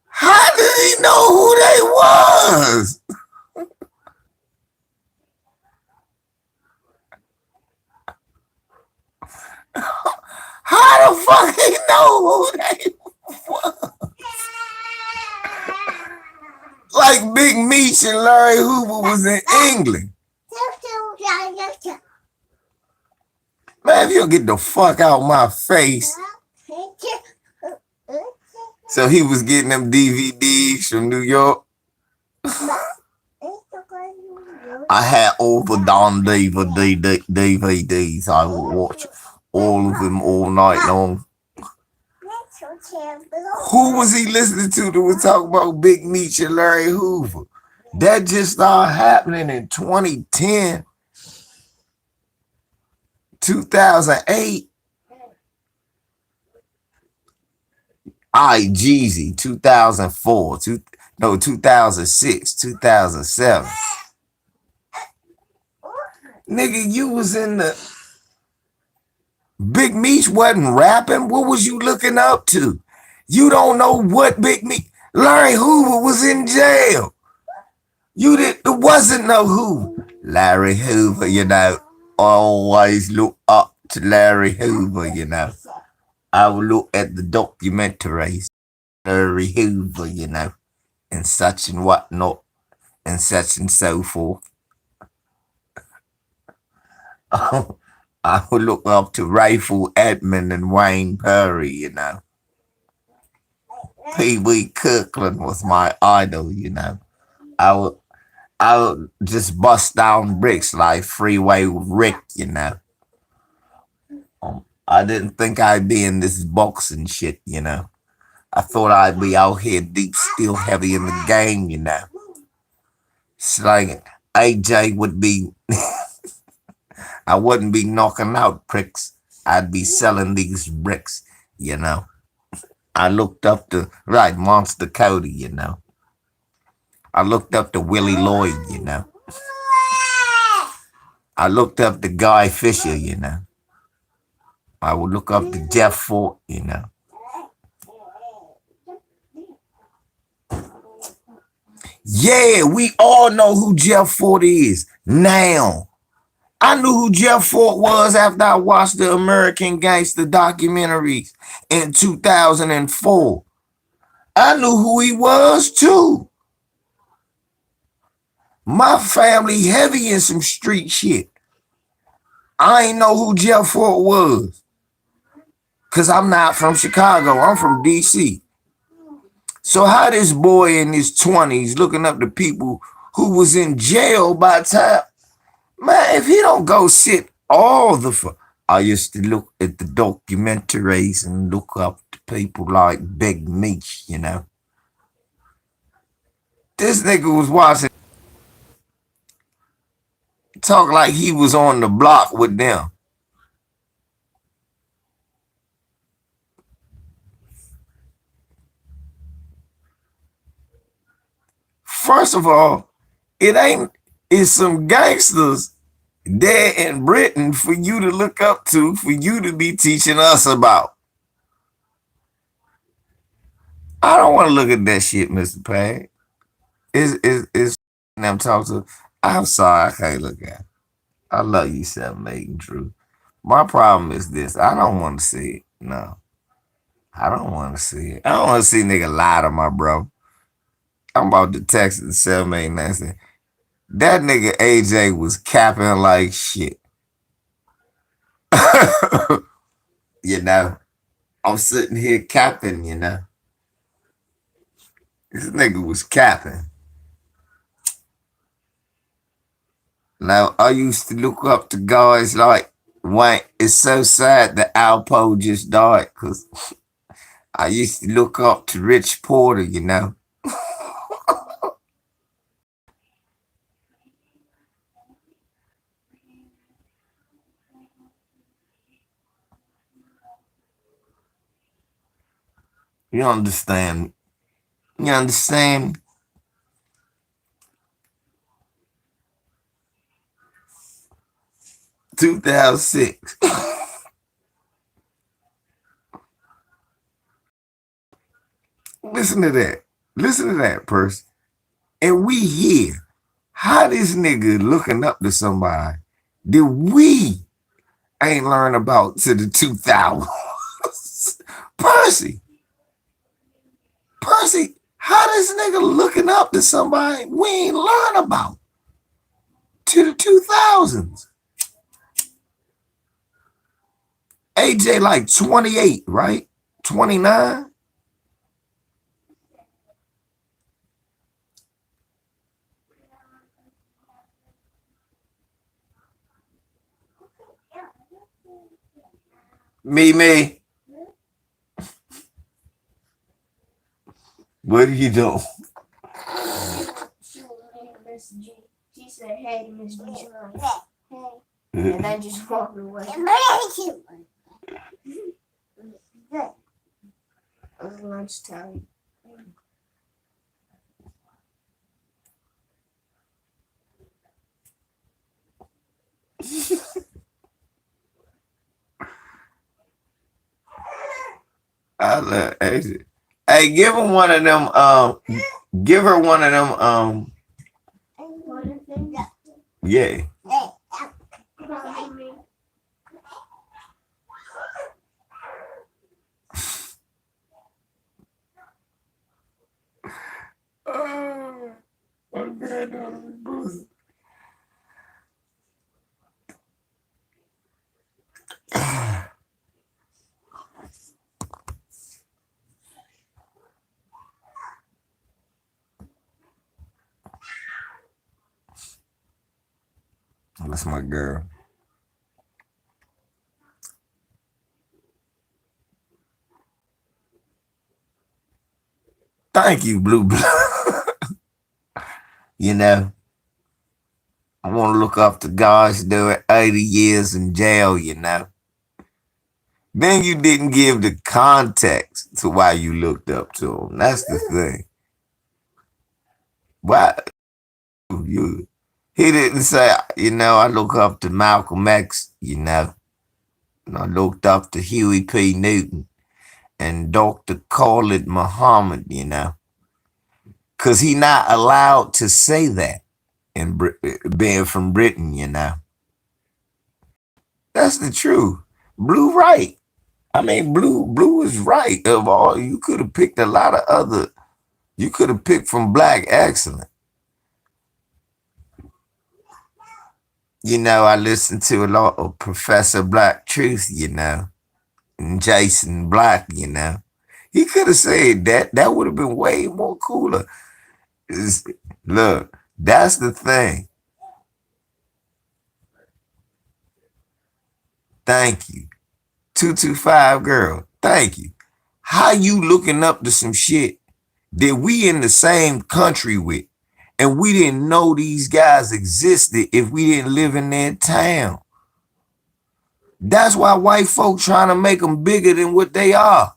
How did he know who they was? How the fuck he know who they was? Like Big Meech and Larry Hoover was in England. Man, if you don't get the fuck out my face. So he was getting them DVDs from New York. I had overdone DVDs. I would watch all of them all night long. Who was he listening to that was talking about Big Meech and Larry Hoover? That just started happening in 2010, 2008. Jeezy, 2004, 2006, 2007. Nigga, you was in the Big Meech wasn't rapping. What was you looking up to? You don't know what Big Meech. Larry Hoover was in jail. There wasn't no Hoover. Larry Hoover, you know. I always look up to Larry Hoover, you know. I will look at the documentaries. Larry Hoover, you know, and such and whatnot, and such and so forth. I would look up to Rayful Edmond and Wayne Perry, you know. Pee Wee Kirkland was my idol, you know. I would just bust down bricks like Freeway Rick, you know. I didn't think I'd be in this boxing shit, you know. I thought I'd be out here deep, still heavy in the game, you know. It's like AJ would be, I wouldn't be knocking out pricks. I'd be selling these bricks, you know. I looked up to, right, Monster Cody, you know. I looked up to Willie Lloyd, you know. I looked up to Guy Fisher, you know. I would look up to Jeff Fort, you know. Yeah, we all know who Jeff Fort is now. I knew who Jeff Fort was after I watched the American Gangster documentaries in 2004. I knew who he was too. My family heavy in some street shit. I ain't know who Jeff Fort was. Cause I'm not from Chicago. I'm from DC. So how this boy in his 20s looking up to people who was in jail by the time, man, if he don't go sit all the I used to look at the documentaries and look up to people like Big Meech, you know. This nigga was watching, talk like he was on the block with them. First of all, it's some gangsters there in Britain for you to look up to, for you to be teaching us about. I don't want to look at that shit, Mr. Pag. Is I'm talking to. I'm sorry, I can't look at it. I love you, Seven Eight Drew. My problem is this. I don't want to see it. No. I don't want to see it. I don't want to see nigga lie to my bro. I'm about to text the 789. That nigga AJ was capping like shit. You know, I'm sitting here capping, you know. This nigga was capping. Now, I used to look up to guys like Wayne. It's so sad that Alpo just died because I used to look up to Rich Porter, you know. You understand? You understand? 2006. Listen to that. Listen to that, person. And we here. How this nigga looking up to somebody that we ain't learned about to the 2000s? Percy, how this nigga looking up to somebody we ain't learned about to the 2000s? AJ like 28, right? 29? Me. What are you doing? She Miss G. She said, "Hey, Miss G." She was like, "Hey," and I just walked away. It was lunchtime. I love AJ. Hey, give him one of them. Give her one of them. Yeah. My granddaughter. That's my girl. Thank you, Blue. You know, I want to look up to God's doing 80 years in jail, you know. Then you didn't give the context to why you looked up to him. That's the thing. Why you he didn't say, you know, I look up to Malcolm X, you know, and I looked up to Huey P. Newton and Dr. Khalid Muhammad, you know, because he not allowed to say that in being from Britain, you know. That's the truth. Blue right. I mean, blue is right. Of all, you could have picked a lot of other. You could have picked from Black Excellent. You know, I listened to a lot of Professor Black Truth, you know, and Jason Black, you know. He could have said that. That would have been way more cooler. Look, that's the thing. Thank you. 225 girl. Thank you. How you looking up to some shit that we in the same country with, and we didn't know these guys existed if we didn't live in their town? That's why white folk trying to make them bigger than what they are.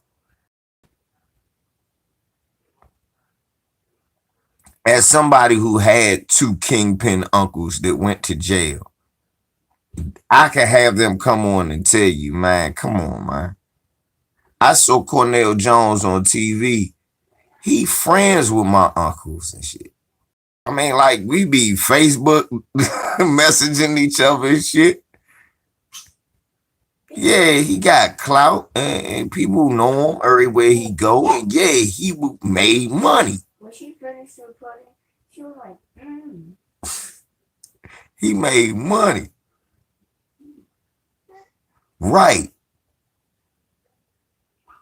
As somebody who had two kingpin uncles that went to jail, I can have them come on and tell you, man, come on, man. I saw Cornell Jones on TV. He friends with my uncles and shit. I mean, like, we be Facebook messaging each other and shit. Yeah, he got clout and people know him everywhere he go. And yeah, he made money. When she finished recording, she was like, He made money. Right.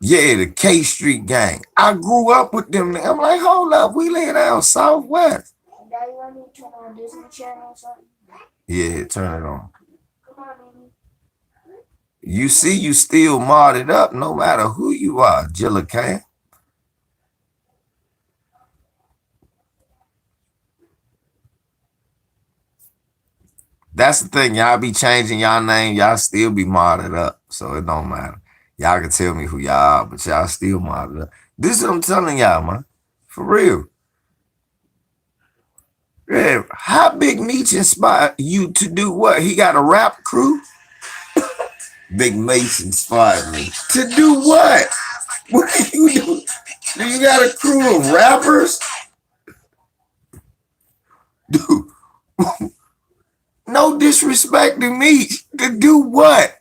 Yeah, the K Street gang. I grew up with them. I'm like, hold up, we lay down Southwest. "Daddy, let me turn on Disney Channel or something." Yeah, turn it on. Come on, baby. You see, you still modded up no matter who you are, Jilla Khan. That's the thing. Y'all be changing y'all name. Y'all still be modded up. So it don't matter. Y'all can tell me who y'all are, but y'all still modded up. This is what I'm telling y'all, man. For real. Yeah. How Big Meech inspired you to do what? He got a rap crew? Big Meech inspired me. To do what? What do you do? Do you got a crew of rappers? Dude. No disrespect to Meech. To do what?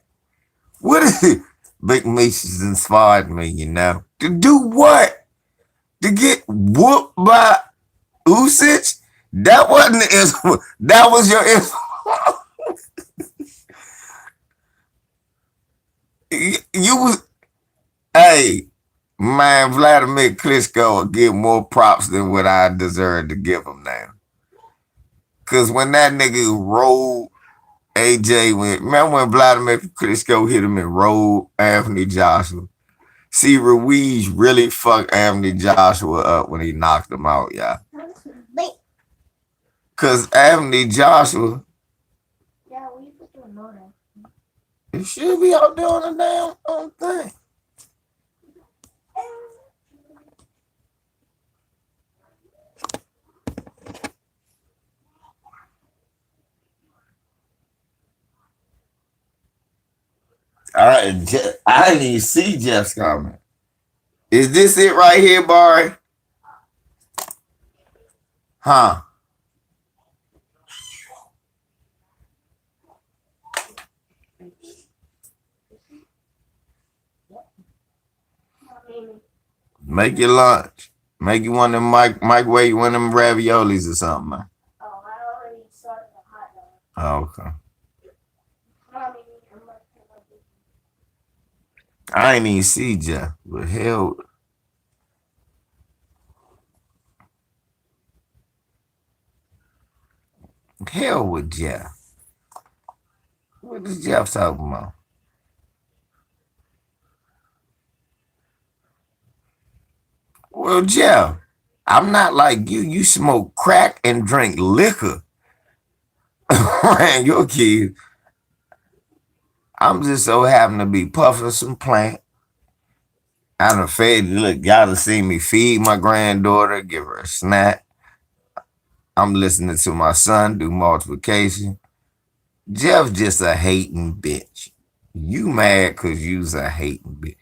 What is it? Big Meech has inspired me, you know. To do what? To get whooped by Usich? That wasn't the info. That was your info. You was, hey, man, Vladimir Klitschko will get more props than what I deserve to give him now. Cause when that nigga rolled AJ, remember when Vladimir Klitschko hit him and rolled Anthony Joshua? See, Ruiz really fucked Anthony Joshua up when he knocked him out, yeah. Cause Anthony Joshua, he should be out there on the damn thing. All right, I didn't even see Jeff's comment. Is this it right here, Barry? Huh? Make your lunch. Make you one of them microwave one of them raviolis or something, man. Oh, okay. I ain't even see Jeff. But hell with Jeff. What is Jeff talking about? Well, Jeff, I'm not like you. You smoke crack and drink liquor around your kids. I'm just so happen to be puffing some plant. I done fed, look, y'all done seen me feed my granddaughter, give her a snack. I'm listening to my son do multiplication. Jeff's just a hating bitch. You mad because you's a hating bitch.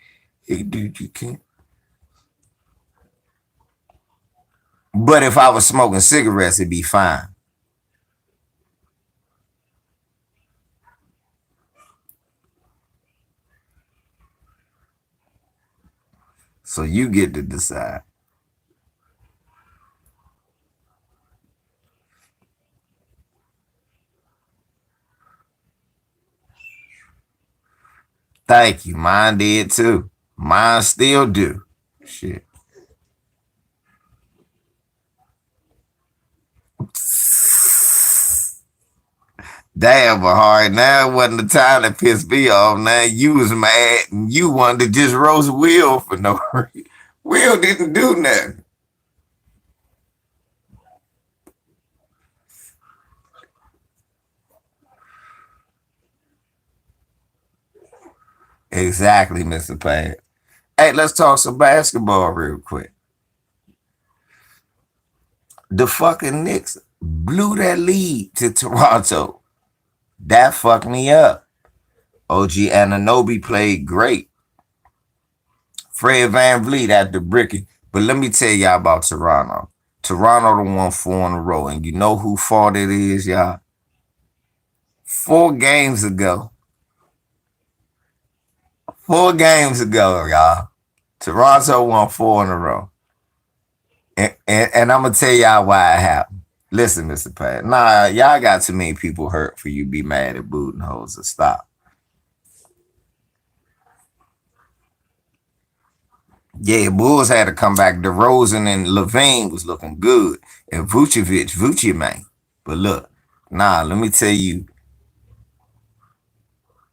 Hey, dude, you can't. But if I was smoking cigarettes, it'd be fine. So you get to decide. Thank you. Mine did too. Mine still do. Shit. Damn, but hard. Now it wasn't the time that pissed me off. Now you was mad and you wanted to just roast Will for no reason. Will didn't do nothing. Exactly, Mr. Payne. Hey, let's talk some basketball real quick. The fucking Knicks blew that lead to Toronto. That fucked me up. OG Anunoby played great. Fred Van Vliet at the bricking. But let me tell y'all about Toronto. Toronto done won 4 in a row. And you know who fault it is, y'all? 4 games ago. 4 games ago, y'all. Toronto won 4 in a row. And I'm going to tell y'all why it happened. Listen, Mr. Pat. Nah, y'all got too many people hurt for you to be mad at Budenholzer. So stop. Yeah, Bulls had to come back. DeRozan and Levine was looking good. And Vucevic, man. But look, nah, let me tell you.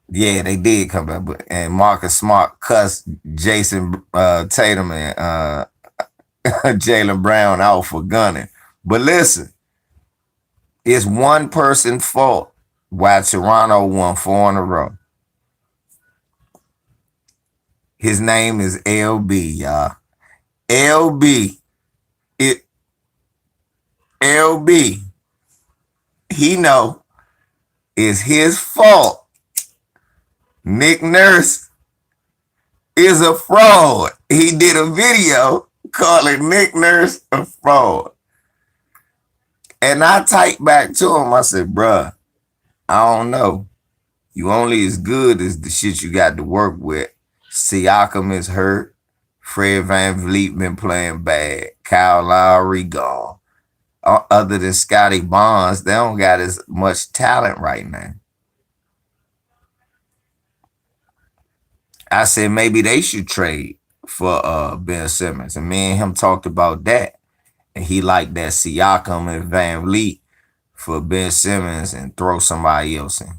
Yeah, they did come back. But and Marcus Smart cussed Jason Tatum and Jaylen Brown out for gunning. But listen, it's one person's fault why Toronto won 4 in a row. His name is LB, y'all. LB. It LB. He know it's his fault. Nick Nurse is a fraud. He did a video calling Nick Nurse a fraud. And I typed back to him. I said, bruh, I don't know. You only as good as the shit you got to work with. Siakam is hurt. Fred Van Vliet been playing bad. Kyle Lowry gone. Other than Scotty Barnes, they don't got as much talent right now. I said maybe they should trade for Ben Simmons. And me and him talked about that. And he liked that Siakam and Van Vliet for Ben Simmons and throw somebody else in.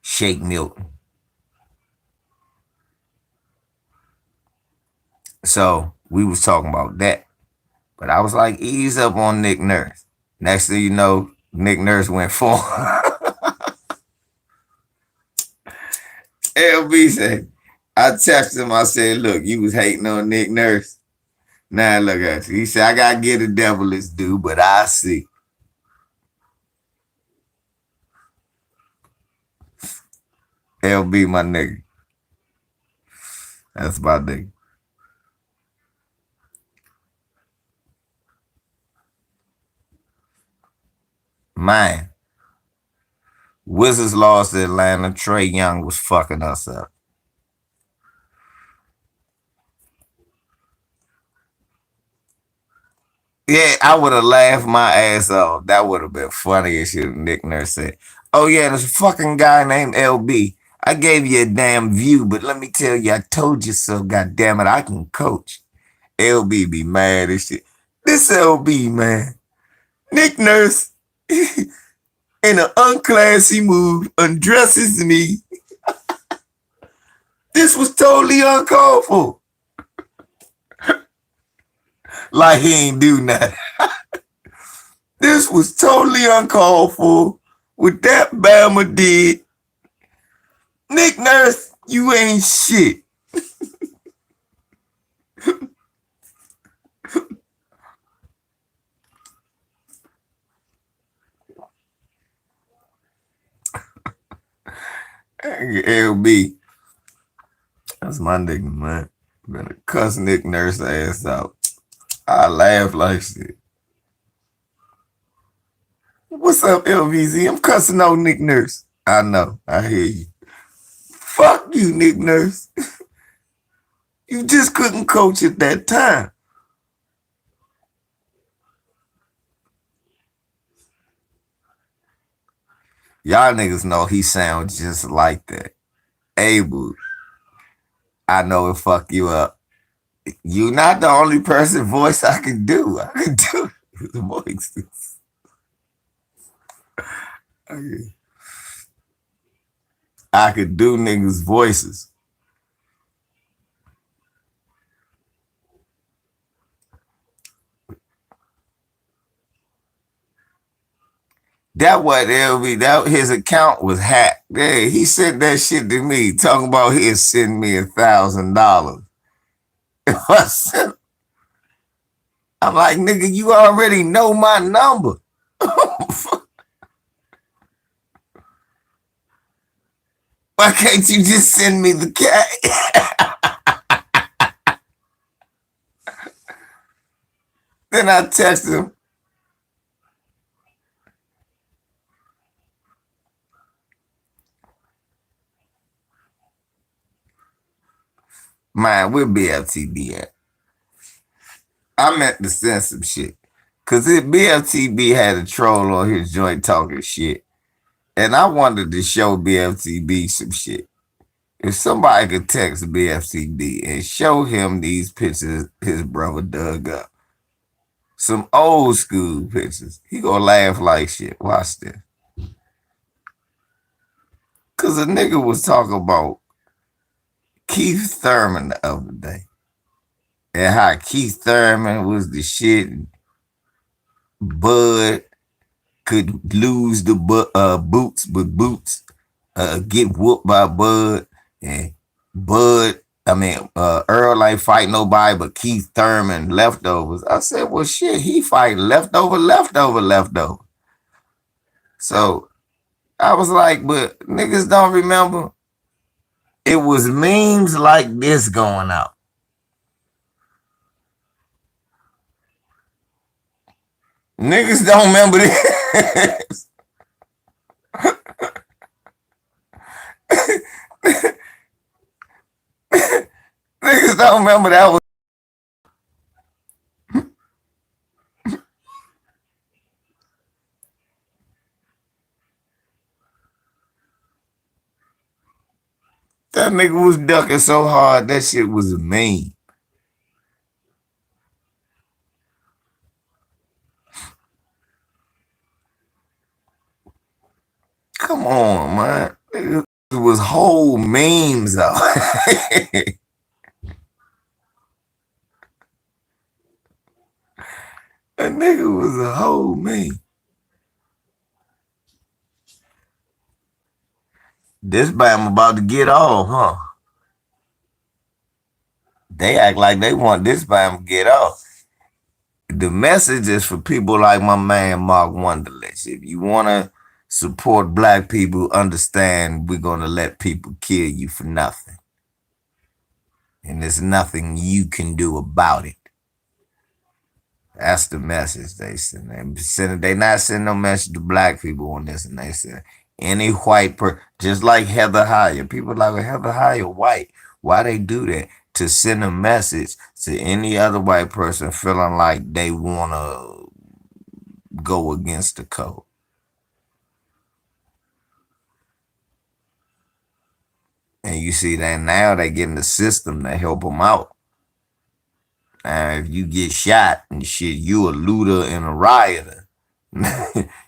Shake Milton. So we was talking about that. But I was like, ease up on Nick Nurse. Next thing you know, Nick Nurse went for LB said, I texted him, I said, look, you was hating on Nick Nurse. Now look at you. He said, I gotta get the devil his due, but I see. LB, my nigga. That's my nigga. Man. Wizards lost to Atlanta. Trae Young was fucking us up. Yeah, I would have laughed my ass off. That would have been funny as shit. Nick Nurse said, oh yeah, there's a fucking guy named LB. I gave you a damn view, but let me tell you, I told you so. God damn it, I can coach. LB be mad as shit. This LB, man. Nick Nurse, in an unclassy move, undresses me. This was totally uncalled for. Like he ain't do nothing. This was totally uncalled for. What that Bama did. Nick Nurse, you ain't shit. LB. That's my nigga, man. Better cuss Nick Nurse ass out. I laugh like shit. What's up, LVZ? I'm cussing out Nick Nurse. I know. I hear you. Fuck you, Nick Nurse. You just couldn't coach at that time. Y'all niggas know he sounds just like that. Abel, I know it fuck you up. You not the only person voice I can do. I can do the voices. I could do niggas' voices. That what LV, that his account was hacked. Yeah, he sent that shit to me, talking about he'd send me $1,000. I'm like, nigga, you already know my number. Why can't you just send me the cash? Then I text him. Man, where BFTB at? I meant to send some shit. Cause BFTB had a troll on his joint talking shit. And I wanted to show BFTB some shit. If somebody could text BFTB and show him these pictures his brother dug up. Some old school pictures. He gonna laugh like shit. Watch this. Cause a nigga was talking about Keith Thurman the other day. And how Keith Thurman was the shit. Bud could lose the boots, but Boots get whooped by Bud. And Earl ain't fight nobody but Keith Thurman leftovers. I said, well, shit, he fight leftover. So I was like, but niggas don't remember. It was memes like this going out. Niggas don't remember this. Niggas don't remember that was. That nigga was ducking so hard, that shit was a meme. Come on, man. It was whole memes out. That nigga was a whole meme. This bam about to get off, huh? They act like they want this bam to get off. The message is for people like my man Mark Wonderlist. If you want to support black people, understand we're going to let people kill you for nothing. And there's nothing you can do about it. That's the message they send. They not sending no message to black people on this, and they said any white person, just like Heather Heyer. People like, well, Heather Heyer white. Why they do that? To send a message to any other white person feeling like they want to go against the code. And you see that now they getting the system to help them out. If you get shot and shit, you a looter and a rioter.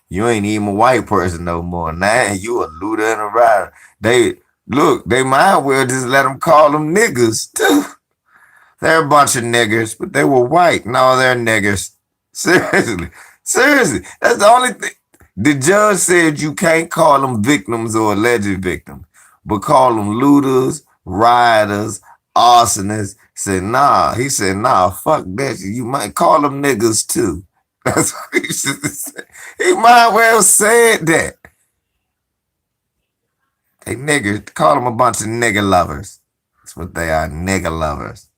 You ain't even a white person no more. Now you a looter and a rioter. They might well just let them call them niggas too. They're a bunch of niggers, but they were white. No, they're niggers. Seriously. Seriously. That's the only thing. The judge said you can't call them victims or alleged victims, but call them looters, rioters, arsonists. He said, nah, fuck that. You might call them niggas too. That's what he should have said. He might well said that. They niggers, call them a bunch of nigger lovers. That's what they are, nigger lovers.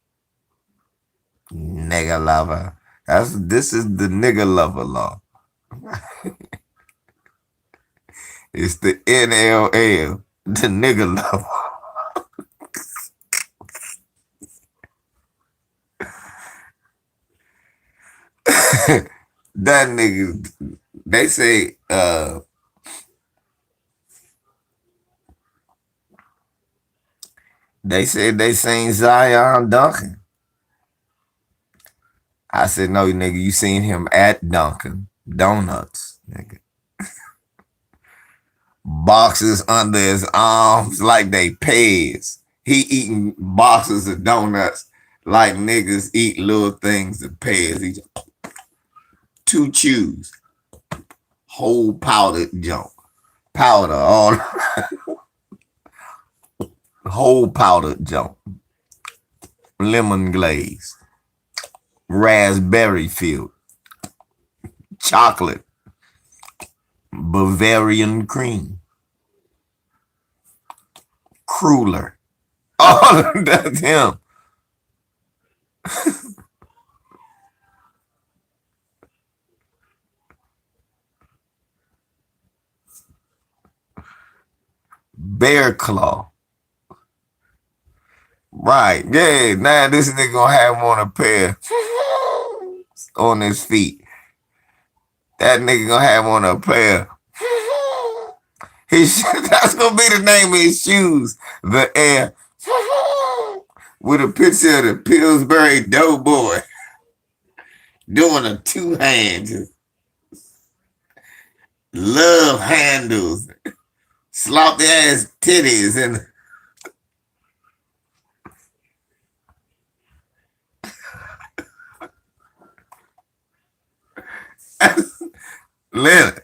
Nigger lover. This is the nigger lover law. It's the NLL, the nigger lover. That nigga, they say, they said they seen Zion Duncan. I said, no, nigga, you seen him at Dunkin' Donuts, nigga. Boxes under his arms like they pets. He eating boxes of donuts like niggas eat little things of pets. He just 2 chews, whole powdered junk, powder all, whole powdered junk, lemon glaze, raspberry filled, chocolate, Bavarian cream, cruller. All of that's him. Bear claw. Right. Yeah. Now this nigga gonna have him on a pair on his feet. That nigga gonna have him on a pair. That's gonna be the name of his shoes. The Air. With a picture of the Pillsbury Doughboy doing a 2 hands. Love handles. Sloppy ass titties and Leonard.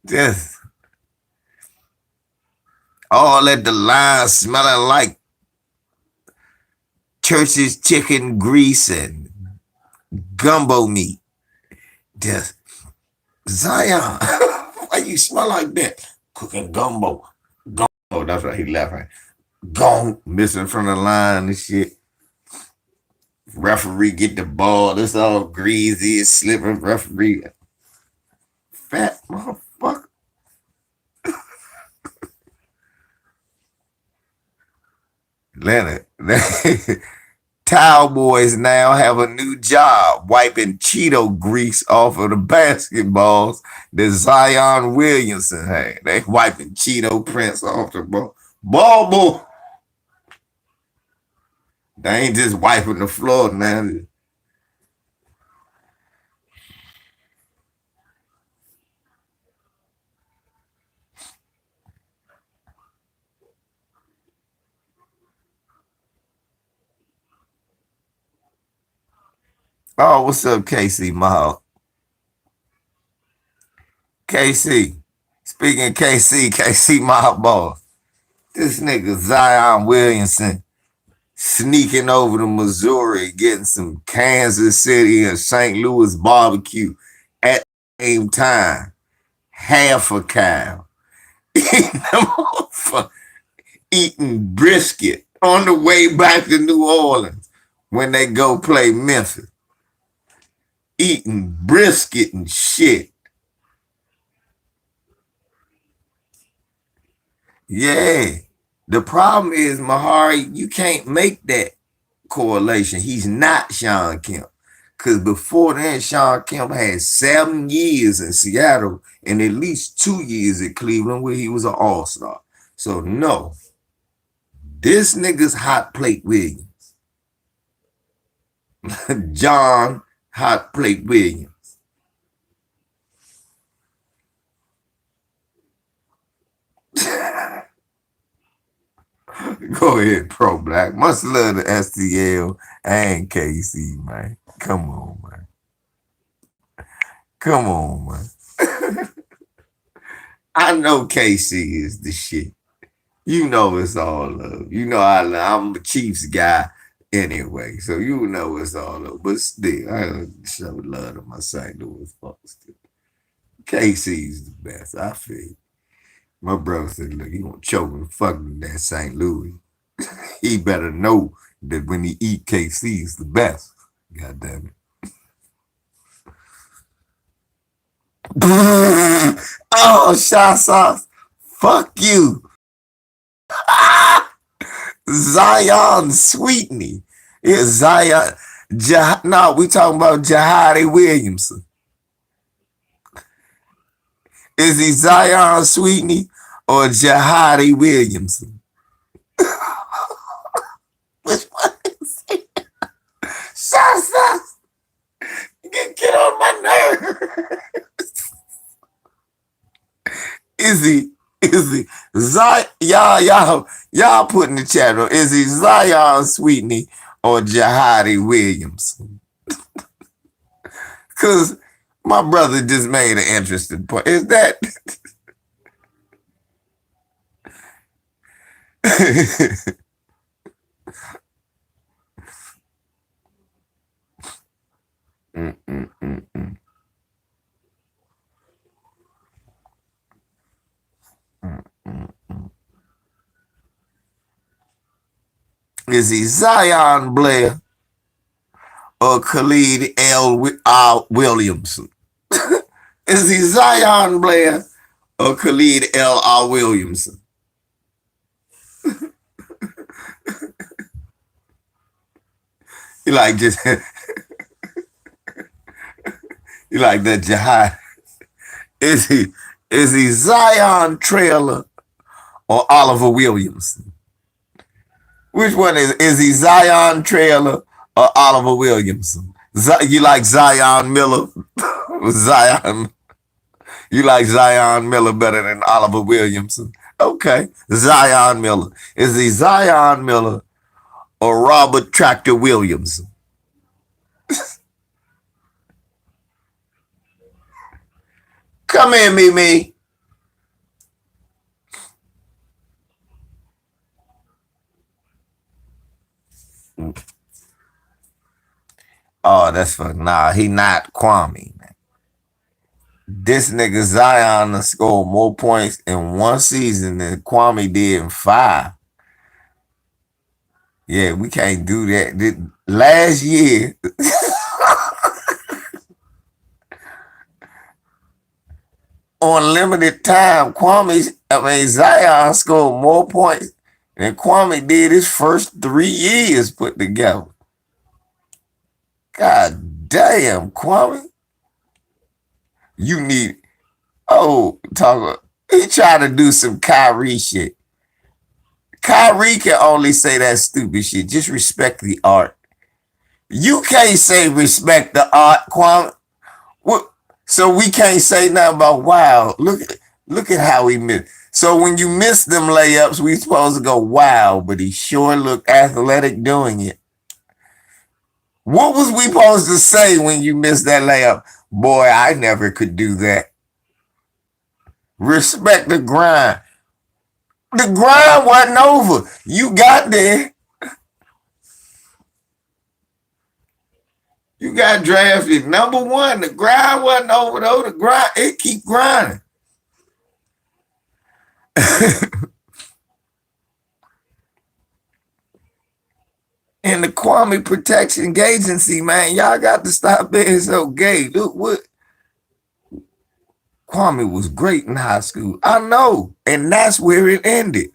Just all at the line smelling like church's chicken grease and gumbo meat. Just Zion, why you smell like that? Cooking gumbo. Gumbo, that's right, he left right. Gone missing from the line and shit. Referee get the ball. It's all greasy. It's slipping. Referee. Fat motherfucker. Leonard. Cowboys now have a new job, wiping Cheeto grease off of the basketballs that Zion Williamson had. They wiping Cheeto prints off the ball. Boy. They ain't just wiping the floor now. Oh, what's up, KC Mahal? KC. Speaking of KC Mahal boss. This nigga Zion Williamson sneaking over to Missouri, getting some Kansas City and St. Louis barbecue at the same time. Half a cow. Eating brisket on the way back to New Orleans when they go play Memphis. Eating brisket and shit. Yeah. The problem is, Mahari, you can't make that correlation. He's not Sean Kemp. Because before then, Sean Kemp had 7 years in Seattle and at least 2 years at Cleveland where he was an all-star. So no, this nigga's Hot Plate Williams. John Hot Plate Williams. Go ahead, Pro Black. Much love to STL and KC, man. Come on, man. Come on, man. I know KC is the shit. You know it's all love. You know I'm a Chiefs guy anyway, so you know it's all love. But still, I show love to my St. Louis folks. KC's the best. I feel. My brother said, look, he gonna choke and fuck with that St. Louis. He better know that when he eat KC, he's the best. God damn it. Oh, shot sauce. Fuck you. Zion Sweetney. Yeah, Zion. No, we talking about Jahadi Williamson. Is he Zion Sweetney or Jahadi Williamson? Which one is he? Shut. Get on my nerves. Is he y'all put in the chat room, is he Zion Sweetney or Jahadi Williamson? Because my brother just made an interesting point. Is that Is he Zion Blair or Khalid L. Williamson? Is he Zion Blair or Khalid L. Williamson? You like just you like that jihad? Is he Zion Trailer or Oliver Williamson? Which one is he Zion Trailer or Oliver Williamson? You like Zion Miller? Zion. You like Zion Miller better than Oliver Williamson? Okay. Zion Miller. Is he Zion Miller or Robert Tractor Williamson? Come here, Mimi. Oh, that's for nah. He not Kwame, man. This nigga Zion scored more points in one season than Kwame did in 5. Yeah, we can't do that. Last year, on limited time, Zion scored more points than Kwame did his first 3 years put together. God damn, Kwame. You need, oh, talk. He trying to do some Kyrie shit. Kyrie can only say that stupid shit. Just respect the art. You can't say respect the art, Kwame. What? So we can't say nothing about wow. Look at how he missed. So when you miss them layups, we supposed to go wow, but he sure looked athletic doing it. What was we supposed to say when you missed that layup? Boy, I never could do that. Respect the grind. The grind wasn't over. You got there. You got drafted number one. The grind wasn't over though. The grind, it keep grinding. And the Kwame ProtectionGaygency, man, y'all got to stop being so gay. Look what Kwame was great in high school. I know. And that's where it ended.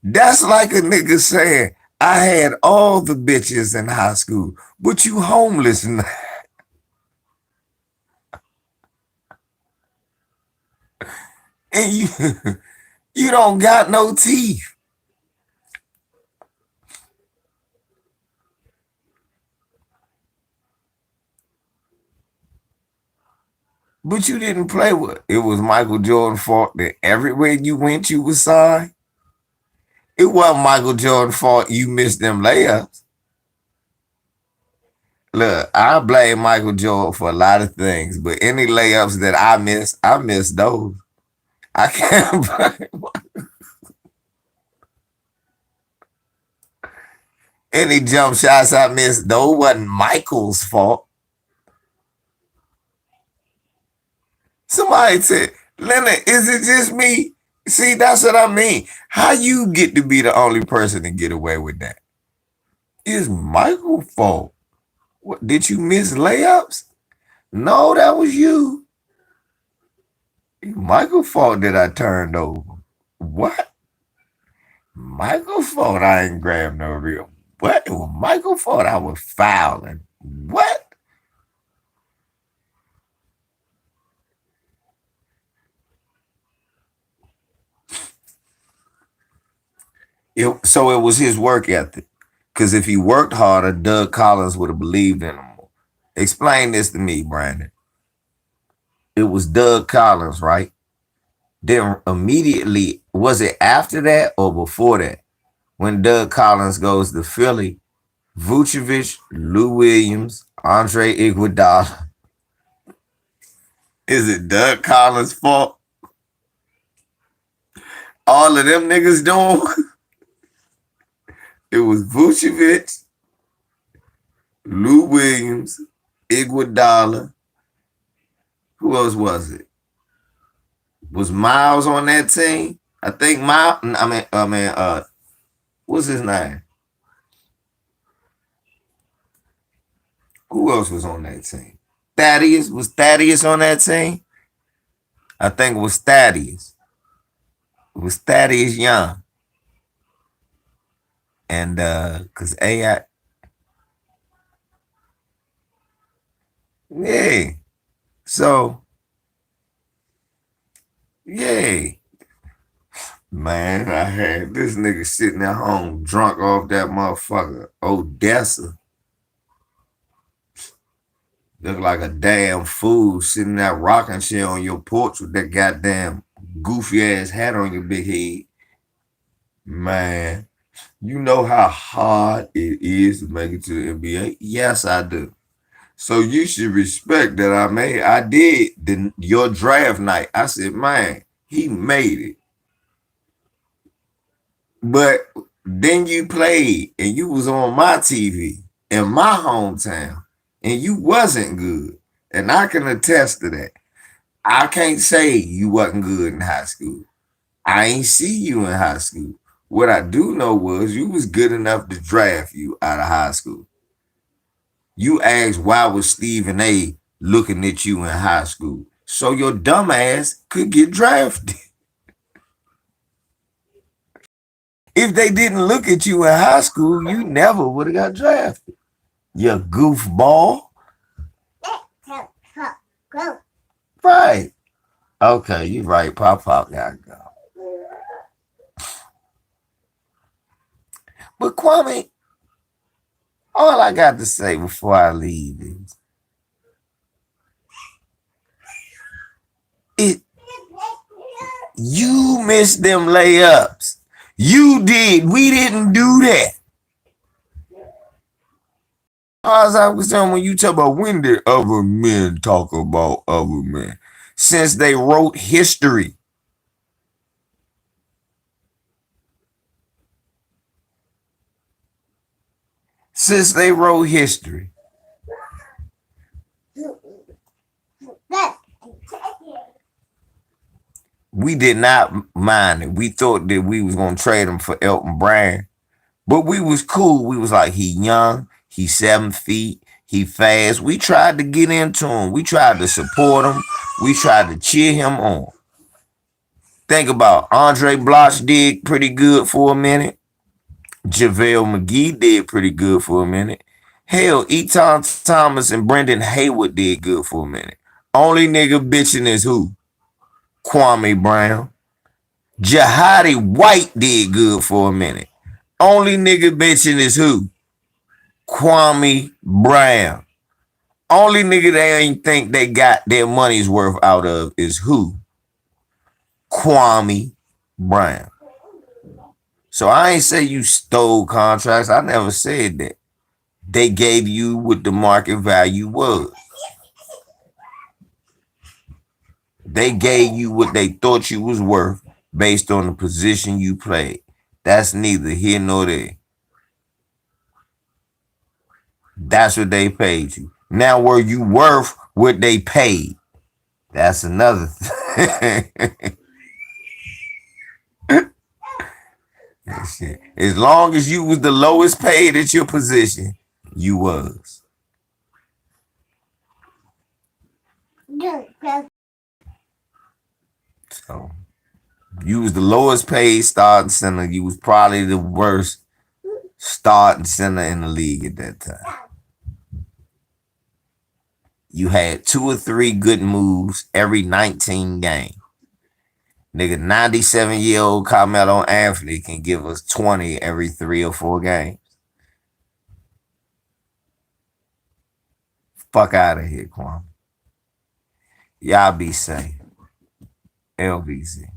That's like a nigga saying, I had all the bitches in high school, but you homeless now. And you don't got no teeth. But you didn't play with it. It was Michael Jordan's fault that everywhere you went, you was sorry. It wasn't Michael Jordan's fault you missed them layups. Look, I blame Michael Jordan for a lot of things, but any layups that I miss those. I can't blame any jump shots I missed. Those wasn't Michael's fault. Somebody said, Leonard, is it just me? See, that's what I mean. How you get to be the only person to get away with that? It's Michael's fault. What, did you miss layups? No, that was you. Michael's fault that I turned over. What? Michael's fault I ain't grabbed no real. What? It was Michael's fault I was fouling. What? So it was his work ethic. Because if he worked harder, Doug Collins would have believed in him more. Explain this to me, Brandon. It was Doug Collins, right? Then immediately, was it after that or before that? When Doug Collins goes to Philly, Vucevic, Lou Williams, Andre Iguodala. Is it Doug Collins' fault? All of them niggas doing? It was Vucevic, Lou Williams, Iguodala. Who else was it? Was Miles on that team? I think Miles. What's his name? Who else was on that team? Thaddeus. Was Thaddeus on that team? I think it was Thaddeus. It was Thaddeus Young. And because AI. Yeah. So, yeah. Man, I had this nigga sitting at home drunk off that motherfucker. Odessa. Look like a damn fool sitting there rocking shit on your porch with that goddamn goofy ass hat on your big head. Man, you know how hard it is to make it to the NBA? Yes, I do. So you should respect that I did your draft night. I said, man, he made it. But then you played and you was on my TV in my hometown and you wasn't good. And I can attest to that. I can't say you wasn't good in high school. I ain't see you in high school. What I do know was you was good enough to draft you out of high school. You asked why was Stephen A looking at you in high school? So your dumb ass could get drafted. If they didn't look at you in high school, you never would have got drafted. You goofball. Okay, you right. Pop gotta go. But Kwame, all I got to say before I leave is it you missed them layups. You did. We didn't do that. As I was saying, when you talk about when did other men talk about other men? Since they wrote history. Since they wrote history. We did not mind it. We thought that we was gonna trade him for Elton Brand. But we was cool. We was like, he young, he 7 feet, he fast. We tried to get into him. We tried to support him. We tried to cheer him on. Think about Andre Bloch did pretty good for a minute. JaVale McGee did pretty good for a minute. Hell, Eton Thomas and Brendan Haywood did good for a minute. Only nigga bitching is who? Kwame Brown. Jahadi White did good for a minute. Only nigga bitching is who? Kwame Brown. Only nigga they ain't think they got their money's worth out of is who? Kwame Brown. So I ain't say you stole contracts. I never said that. They gave you what the market value was. They gave you what they thought you was worth based on the position you played. That's neither here nor there. That's what they paid you. Now, were you worth what they paid? That's another thing. Shit. As long as you was the lowest paid at your position, you was. So you was the lowest paid starting center. You was probably the worst starting center in the league at that time. You had 2 or 3 good moves every 19 games. Nigga, 97-year-old Carmelo Anthony can give us 20 every 3 or 4 games. Fuck out of here, Kwame. Y'all be safe. LVZ.